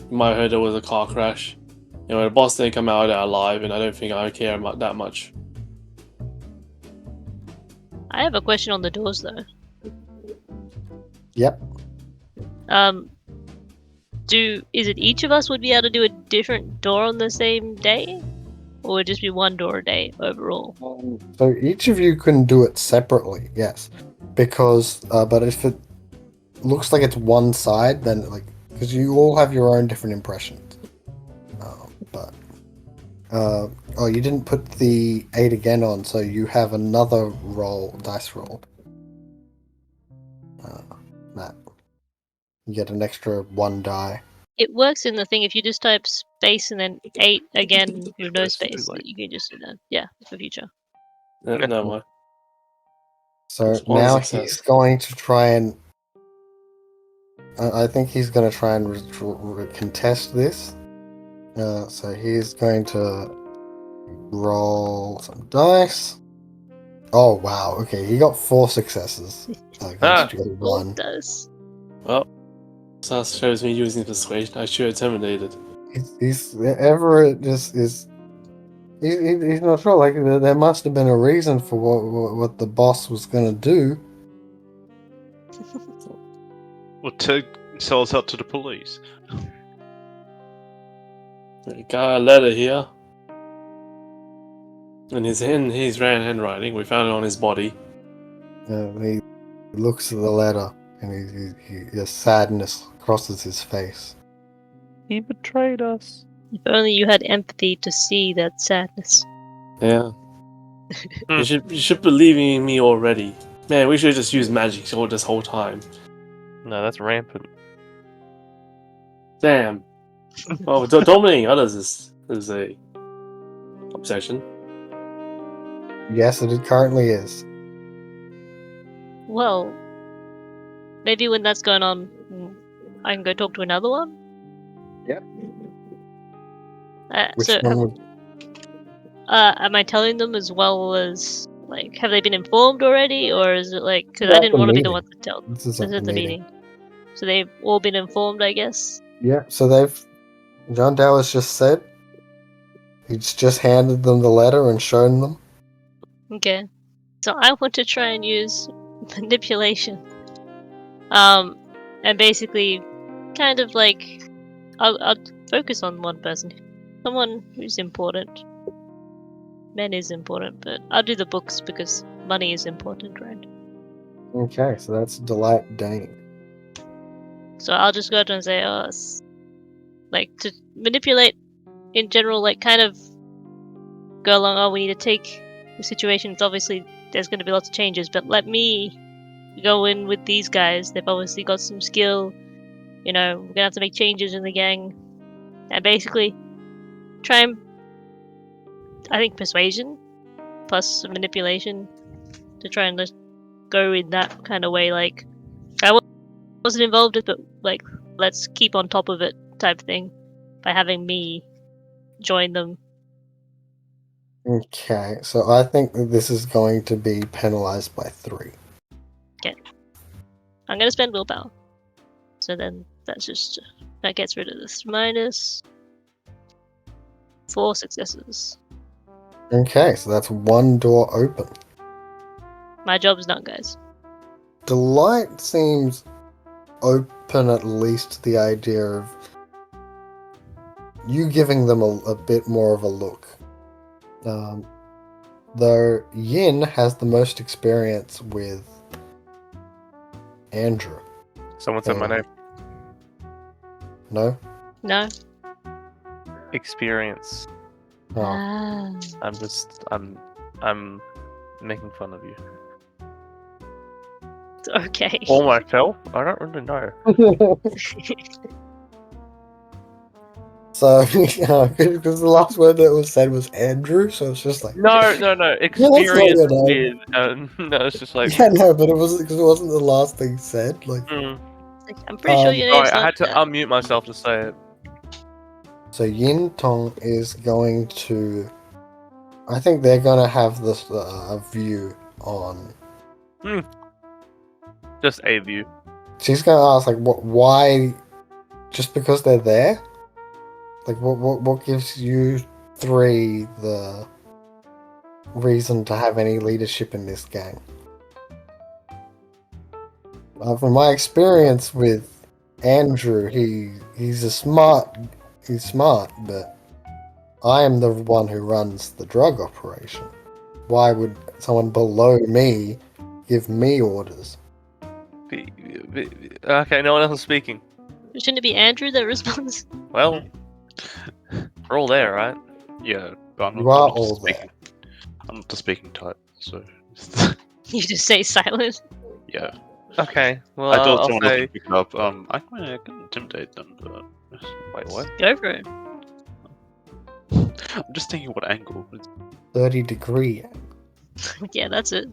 Speaker 5: You might have heard there was a car crash. You know, the boss didn't come out of there alive, and I don't think I care about that much.
Speaker 3: I have a question on the doors though.
Speaker 1: Yep.
Speaker 3: Is it each of us would be able to do a different door on the same day? Or would it just be one door a day overall?
Speaker 1: So each of you can do it separately, yes, because but if it looks like it's one side, then like because you all have your own different impressions. Oh, you didn't put the 8 again on, so you have another dice roll. Matt, you get an extra 1 die.
Speaker 3: It works in the thing if you just type space and then 8 again with no
Speaker 4: It's too
Speaker 3: space.
Speaker 4: late.
Speaker 3: You can just do that. Yeah, for future.
Speaker 5: No more.
Speaker 1: So
Speaker 5: It's one
Speaker 1: now
Speaker 5: success.
Speaker 1: he's going to try and. I think he's going to try and contest this. So he's going to roll some dice. Oh wow! Okay, he got 4 successes against your
Speaker 3: All
Speaker 1: 1.
Speaker 3: does.
Speaker 5: Well, so that shows me using persuasion. I should have terminated.
Speaker 1: He's Everett just is. He's not sure. Like there must have been a reason for what the boss was going to do.
Speaker 2: Well, to sell us out to the police.
Speaker 5: Got a letter here. And his handwriting. We found it on his body.
Speaker 1: He looks at the letter and his sadness crosses his face.
Speaker 4: He betrayed us.
Speaker 3: If only you had empathy to see that sadness.
Speaker 5: Yeah. You should believe in me already. Man, we should have just used magic all this whole time.
Speaker 4: No, that's rampant.
Speaker 5: Damn. Oh, dominating others is a obsession.
Speaker 1: Yes, it currently is.
Speaker 3: Well, maybe when that's going on, I can go talk to another one?
Speaker 1: Yep. Which
Speaker 3: So,
Speaker 1: one would...
Speaker 3: am I telling them as well as, like, have they been informed already? Or is it like, because I
Speaker 1: Not
Speaker 3: didn't
Speaker 1: the
Speaker 3: want to be the
Speaker 1: meeting.
Speaker 3: one to tell them.
Speaker 1: This is
Speaker 3: This is the meeting. So they've all been informed, I guess?
Speaker 1: Yeah, so John Dallas just said he's just handed them the letter and shown them.
Speaker 3: Okay. So I want to try and use manipulation. And basically, kind of like, I'll focus on one person. Someone who's important. Men is important, but I'll do the books because money is important, right?
Speaker 1: Okay, so that's Delight Dane.
Speaker 3: So I'll just go out and say, like, to manipulate in general, like, kind of go along, we need to take the situation. It's obviously, there's going to be lots of changes, but let me go in with these guys. They've obviously got some skill. You know, we're going to have to make changes in the gang. And basically, try and, I think, persuasion plus some manipulation to try and just go in that kind of way. Like, I wasn't involved with it, but, like, let's keep on top of it type thing by having me join them.
Speaker 1: Okay, so I think that this is going to be penalized by 3.
Speaker 3: I'm going to spend willpower. So then that gets rid of this minus 4 successes.
Speaker 1: Okay, so that's 1 door open.
Speaker 3: My job's done, guys.
Speaker 1: Delight seems open at least to the idea of you giving them a bit more of a look. Though Yin has the most experience with Andrew.
Speaker 4: Someone said my
Speaker 1: Yeah.
Speaker 4: name.
Speaker 1: No?
Speaker 3: No.
Speaker 4: Experience.
Speaker 1: Oh.
Speaker 3: Ah.
Speaker 4: I'm making fun of you.
Speaker 3: Okay.
Speaker 4: Or myself? I don't really know.
Speaker 1: So, because the last word that was said was Andrew, so it's just like...
Speaker 4: No. Experience
Speaker 1: your name.
Speaker 4: with. No, it's just like.
Speaker 1: Yeah, no, but it wasn't because it wasn't the last thing said. Like,
Speaker 3: Like, I'm pretty sure your name's
Speaker 4: Sorry, I
Speaker 3: not
Speaker 4: had to
Speaker 3: that.
Speaker 4: unmute myself to say it.
Speaker 1: so Yin Tong is going to. I think they're gonna have this view on.
Speaker 4: Just a view.
Speaker 1: She's gonna ask like, what? Why? Just because they're there? Like, what gives you three the reason to have any leadership in this gang? From my experience with Andrew, he's smart, but I am the one who runs the drug operation. Why would someone below me give me orders?
Speaker 4: Okay, no one else is speaking.
Speaker 3: Shouldn't it be Andrew that responds?
Speaker 4: Well, we're all there, right?
Speaker 2: Yeah, but I'm
Speaker 1: You
Speaker 2: not,
Speaker 1: are
Speaker 2: I'm not
Speaker 1: all
Speaker 2: speaking. I'm not the speaking type, so
Speaker 3: You just say silent.
Speaker 2: yeah.
Speaker 4: Okay, well,
Speaker 2: I thought
Speaker 4: I'll
Speaker 2: someone was
Speaker 4: say.
Speaker 2: gonna pick it up. I can intimidate them, but
Speaker 4: Wait, what?
Speaker 3: Go for it.
Speaker 2: I'm just thinking what angle.
Speaker 1: 30-degree.
Speaker 3: Yeah, that's it.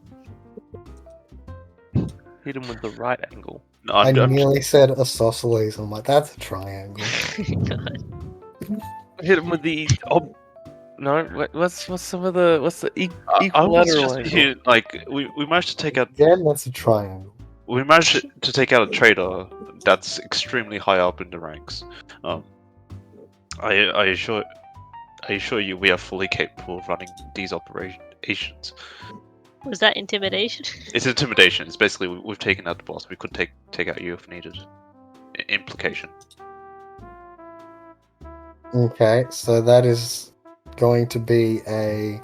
Speaker 4: Hit him with the right angle.
Speaker 2: No,
Speaker 1: I
Speaker 2: I'm just,
Speaker 1: nearly said isosceles. I'm like, that's a triangle.
Speaker 3: God.
Speaker 4: Hit him with the. Oh, no. What's some of the? What's the
Speaker 2: I was
Speaker 4: equilateral
Speaker 2: just
Speaker 4: angle?
Speaker 2: here, like we managed to take out.
Speaker 1: Again, that's a triangle.
Speaker 2: We managed to take out a trader that's extremely high up in the ranks. I assure you, we are fully capable of running these operations.
Speaker 3: Was that intimidation?
Speaker 2: It's intimidation. It's basically we've taken out the boss. We could take out you if needed. Implication.
Speaker 1: Okay, so that is going to be a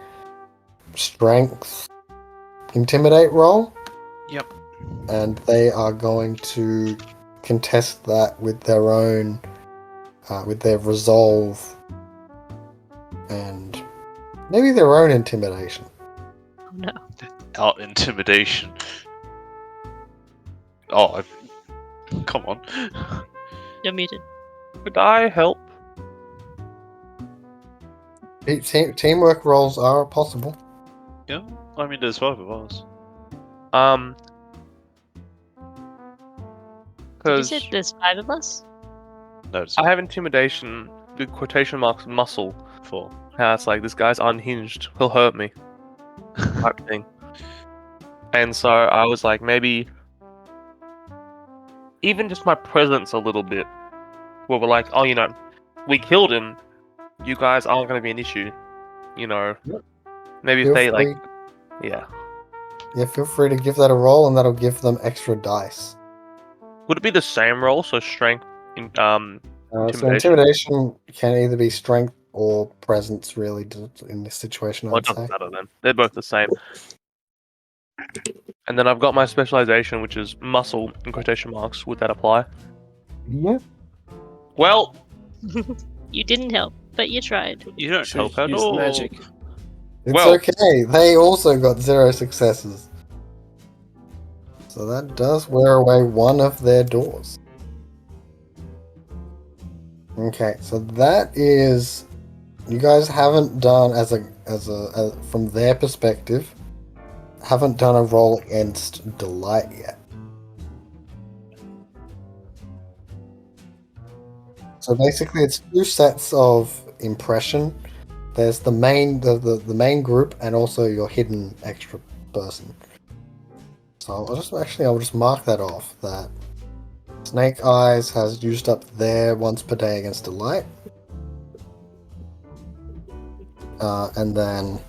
Speaker 1: strength intimidate roll.
Speaker 2: Yep.
Speaker 1: And they are going to contest that with their own, with their resolve and maybe their own intimidation.
Speaker 3: Oh no.
Speaker 2: Out intimidation. Oh, come on.
Speaker 3: You're muted.
Speaker 4: Could I help?
Speaker 1: Teamwork rolls are possible.
Speaker 2: Yeah. I mean, there's 5 of us.
Speaker 3: Did you
Speaker 4: Because
Speaker 3: say there's 5 of us?
Speaker 2: No, it's
Speaker 4: I have intimidation, the quotation marks muscle.
Speaker 2: 4.
Speaker 4: How it's like, this guy's unhinged, he'll hurt me, type thing. And so I was like, maybe even just my presence a little bit, where we're like, oh, you know, we killed him, you guys aren't going to be an issue, you know.
Speaker 1: Yep.
Speaker 4: Maybe if
Speaker 1: Feel
Speaker 4: they,
Speaker 1: free,
Speaker 4: like, yeah.
Speaker 1: yeah, feel free to give that a roll, and that'll give them extra dice.
Speaker 4: Would it be the same roll, so strength,
Speaker 1: So
Speaker 4: intimidation?
Speaker 1: intimidation can either be strength or presence, really, in this situation,
Speaker 4: Well,
Speaker 1: I'd
Speaker 4: it doesn't
Speaker 1: say.
Speaker 4: matter then. They're both the same. And then I've got my specialization, which is muscle, in quotation marks. Would that apply?
Speaker 1: Yeah.
Speaker 4: Well,
Speaker 3: You didn't help, but you tried.
Speaker 2: You don't
Speaker 5: Should
Speaker 2: help at
Speaker 5: use
Speaker 2: all.
Speaker 5: magic.
Speaker 1: It's
Speaker 4: Well-
Speaker 1: okay. They also got 0 successes. So that does wear away one of their doors. Okay, so that is... You guys haven't done, as from their perspective, haven't done a roll against Delight yet. So basically it's 2 sets of impression. There's the main main group and also your hidden extra person. So I'll just mark that off, that Snake Eyes has used up their once per day against Delight. And then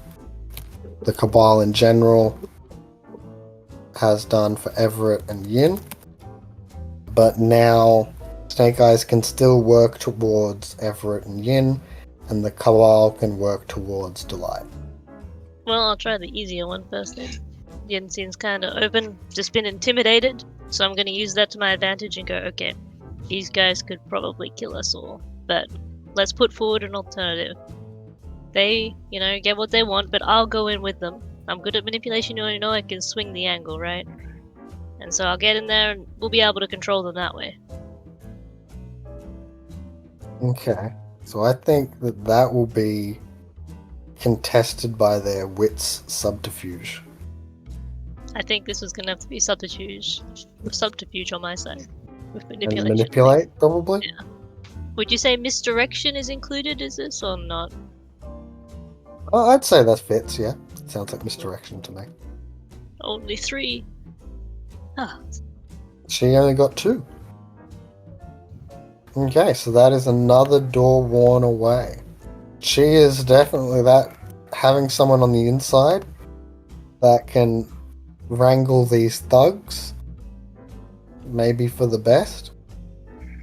Speaker 1: the Cabal in general has done for Everett and Yin. But now Snake Eyes can still work towards Everett and Yin, and the Cabal can work towards Delight.
Speaker 3: Well, I'll try the easier one first then. Yin seems kind of open, just been intimidated. So I'm gonna use that to my advantage and go, okay, these guys could probably kill us all, but let's put forward an alternative. They, get what they want, but I'll go in with them. I'm good at manipulation, I can swing the angle, right? And so I'll get in there and we'll be able to control them that way.
Speaker 1: Okay. So I think that will be contested by their wits subterfuge.
Speaker 3: I think this was gonna have to be subterfuge on my side. With
Speaker 1: And
Speaker 3: manipulation.
Speaker 1: manipulate, probably?
Speaker 3: Yeah. Would you say misdirection is included, is this, or not?
Speaker 1: Oh, I'd say that fits, yeah. Sounds like misdirection to me.
Speaker 3: Only 3. Ah,
Speaker 1: She only got 2. Okay, so that is another door worn away. She is definitely that, having someone on the inside that can wrangle these thugs, maybe for the best.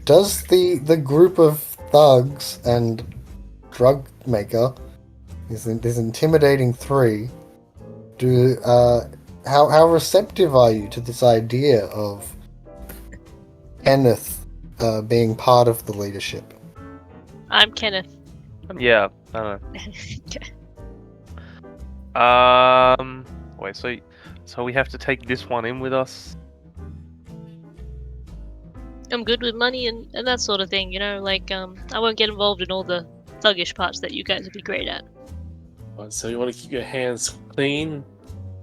Speaker 1: Does the group of thugs and drug maker, this intimidating 3, how receptive are you to this idea of Kenneth being part of the leadership?
Speaker 3: I'm Kenneth.
Speaker 4: Yeah, I don't
Speaker 3: Okay.
Speaker 4: know. Wait, so we have to take this one in with us?
Speaker 3: I'm good with money and that sort of thing, I won't get involved in all the thuggish parts that you guys would be great at.
Speaker 5: So you want to keep your hands clean?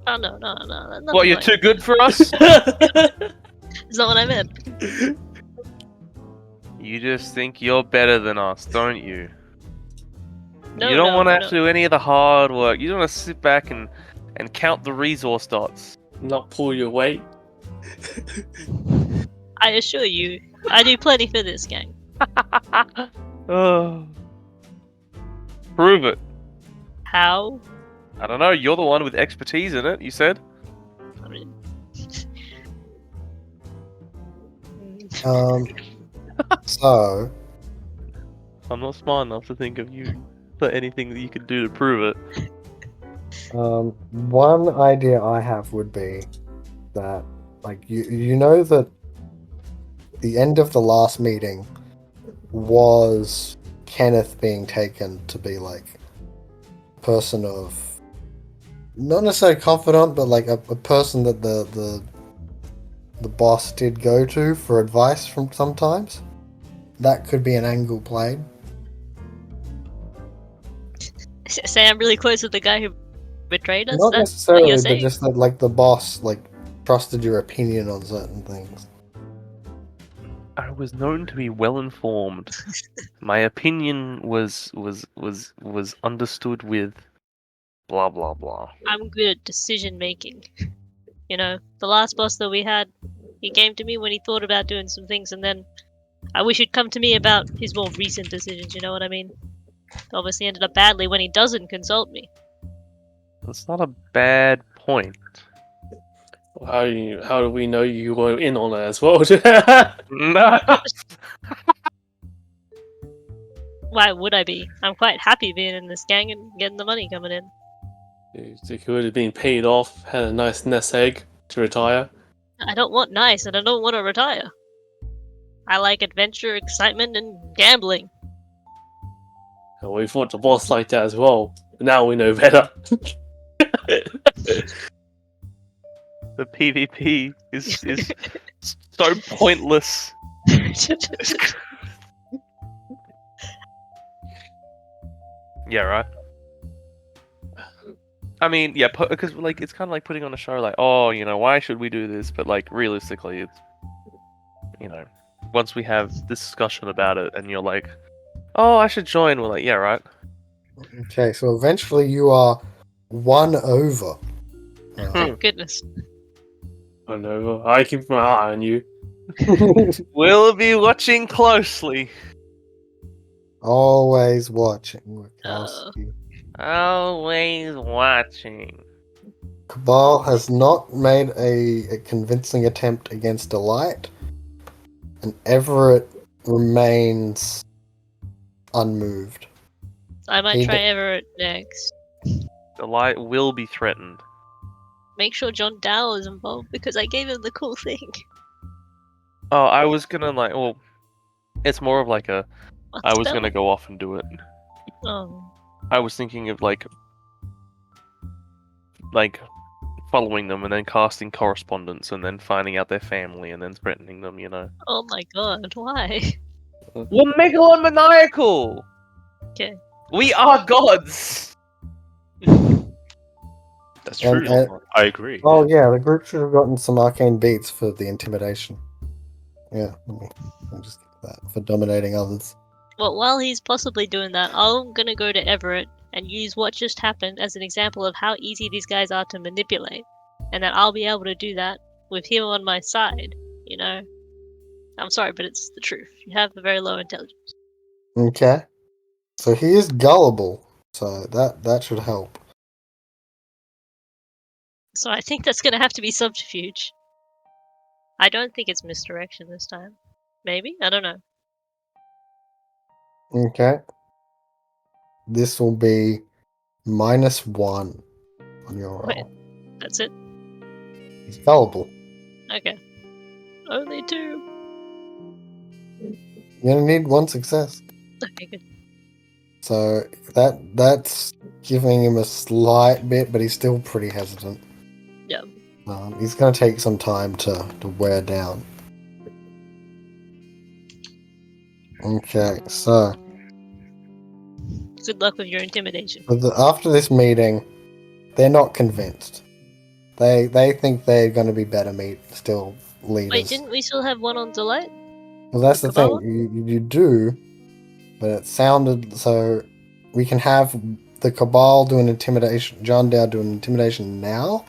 Speaker 3: Oh, no, nothing
Speaker 4: What, you're
Speaker 3: like
Speaker 4: too good for us?
Speaker 3: It's not what I meant.
Speaker 4: You just think you're better than us, don't you?
Speaker 3: No,
Speaker 4: You don't
Speaker 3: no,
Speaker 4: want to
Speaker 3: no.
Speaker 4: have to do any of the hard work. You just want to sit back and count the resource dots.
Speaker 5: Not pull your weight?
Speaker 3: I assure you, I do plenty for this gang.
Speaker 4: Oh. Prove it.
Speaker 3: How?
Speaker 4: I don't know, you're the one with expertise in it, you said?
Speaker 3: I mean...
Speaker 1: So
Speaker 4: I'm not smart enough to think of you for anything that you could do to prove it.
Speaker 1: one idea I have would be that, like, you know that the end of the last meeting was Kenneth being taken to be like a person of, not necessarily confidant, but like a person that the boss did go to for advice from sometimes. That could be an angle played.
Speaker 3: Say I'm really close with the guy who betrayed us?
Speaker 1: Not
Speaker 3: That's
Speaker 1: necessarily,
Speaker 3: what you're
Speaker 1: but
Speaker 3: saying?
Speaker 1: just that like the boss like trusted your opinion on certain things.
Speaker 4: I was known to be well informed. My opinion was understood with blah blah blah.
Speaker 3: I'm good at decision making. The last boss that we had, he came to me when he thought about doing some things, and then I wish he'd come to me about his more recent decisions, you know what I mean? Obviously ended up badly when he doesn't consult me.
Speaker 4: That's not a bad point.
Speaker 5: How do we know you were in on it as well?
Speaker 4: No.
Speaker 3: Why would I be? I'm quite happy being in this gang and getting the money coming in.
Speaker 5: You could have been paid off, had a nice nest egg to retire.
Speaker 3: I don't want nice, and I don't want to retire. I like adventure, excitement, and gambling.
Speaker 5: And we fought the boss like that as well. But now we know better.
Speaker 4: The PvP is so pointless. Yeah, right. I mean, yeah, because like it's kind of like putting on a show, like, oh, why should we do this? But like realistically, it's once we have this discussion about it, and you're like, oh, I should join. We're like, yeah, right.
Speaker 1: Okay, so eventually you are won over.
Speaker 3: Thank goodness.
Speaker 5: I know. I keep my eye on you.
Speaker 4: We'll be watching closely.
Speaker 1: Always watching. Wachowski.
Speaker 4: Always watching.
Speaker 1: Cabal has not made a convincing attempt against Delight, and Everett remains unmoved.
Speaker 3: I might
Speaker 1: He
Speaker 3: try
Speaker 1: d-
Speaker 3: Everett next.
Speaker 4: The light will be threatened.
Speaker 3: Make sure John Dow is involved because I gave him the cool thing.
Speaker 4: Oh, I was gonna like. Well, it's more of like a.
Speaker 3: What
Speaker 4: I was
Speaker 3: spell?
Speaker 4: gonna go off and do it.
Speaker 3: Oh,
Speaker 4: I was thinking of like following them and then casting correspondence and then finding out their family and then threatening them. You know.
Speaker 3: oh my god, why?
Speaker 4: We're megalomaniacal.
Speaker 3: Okay.
Speaker 4: We are gods.
Speaker 2: That's
Speaker 1: And-
Speaker 2: true. I agree.
Speaker 1: Oh yeah, the group should have gotten some arcane beats for the intimidation. Yeah, let me just get that for dominating others.
Speaker 3: Well, while he's possibly doing that, I'm gonna go to Everett and use what just happened as an example of how easy these guys are to manipulate, and that I'll be able to do that with him on my side. You know, I'm sorry, but it's the truth. You have a very low intelligence.
Speaker 1: Okay, so he is gullible, so that should help.
Speaker 3: So I think that's gonna have to be subterfuge. I don't think it's misdirection this time. Maybe? I don't know.
Speaker 1: Okay, this will be -1 on your roll.
Speaker 3: Wait. That's it?
Speaker 1: He's gullible.
Speaker 3: Okay. Only 2.
Speaker 1: You're gonna need 1 success.
Speaker 3: Okay, good.
Speaker 1: So that's giving him a slight bit, but he's still pretty hesitant.
Speaker 3: Yeah.
Speaker 1: He's going to take some time to wear down. Okay, so
Speaker 3: Good luck with your intimidation.
Speaker 1: after this meeting, they're not convinced. They think they're going to be better still leaders.
Speaker 3: Wait, didn't we still have one on Delight?
Speaker 1: Well, that's the
Speaker 3: Cabal?
Speaker 1: thing. You do, but it sounded so. We can have the Cabal do an intimidation. John Dow do an intimidation now,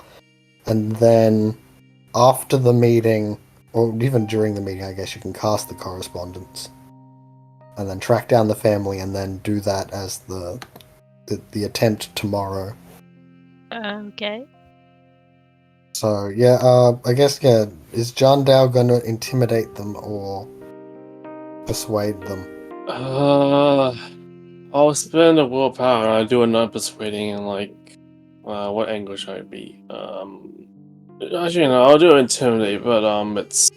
Speaker 1: and then after the meeting, or even during the meeting, I guess you can cast the correspondence, and then track down the family, and then do that as the attempt tomorrow.
Speaker 3: Okay.
Speaker 1: So yeah, I guess is John Dow going to intimidate them or persuade them?
Speaker 5: I'll spend a willpower and I'll do another persuading and what angle should I be? Actually no, I'll do intimidate, but it's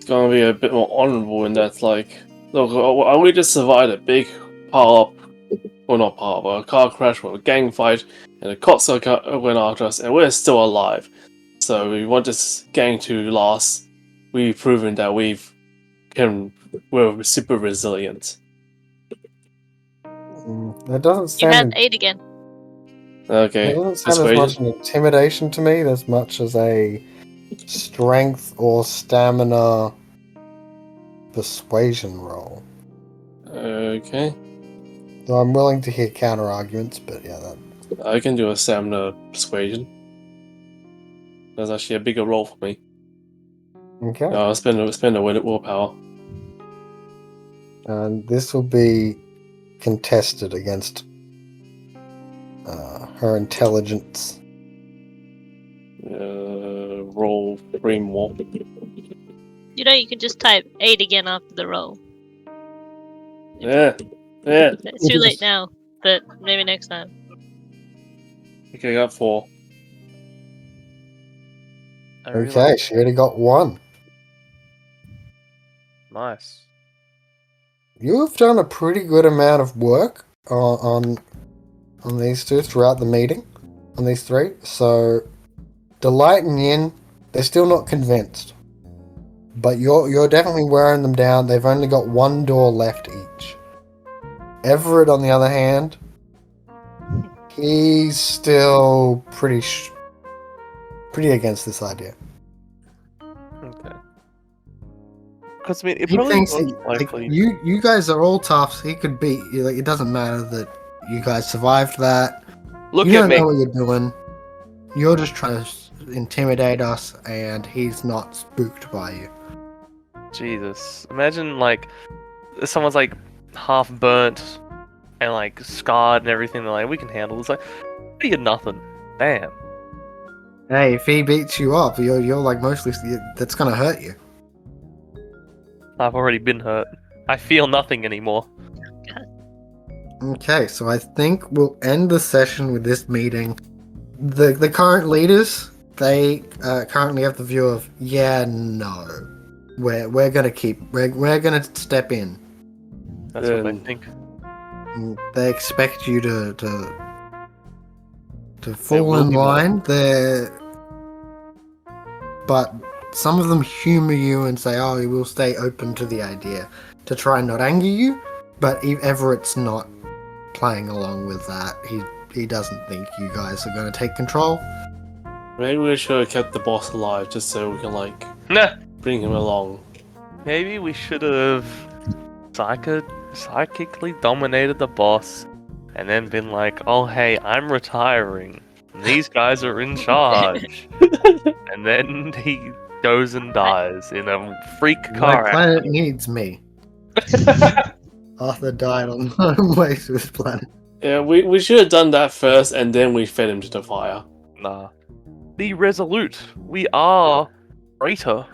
Speaker 5: gonna be a bit more honorable in that look, we just survived a big pile up, well not pile up, but a car crash or a gang fight, and the cops went after us, and we're still alive. So we want this gang to last. We've proven that we're super resilient.
Speaker 1: That doesn't
Speaker 3: You had
Speaker 1: sound.
Speaker 3: 8 again.
Speaker 5: Okay,
Speaker 1: It doesn't sound as much an intimidation to me as much as a strength or stamina persuasion roll.
Speaker 5: Okay,
Speaker 1: So I'm willing to hear counter arguments, but yeah, that.
Speaker 5: I can do a stamina persuasion. That's actually a bigger roll for me.
Speaker 1: Okay.
Speaker 5: I'll spend a willpower.
Speaker 1: And this will be contested against her intelligence.
Speaker 5: Roll 3 more.
Speaker 3: You know, you can just type 8 again after the roll.
Speaker 5: Yeah.
Speaker 3: It's too late now, but maybe next time.
Speaker 5: Okay, I got 4.
Speaker 4: I really
Speaker 1: Okay, she already got 1.
Speaker 4: Nice.
Speaker 1: You've done a pretty good amount of work on these two throughout the meeting, on these 3. So, Delight and Yin, they're still not convinced, but you're definitely wearing them down. They've only got 1 door left each. Everett, on the other hand, he's still pretty against this idea.
Speaker 4: Okay. Because I mean, it
Speaker 1: He
Speaker 4: probably
Speaker 1: thinks
Speaker 4: most likely.
Speaker 1: you guys are all tough. He could beat you. Like, it doesn't matter that you guys survived that.
Speaker 4: Look
Speaker 1: You
Speaker 4: at
Speaker 1: don't
Speaker 4: me.
Speaker 1: know what you're doing. You're just trying to intimidate us, and he's not spooked by you.
Speaker 4: Jesus. Imagine like someone's like half burnt and like scarred and everything. They're like, we can handle this. Like, you get nothing. Damn.
Speaker 1: Hey, if he beats you up, you're like mostly that's gonna hurt you.
Speaker 4: I've already been hurt. I feel nothing anymore.
Speaker 1: Okay, so I think we'll end the session with this meeting. The current leaders, they currently have the view of, yeah, no. we're gonna step in.
Speaker 4: That's what I
Speaker 5: Then-
Speaker 4: think.
Speaker 1: They expect you to fall
Speaker 4: will
Speaker 1: in
Speaker 4: be more.
Speaker 1: line. But some of them humor you and say, "Oh, we'll stay open to the idea," to try and not anger you. But if Everett's not playing along with that, he doesn't think you guys are going to take control.
Speaker 5: Maybe we should have kept the boss alive just so we can like
Speaker 4: Nah.
Speaker 5: bring him along.
Speaker 4: Maybe we should have psychically dominated the boss and then been like, oh hey, I'm retiring. These guys are in charge. And then he goes and dies in a freak
Speaker 1: My
Speaker 4: car
Speaker 1: planet
Speaker 4: accident.
Speaker 1: needs me. Arthur died on the home way to his planet.
Speaker 5: Yeah, we should have done that first and then we fed him to the fire.
Speaker 4: Nah. Be resolute. We are traitor.